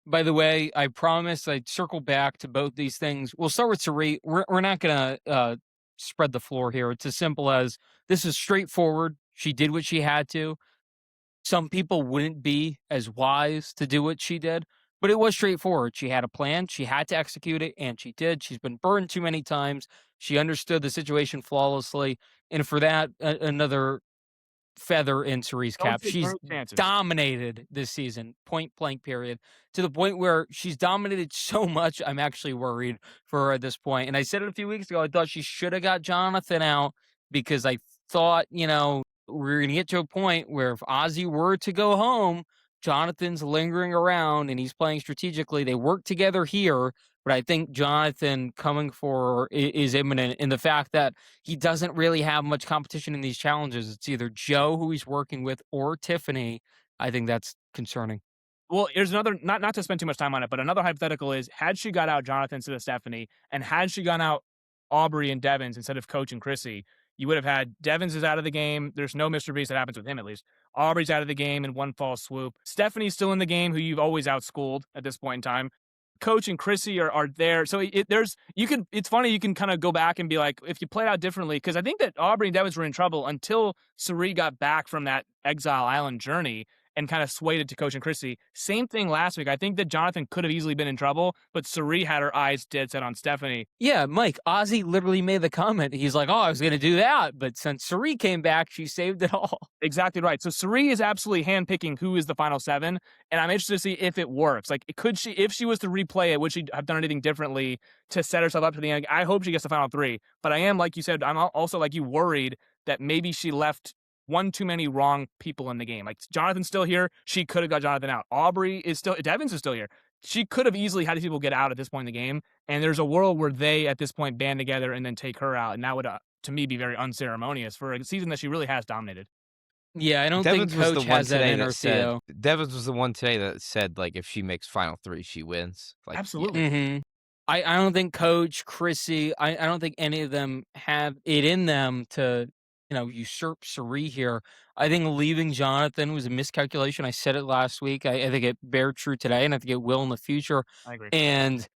By the way, I promise I'd circle back to both these things. We'll start with Sari. We're not going to spread the floor here. It's as simple as this is straightforward. She did what she had to. Some people wouldn't be as wise to do what she did, but it was straightforward. She had a plan. She had to execute it, and she did. She's been burned too many times. She understood the situation flawlessly. And for that, another feather in Sari's Don't cap. take She's no chances. dominated this season, point blank period, to the point where she's dominated so much, I'm actually worried for her at this point. And I said it a few weeks ago, I thought she should have got Jonathan out because I thought, we're going to get to a point where if Ozzy were to go home, Jonathan's lingering around and he's playing strategically. They work together here, but I think Jonathan coming for is imminent in the fact that he doesn't really have much competition in these challenges. It's either Joe, who he's working with, or Tiffany. I think that's concerning. Well, here's another, not to spend too much time on it, but another hypothetical is, had she got out Jonathan instead of Stephanie, and had she gone out Aubrey and Devins instead of Coach and Chrissy, you would have had Devins is out of the game. There's no Mr. Beast that happens with him, at least. Aubrey's out of the game in one fall swoop. Stephanie's still in the game, who you've always outschooled at this point in time. Coach and Chrissy are there. So it's funny, you can kind of go back and be like, if you play it out differently, because I think that Aubrey and Devins were in trouble until Sari got back from that Exile Island journey and kind of swayed it to Coach and Chrissy. Same thing last week. I think that Jonathan could have easily been in trouble, but Sari had her eyes dead set on Stephanie. Yeah, Mike, Ozzy literally made the comment. He's like, oh, I was going to do that. But since Sari came back, she saved it all. Exactly right. So Sari is absolutely handpicking who is the final seven, and I'm interested to see if it works. Like, if she was to replay it, would she have done anything differently to set herself up to the end? I hope she gets the final three, but I am, like you said, I'm also, like you, worried that maybe she left one too many wrong people in the game. Like, Jonathan's still here. She could have got Jonathan out. Devins is still here. She could have easily had these people get out at this point in the game. And there's a world where they, at this point, band together and then take her out. And that would, to me, be very unceremonious for a season that she really has dominated. Yeah, I don't Devins think was Coach the one has that today in her, that said, Theo. Devins was the one today that said, like, if she makes final three, she wins. Like, Absolutely. Mm-hmm. I don't think Coach, Chrissy, I don't think any of them have it in them to, usurp Sari here. I think leaving Jonathan was a miscalculation. I said it last week. I think it bear true today, and I think it will in the future. I agree. And,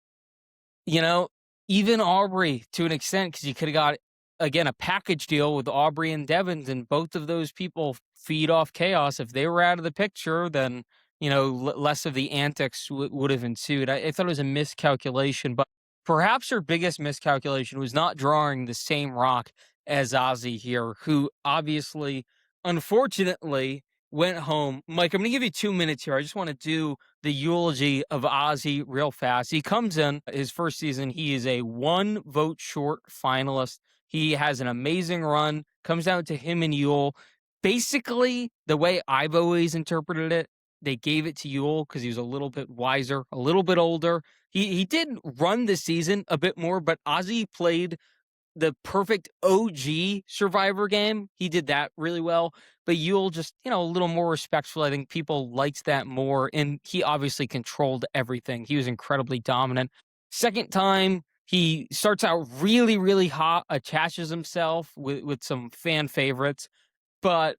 even Aubrey to an extent, because you could have got, again, a package deal with Aubrey and Devins, and both of those people feed off chaos. If they were out of the picture, then less of the antics would have ensued. I thought it was a miscalculation, but perhaps her biggest miscalculation was not drawing the same rock as Ozzy here, who obviously, unfortunately, went home. Mike, I'm going to give you 2 minutes here. I just want to do the eulogy of Ozzy real fast. He comes in his first season. He is a 1 vote short finalist. He has an amazing run, comes down to him and Yule. Basically, the way I've always interpreted it, they gave it to Yule because he was a little bit wiser, a little bit older. He did run this season a bit more, but Ozzy played the perfect OG Survivor game. He did that really well. But Yule just, a little more respectful. I think people liked that more. And he obviously controlled everything. He was incredibly dominant. Second time, he starts out really, really hot, attaches himself with some fan favorites, but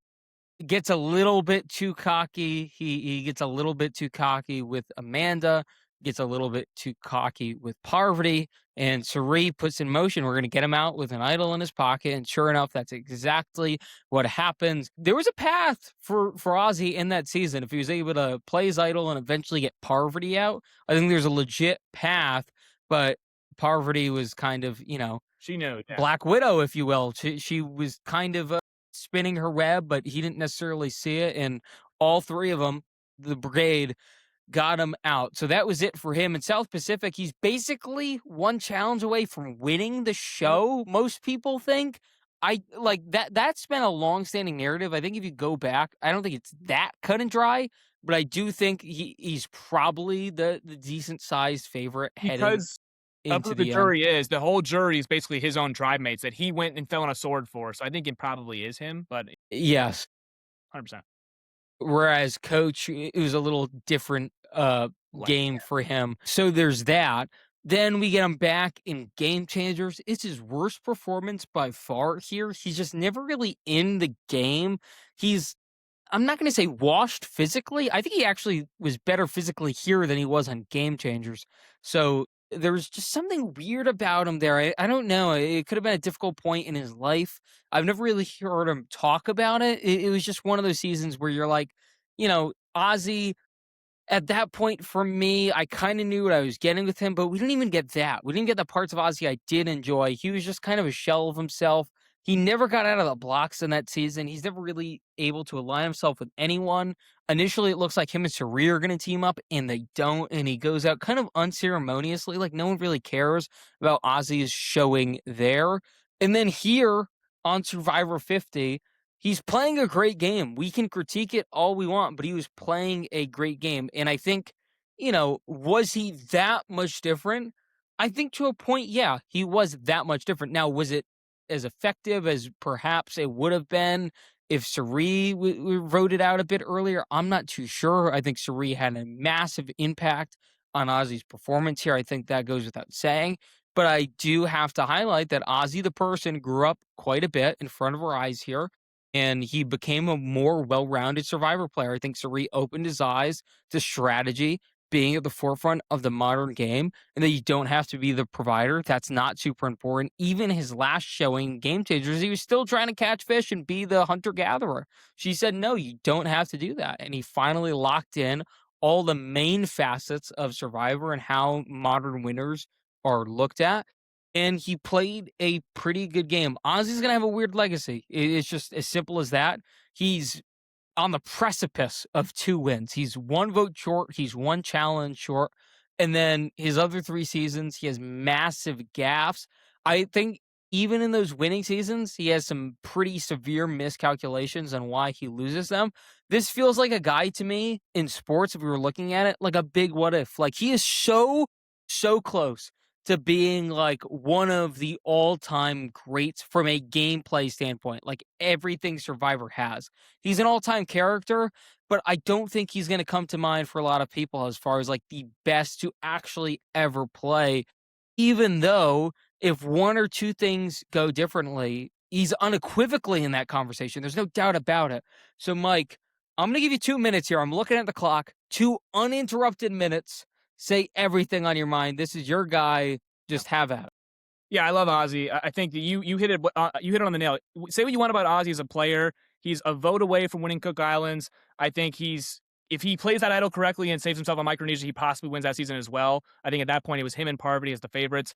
gets a little bit too cocky. He gets a little bit too cocky with Amanda, gets a little bit too cocky with Parvati, and Sari puts in motion, we're going to get him out with an idol in his pocket. And sure enough, that's exactly what happens. There was a path for Ozzy in that season. If he was able to play his idol and eventually get Parvati out, I think there's a legit path, but Parvati was kind of, she knew. Yeah. Black Widow, if you will. She was kind of spinning her web, but he didn't necessarily see it. And all three of them, the brigade, got him out. So that was it for him. In South Pacific, he's basically one challenge away from winning the show, most people think. I like that's been a long-standing narrative. I think if you go back, I don't think it's that cut and dry, but I do think he's probably the decent sized favorite heading Because of into who the the end. jury is, the whole jury is basically his own tribe mates that he went and fell on a sword for. So I think it probably is him, but Yes. 100%. Whereas Coach, it was a little different Like, game for him. So there's that. Then we get him back in Game Changers. It's his worst performance by far here. He's just never really in the game. He's I'm not going to say washed physically. I think he actually was better physically here than he was on Game Changers. So there was just something weird about him there. I don't know. It could have been a difficult point in his life. I've never really heard him talk about it. It was just one of those seasons where you're like, Ozzy, at that point, for me, I kinda knew what I was getting with him, but we didn't even get that. We didn't get the parts of Ozzy I did enjoy. He was just kind of a shell of himself. He never got out of the blocks in that season. He's never really able to align himself with anyone. Initially, it looks like him and Sari are gonna team up, and they don't, and he goes out kind of unceremoniously, like no one really cares about Ozzy's showing there. And then here on Survivor 50, he's playing a great game. We can critique it all we want, but he was playing a great game. And I think, was he that much different? I think to a point, yeah, he was that much different. Now, was it as effective as perhaps it would have been if Sari wrote it out a bit earlier? I'm not too sure. I think Sari had a massive impact on Ozzy's performance here. I think that goes without saying. But I do have to highlight that Ozzy, the person, grew up quite a bit in front of our eyes here and he became a more well-rounded Survivor player. I think Sari opened his eyes to strategy, being at the forefront of the modern game, and that you don't have to be the provider. That's not super important. Even his last showing, Game Changers, he was still trying to catch fish and be the hunter-gatherer. She said, no, you don't have to do that. And he finally locked in all the main facets of Survivor and how modern winners are looked at, and he played a pretty good game. Ozzy's gonna have a weird legacy. It's just as simple as that. He's on the precipice of 2 wins. He's 1 vote short, he's 1 challenge short, and then his other 3 seasons, he has massive gaffes. I think even in those winning seasons, he has some pretty severe miscalculations on why he loses them. This feels like a guy to me in sports, if we were looking at it, like a big what if. Like, he is so close to being like one of the all-time greats from a gameplay standpoint, like everything Survivor has. He's an all-time character, but I don't think he's going to come to mind for a lot of people as far as like the best to actually ever play, even though if 1 or 2 things go differently, he's unequivocally in that conversation. There's no doubt about it. So, Mike, I'm going to give you 2 minutes here. I'm looking at the clock. 2 uninterrupted minutes. Say everything on your mind. This is your guy. Just have at it. Yeah, I love Ozzy. I think that you hit it. You hit it on the nail. Say what you want about Ozzy as a player. He's a vote away from winning Cook Islands. I think if he plays that idol correctly and saves himself on Micronesia, he possibly wins that season as well. I think at that point it was him and Parvati as the favorites.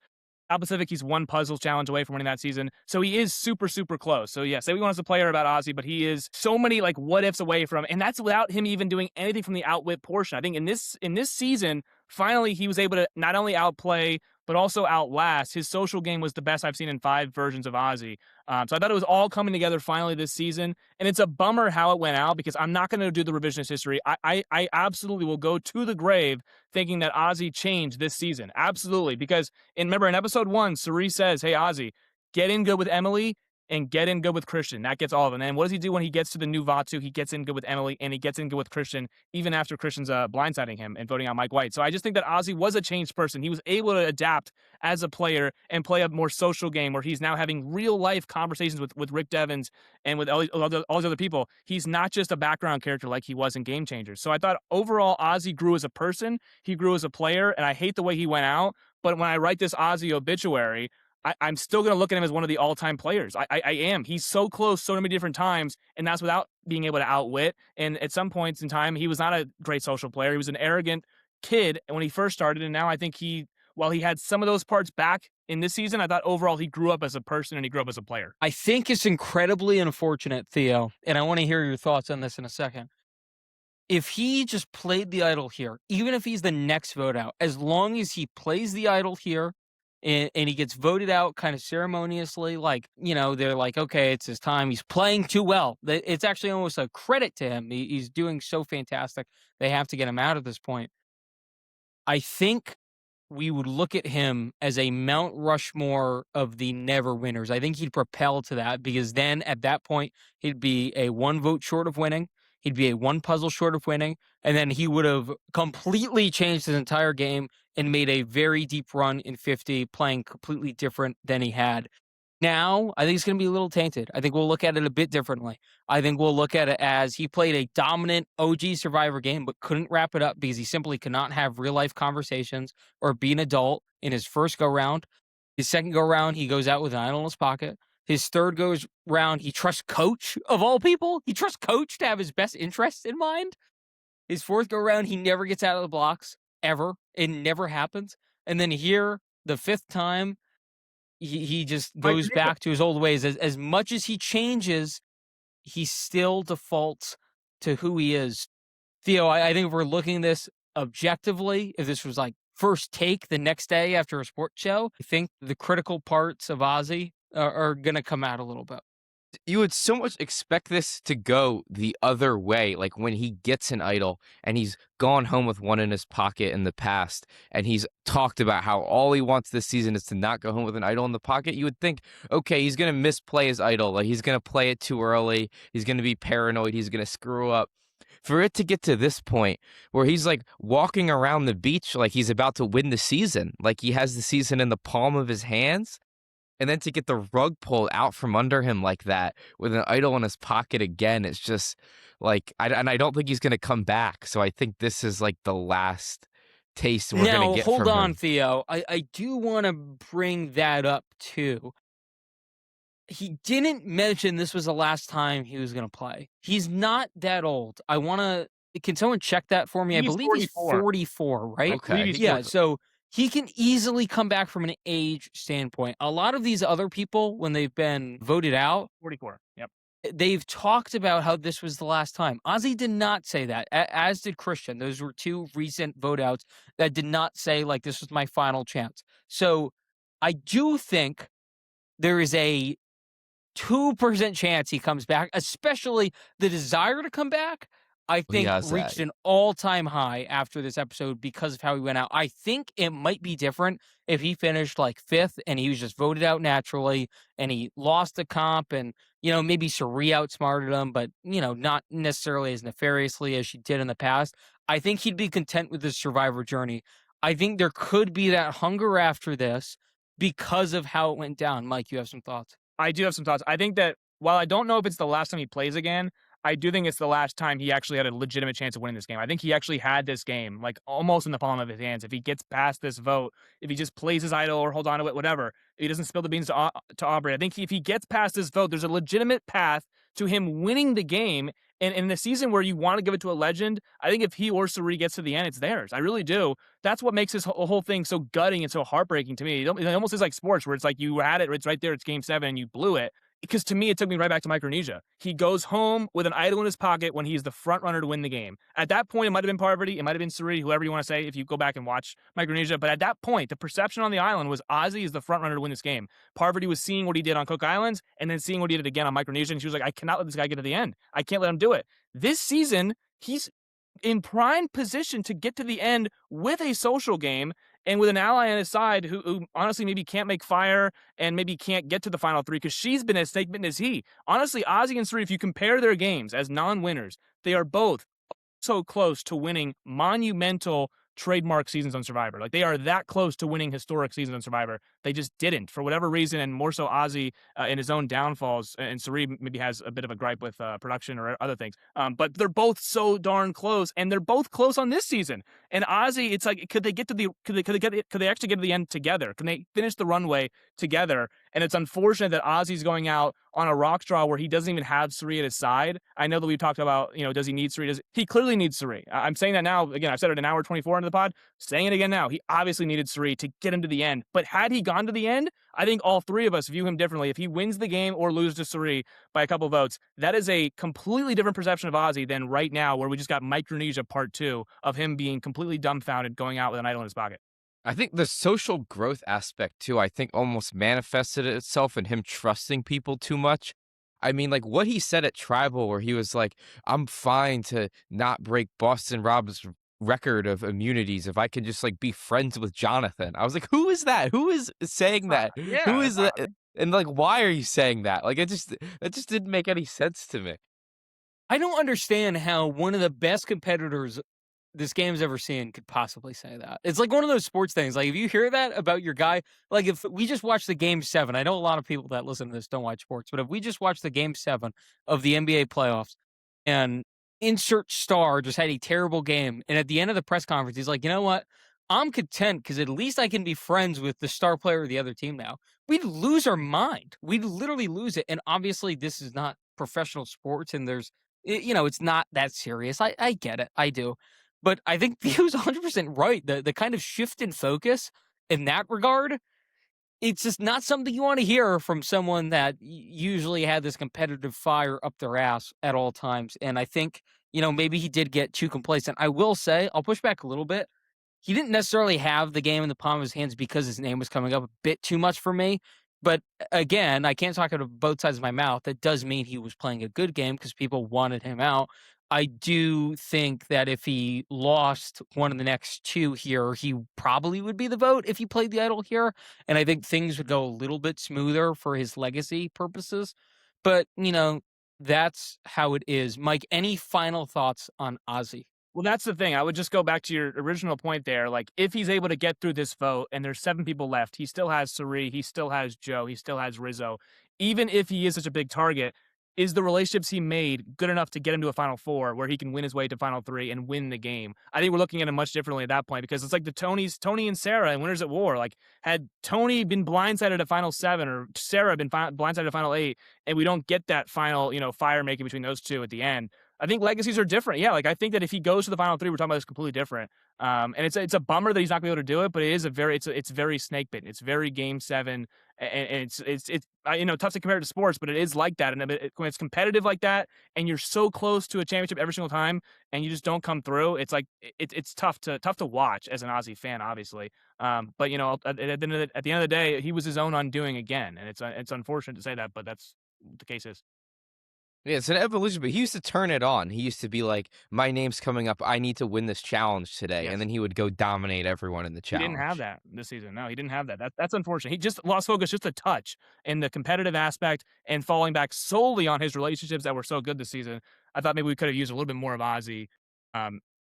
South Pacific, he's 1 puzzle challenge away from winning that season. So he is super, super close. So yeah, say we want as a player about Ozzy, but he is so many like what ifs away from, and that's without him even doing anything from the outwit portion. I think in this season, finally he was able to not only outplay but also outlast. His social game was the best I've seen in 5 versions of Ozzy. So I thought it was all coming together finally this season, and it's a bummer how it went out because I'm not going to do the revisionist history. I absolutely will go to the grave thinking that Ozzy changed this season. Absolutely, because remember in episode 1, Sari says, "Hey Ozzy, get in good with Emily and get in good with Christian." That gets all of them. And what does he do when he gets to the new Vatu? He gets in good with Emily and he gets in good with Christian, even after Christian's blindsiding him and voting out Mike White. So I just think that Ozzy was a changed person. He was able to adapt as a player and play a more social game where he's now having real life conversations with Rick Devens and with all these other people. He's not just a background character like he was in Game Changers. So I thought overall Ozzy grew as a person, he grew as a player, and I hate the way he went out. But when I write this Ozzy obituary, I'm still going to look at him as one of the all-time players. I am. He's so close so many different times, and that's without being able to outwit. And at some points in time, he was not a great social player. He was an arrogant kid when he first started, and now I think while he had some of those parts back in this season, I thought overall he grew up as a person and he grew up as a player. I think it's incredibly unfortunate, Theo, and I want to hear your thoughts on this in a second. If he just played the idol here, even if he's the next vote out, as long as he plays the idol here and he gets voted out kind of ceremoniously. Like, they're like, okay, it's his time. He's playing too well. It's actually almost a credit to him. He's doing so fantastic. They have to get him out at this point. I think we would look at him as a Mount Rushmore of the never winners. I think he'd propel to that because then at that point, he'd be a one vote short of winning. He'd be a one puzzle short of winning. And then he would have completely changed his entire game and made a very deep run in 50, playing completely different than he had. Now, I think it's going to be a little tainted. I think we'll look at it a bit differently. I think we'll look at it as he played a dominant OG Survivor game, but couldn't wrap it up because he simply could not have real life conversations or be an adult in his first go round. His second go round, he goes out with an idol in his pocket. His third goes round, he trusts Coach of all people. He trusts Coach to have his best interests in mind. His fourth go round, he never gets out of the blocks ever. It never happens. And then here, the fifth time, he just goes back to his old ways. As much as he changes, he still defaults to who he is. Theo, I think if we're looking at this objectively, if this was like first take the next day after a sports show, I think the critical parts of Ozzy are going to come out a little bit. You would so much expect this to go the other way. Like when he gets an idol and he's gone home with one in his pocket in the past, and he's talked about how all he wants this season is to not go home with an idol in the pocket. You would think, okay, he's going to misplay his idol. Like he's going to play it too early. He's going to be paranoid. He's going to screw up. For it to get to this point where he's like walking around the beach like he's about to win the season, like he has the season in the palm of his hands. And then to get the rug pulled out from under him like that with an idol in his pocket again, it's just like, I don't think he's going to come back. So I think this is like the last taste we're going to get from him. Hold on, Theo. I do want to bring that up too. He didn't mention this was the last time he was going to play. He's not that old. Can someone check that for me? I believe 44. he's 44, right? Okay. Yeah, so he can easily come back from an age standpoint. A lot of these other people, when they've been voted out, 44. Yep. they've talked about how this was the last time. Ozzy did not say that, as did Christian. Those were two recent vote outs that did not say, like, this was my final chance. So I do think there is a 2% chance he comes back, especially the desire to come back. I think reached an all-time high after this episode because of how he went out. I think it might be different if he finished like fifth and he was just voted out naturally and he lost the comp and, maybe Suri outsmarted him, but, not necessarily as nefariously as she did in the past. I think he'd be content with his Survivor journey. I think there could be that hunger after this because of how it went down. Mike, you have some thoughts? I do have some thoughts. I think that while I don't know if it's the last time he plays again, I do think it's the last time he actually had a legitimate chance of winning this game. I think he actually had this game, like, almost in the palm of his hands. If he gets past this vote, if he just plays his idol or holds on to it, whatever, if he doesn't spill the beans to Aubrey, I think if he gets past this vote, there's a legitimate path to him winning the game. And in the season where you want to give it to a legend, I think if he or Suri gets to the end, it's theirs. I really do. That's what makes this whole thing so gutting and so heartbreaking to me. It almost is like sports where it's like you had it, it's right there, it's game 7, and you blew it. Because to me, it took me right back to Micronesia. He goes home with an idol in his pocket when he's the front runner to win the game. At that point, it might have been Parvati, it might have been Suri, whoever you want to say, if you go back and watch Micronesia. But at that point, the perception on the island was Ozzy is the front runner to win this game. Parvati was seeing what he did on Cook Islands and then seeing what he did again on Micronesia. And she was like, I cannot let this guy get to the end. I can't let him do it. This season, he's in prime position to get to the end with a social game and with an ally on his side who honestly maybe can't make fire and maybe can't get to the final 3 because she's been as snake-bitten as he. Honestly, Ozzy and Suri, if you compare their games as non-winners, they are both so close to winning monumental trademark seasons on Survivor. Like, they are that close to winning historic seasons on Survivor. They just didn't for whatever reason, and more so Ozzy in his own downfalls. And Suri maybe has a bit of a gripe with production or other things. But they're both so darn close, and they're both close on this season. And Ozzy, it's like, could they actually get to the end together? Can they finish the runway together? And it's unfortunate that Ozzy's going out on a rock straw where he doesn't even have Suri at his side. I know that we've talked about, does he need Suri? He clearly needs Suri. I'm saying that now. Again, I've said it an hour 24 into the pod. Saying it again now. He obviously needed Suri to get him to the end. But had he gone to the end, I think all three of us view him differently. If he wins the game or loses to Suri by a couple votes, that is a completely different perception of Ozzy than right now, where we just got Micronesia Part 2 of him being completely dumbfounded going out with an idol in his pocket. I think the social growth aspect too, I think almost manifested itself in him trusting people too much. I mean, like what he said at Tribal, where he was like, I'm fine to not break Boston Rob's record of immunities if I can just like be friends with Jonathan. I was like, who is that? Who is saying that? Yeah, Who that's is not that? And like, why are you saying that? Like, it just didn't make any sense to me. I don't understand how one of the best competitors this game's ever seen could possibly say that. It's like one of those sports things. Like if you hear that about your guy, like if we just watched the game 7, I know a lot of people that listen to this don't watch sports, but if we just watched the game 7 of the NBA playoffs and insert star just had a terrible game, and at the end of the press conference, he's like, you know what? I'm content because at least I can be friends with the star player of the other team now. We'd lose our mind. We'd literally lose it. And obviously, this is not professional sports, and it's not that serious. I get it. I do. But I think he was 100% right. The kind of shift in focus in that regard, it's just not something you want to hear from someone that usually had this competitive fire up their ass at all times. And I think, maybe he did get too complacent. I will say, I'll push back a little bit. He didn't necessarily have the game in the palm of his hands because his name was coming up a bit too much for me. But again, I can't talk out of both sides of my mouth. That does mean he was playing a good game because people wanted him out. I do think that if he lost one of the next two here, he probably would be the vote if he played the idol here. And I think things would go a little bit smoother for his legacy purposes. But, that's how it is. Mike, any final thoughts on Ozzy? Well, that's the thing. I would just go back to your original point there. Like, if he's able to get through this vote and there's 7 people left, he still has Sari, he still has Joe, he still has Rizzo. Even if he is such a big target, is the relationships he made good enough to get him to a Final Four where he can win his way to Final Three and win the game? I think we're looking at it much differently at that point because it's like the Tony and Sarah and Winners at War. Like, had Tony been blindsided at Final 7 or Sarah been blindsided at Final 8, and we don't get that final, fire making between those two at the end, I think legacies are different. Yeah, like I think that if he goes to the final 3, we're talking about this completely different. And it's a bummer that he's not going to be able to do it, but it's very snake bitten. It's very game 7, and it's tough to compare it to sports, but it is like that. And when it's competitive like that, and you're so close to a championship every single time, and you just don't come through, it's like it's tough to watch as an Aussie fan, obviously. But at the end of the day, he was his own undoing again, and it's unfortunate to say that, but that's what the case is. Yeah, it's an evolution, but he used to turn it on. He used to be like, "My name's coming up. I need to win this challenge today," and Yes. then he would go dominate everyone in the He didn't have challenge. that this season. No, he didn't have that. That's unfortunate. He just lost focus just a touch in the competitive aspect and falling back solely on his relationships that were so good this season. I thought maybe we could have used a little bit more of Ozzy.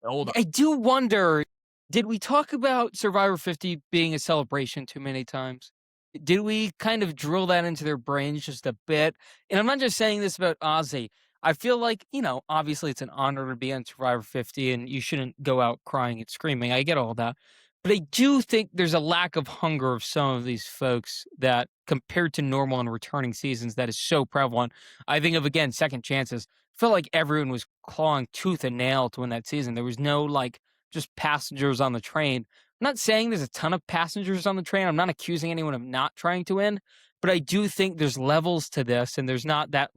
Old I do wonder, did we talk about Survivor 50 being a celebration too many times? Did we kind of drill that into their brains just a bit? And I'm not just saying this about Ozzy. I feel like, obviously it's an honor to be on Survivor 50 and you shouldn't go out crying and screaming. I get all that. But I do think there's a lack of hunger of some of these folks that compared to normal and returning seasons that is so prevalent. I think of, again, second chances. I felt like everyone was clawing tooth and nail to win that season. There was no just passengers on the train. I'm not saying there's a ton of passengers on the train. I'm not accusing anyone of not trying to win, but I do think there's levels to this, and there's not that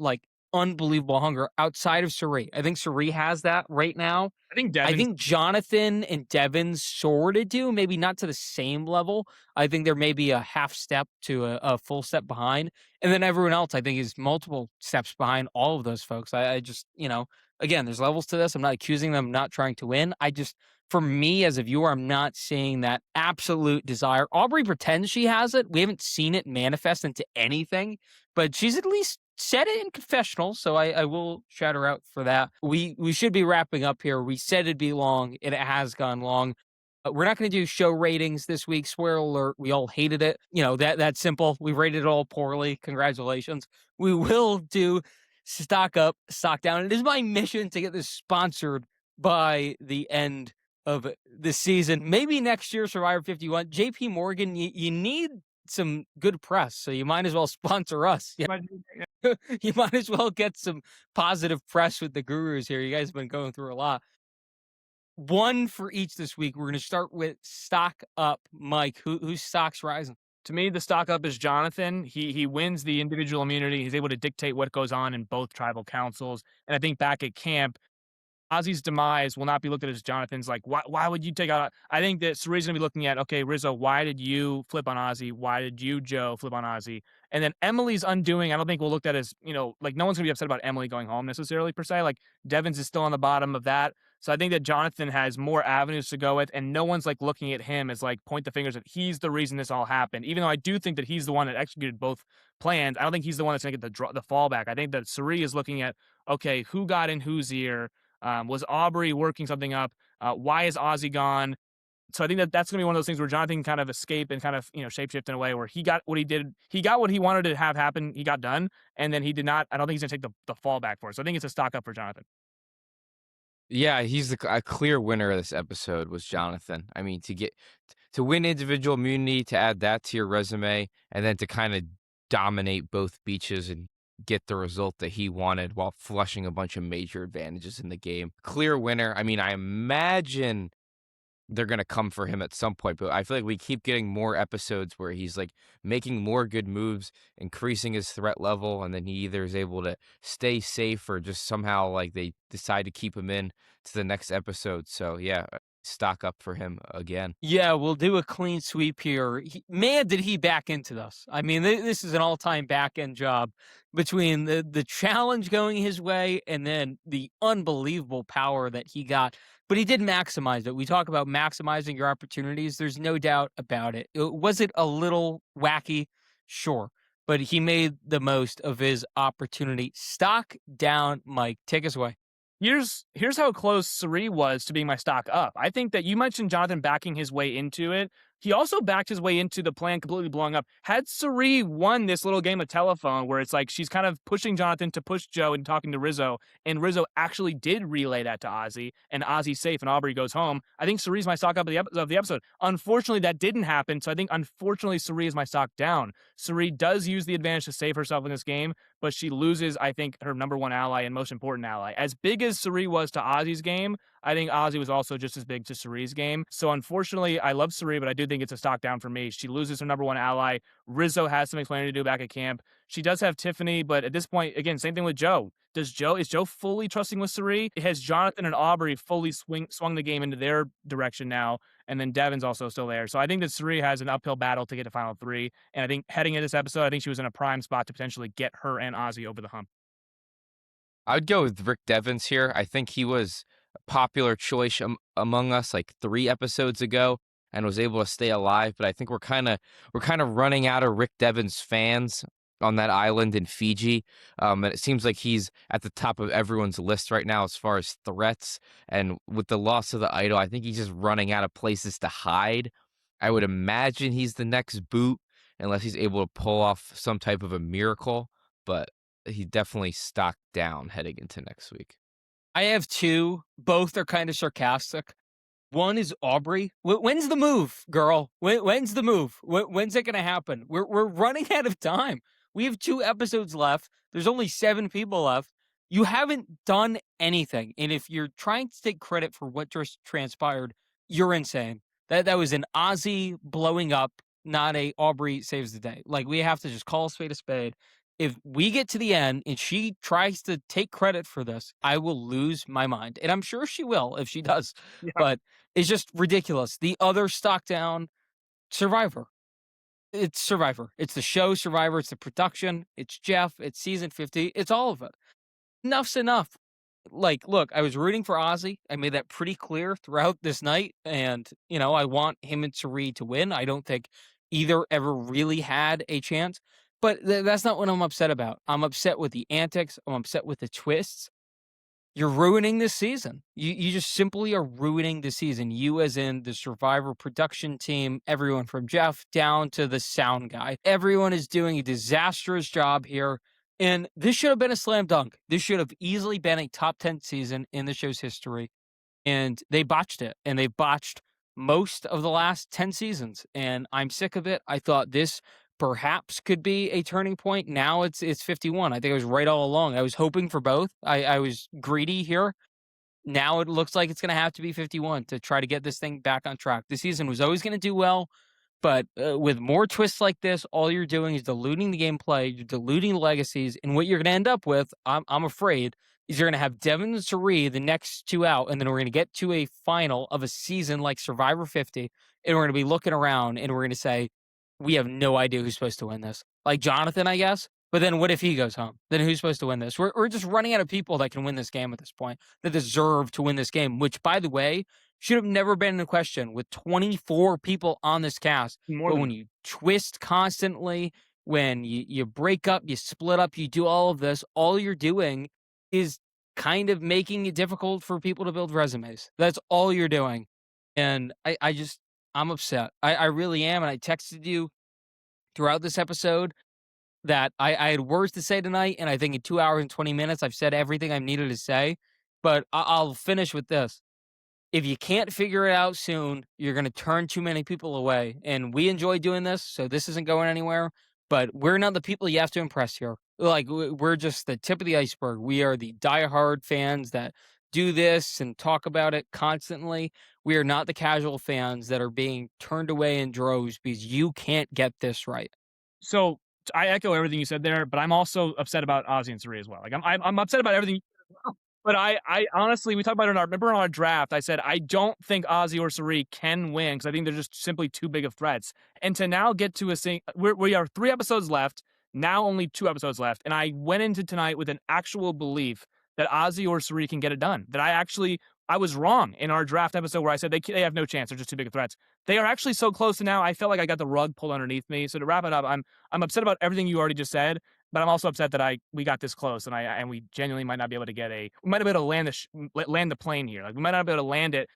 unbelievable hunger outside of Sari. I think Sari has that right now. I think I Devin. think Jonathan and Devin sort of do, maybe not to the same level. I think there may be a half step to a full step behind. And then everyone else, I think, is multiple steps behind all of those folks. I just, again, there's levels to this. I'm not accusing them of not trying to win. For me as a viewer, I'm not seeing that absolute desire. Aubrey pretends she has it. We haven't seen it manifest into anything, but she's at least said it in confessional, so I will shout her out for that. We should be wrapping up here. We said it'd be long, and it has gone long. We're not going to do show ratings this week. Spoiler alert: we all hated it. That's simple. We rated it all poorly. Congratulations. We will do stock up, stock down. It is my mission to get this sponsored by the end of the season. Maybe next year, Survivor 51. JP Morgan, you need some good press, so you might as well sponsor us. Yeah. You might as well get some positive press with the gurus here. You guys have been going through a lot. One for each this week. We're going to start with stock up. Mike, whose stock's rising? To me, the stock up is Jonathan. He wins the individual immunity. He's able to dictate what goes on in both tribal councils. And I think back at camp, Ozzy's demise will not be looked at as Jonathan's like, why would you take out? I think that Sari's gonna be looking at, okay, Rizzo, why did you flip on Ozzy? Why did you, Joe, flip on Ozzy? And then Emily's undoing, I don't think we'll look at as, like no one's gonna be upset about Emily going home necessarily per se. Like Devins is still on the bottom of that. So I think that Jonathan has more avenues to go with, and no one's like looking at him as like point the fingers that he's the reason this all happened. Even though I do think that he's the one that executed both plans, I don't think he's the one that's gonna get the fallback. I think that Sari is looking at, okay, who got in whose ear? Was Aubrey working something up? Why is Ozzy gone? So I think that that's going to be one of those things where Jonathan can kind of escape and kind of, shapeshift in a way where he got what he did. He got what he wanted to have happen. He got done. And then he did not. I don't think he's going to take the fall back for it. So I think it's a stock up for Jonathan. Yeah, he's a clear winner of this episode was Jonathan. I mean, to win individual immunity, to add that to your resume, and then to kind of dominate both beaches and get the result that he wanted while flushing a bunch of major advantages in the game. Clear winner. I mean, I imagine they're gonna come for him at some point, but I feel like we keep getting more episodes where he's like making more good moves, increasing his threat level, and then he either is able to stay safe or just somehow like they decide to keep him in to the next episode. So yeah, stock up for him again. Yeah, we'll do a clean sweep here. Man, did he back into this. I mean, this is an all-time back-end job between the challenge going his way and then the unbelievable power that he got. But he did maximize it. We talk about maximizing your opportunities. There's no doubt about it. Was it a little wacky? Sure. But he made the most of his opportunity. Stock down, Mike. Take us away. Here's how close Sari was to being my stock up. I think that you mentioned Jonathan backing his way into it. He also backed his way into the plan completely blowing up. Had Sari won this little game of telephone where it's like she's kind of pushing Jonathan to push Joe and talking to Rizzo, and Rizzo actually did relay that to Ozzy, and Ozzy's safe and Aubrey goes home, I think Sari's my stock up of the episode. Unfortunately, that didn't happen, so I think unfortunately Sari is my stock down. Sari does use the advantage to save herself in this game, but she loses, I think, her number one ally and most important ally. As big as Sari was to Ozzy's game, I think Ozzy was also just as big to Sari's game. So unfortunately, I love Sari, but I do think it's a stock down for me. She loses her number one ally. Rizzo has some explaining to do back at camp. She does have Tiffany, but at this point, again, same thing with Joe. Is Joe fully trusting with Sari? Has Jonathan and Aubrey fully swung the game into their direction now? And then Devin's also still there. So I think that Sari has an uphill battle to get to final three. And I think heading into this episode, I think she was in a prime spot to potentially get her and Ozzy over the hump. I would go with Rick Devens here. I think he was a popular choice among us like 3 episodes ago and was able to stay alive, but I think we're kind of running out of Rick Devens fans on that island in Fiji. And it seems like he's at the top of everyone's list right now as far as threats. And with the loss of the idol, I think he's just running out of places to hide. I would imagine he's the next boot unless he's able to pull off some type of a miracle, but he definitely stocked down heading into next week. I have 2. Both are kind of sarcastic. One is Aubrey. When's the move, girl? When's the move? When's it going to happen? We're running out of time. We have 2 episodes left. There's only 7 people left. You haven't done anything. And if you're trying to take credit for what just transpired, you're insane. That was an Ozzy blowing up, not a Aubrey saves the day. Like, we have to just call a spade a spade. If we get to the end and she tries to take credit for this, I will lose my mind. And I'm sure she will if she does. Yeah. But it's just ridiculous. The other stock down, Survivor. It's Survivor. It's the show Survivor. It's the production. It's Jeff. It's season 50. It's all of it. Enough's enough. Like, look, I was rooting for Ozzy. I made that pretty clear throughout this night. And, I want him and Sari to win. I don't think either ever really had a chance. But that's not what I'm upset about. I'm upset with the antics. I'm upset with the twists. You're ruining this season. You just simply are ruining the season. You as in the Survivor production team, everyone from Jeff down to the sound guy. Everyone is doing a disastrous job here. And this should have been a slam dunk. This should have easily been a top 10 season in the show's history. And they botched it. And they botched most of the last 10 seasons. And I'm sick of it. I thought this perhaps could be a turning point. Now it's 51. I think I was right all along. I was hoping for both. I was greedy here. Now it looks like it's going to have to be 51 to try to get this thing back on track. The season was always going to do well, but with more twists like this, all you're doing is diluting the gameplay, you're diluting the legacies, and what you're going to end up with, I'm afraid, is you're going to have Devin and Suri the next 2 out, and then we're going to get to a final of a season like Survivor 50, and we're going to be looking around, and we're going to say, we have no idea who's supposed to win this. Like Jonathan, I guess. But then what if he goes home? Then who's supposed to win this? We're just running out of people that can win this game at this point, that deserve to win this game, which, by the way, should have never been in question with 24 people on this cast. But when you twist constantly, when you break up, you split up, you do all of this, all you're doing is kind of making it difficult for people to build resumes. That's all you're doing. And I'm upset. I really am. And I texted you throughout this episode that I had words to say tonight. And I think in 2 hours and 20 minutes, I've said everything I've needed to say. But I'll finish with this. If you can't figure it out soon, you're going to turn too many people away. And we enjoy doing this, so this isn't going anywhere. But we're not the people you have to impress here. Like, we're just the tip of the iceberg. We are the diehard fans that do this and talk about it constantly. We are not the casual fans that are being turned away in droves because you can't get this right. So I echo everything you said there, but I'm also upset about Ozzy and Suri as well. Like I'm upset about everything. But I honestly, we talked about it remember in our draft, I said, I don't think Ozzy or Suri can win because I think they're just simply too big of threats. And to now get to we are 3 episodes left, now only 2 episodes left. And I went into tonight with an actual belief that Ozzy or Suri can get it done. That I was wrong in our draft episode where I said they have no chance. They're just too big of threats. They are actually so close to now. I felt like I got the rug pulled underneath me. So to wrap it up, I'm upset about everything you already just said. But I'm also upset that we got this close, and we genuinely might not be able to we might not be able to land the plane here. Like we might not be able to land it.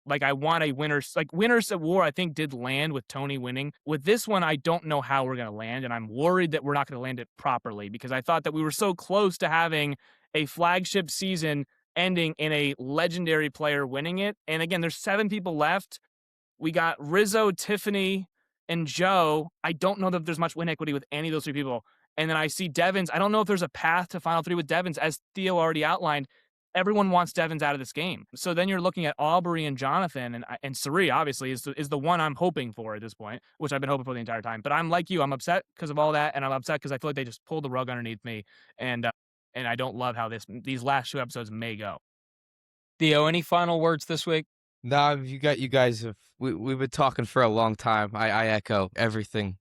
Like I want a Winners at War. I think did land with Tony winning. With this one, I don't know how we're gonna land, and I'm worried that we're not gonna land it properly because I thought that we were so close to having a flagship season ending in a legendary player winning it. And again, there's 7 people left. We got Rizzo, Tiffany, and Joe. I don't know that there's much win equity with any of those 3 people. And then I see Devins. I don't know if there's a path to Final 3 with Devins. As Theo already outlined, everyone wants Devins out of this game. So then you're looking at Aubrey and Jonathan, and Suri, obviously, is the one I'm hoping for at this point, which I've been hoping for the entire time. But I'm like you. I'm upset because of all that, and I'm upset because I feel like they just pulled the rug underneath me. And I don't love how these last 2 episodes may go. Theo, any final words this week? No, you guys have we've been talking for a long time. I echo everything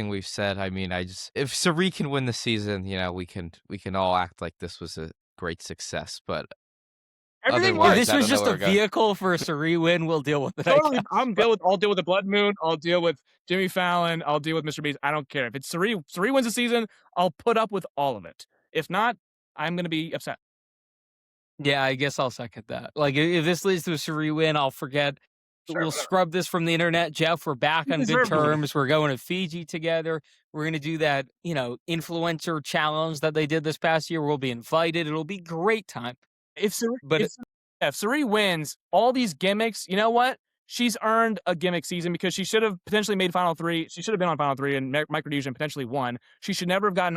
we've said. I mean, if Suri can win the season, we can all act like this was a great success. But otherwise, if this was just a vehicle for a Suri win, we'll deal with it. Totally, I'll deal with the Blood Moon. I'll deal with Jimmy Fallon. I'll deal with Mr. Beast. I don't care if it's Suri wins the season. I'll put up with all of it. If not, I'm gonna be upset. Yeah, I guess I'll second that. Like, if this leads to a Suri win, I'll forget. Sure, we'll scrub this from the internet, Jeff. We're back on good terms. We're going to Fiji together. We're going to do that, influencer challenge that they did this past year. We'll be invited. It'll be a great time. If Suri wins all these gimmicks, you know what? She's earned a gimmick season because she should have potentially made Final 3. She should have been on Final 3 and Micronesia and potentially won. She should never have gotten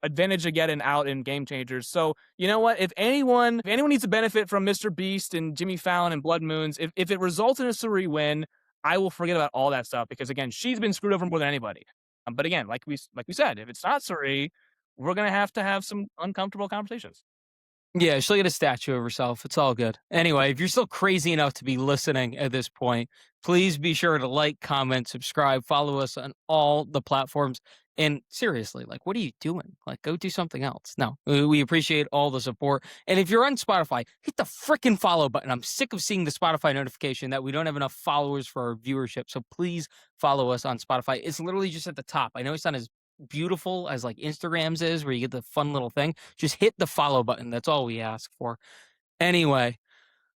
advantage to get out in Game Changers. So, you know what? If anyone needs to benefit from Mr. Beast and Jimmy Fallon and Blood Moons, if it results in a Suri win, I will forget about all that stuff because, again, she's been screwed over more than anybody. But again, like we said, if it's not Suri, we're going to have some uncomfortable conversations. Yeah, she'll get a statue of herself. It's all good. Anyway, if you're still crazy enough to be listening at this point, please be sure to like, comment, subscribe, follow us on all the platforms. And seriously, like, what are you doing? Like, go do something else. No, we appreciate all the support. And if you're on Spotify, hit the freaking follow button. I'm sick of seeing the Spotify notification that we don't have enough followers for our viewership. So please follow us on Spotify. It's literally just at the top. I know it's not as beautiful as like Instagram's is, where you get the fun little thing. Just hit the follow button. That's all we ask for. Anyway,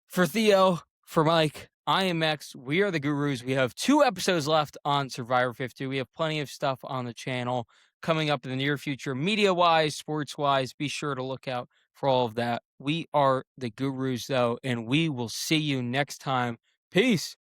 for Theo, for Mike, I am X. We are the Gurus. We have 2 episodes left on Survivor 50. We have plenty of stuff on the channel coming up in the near future, media-wise, sports-wise. Be sure to look out for all of that. We are the Gurus, though, and we will see you next time. Peace.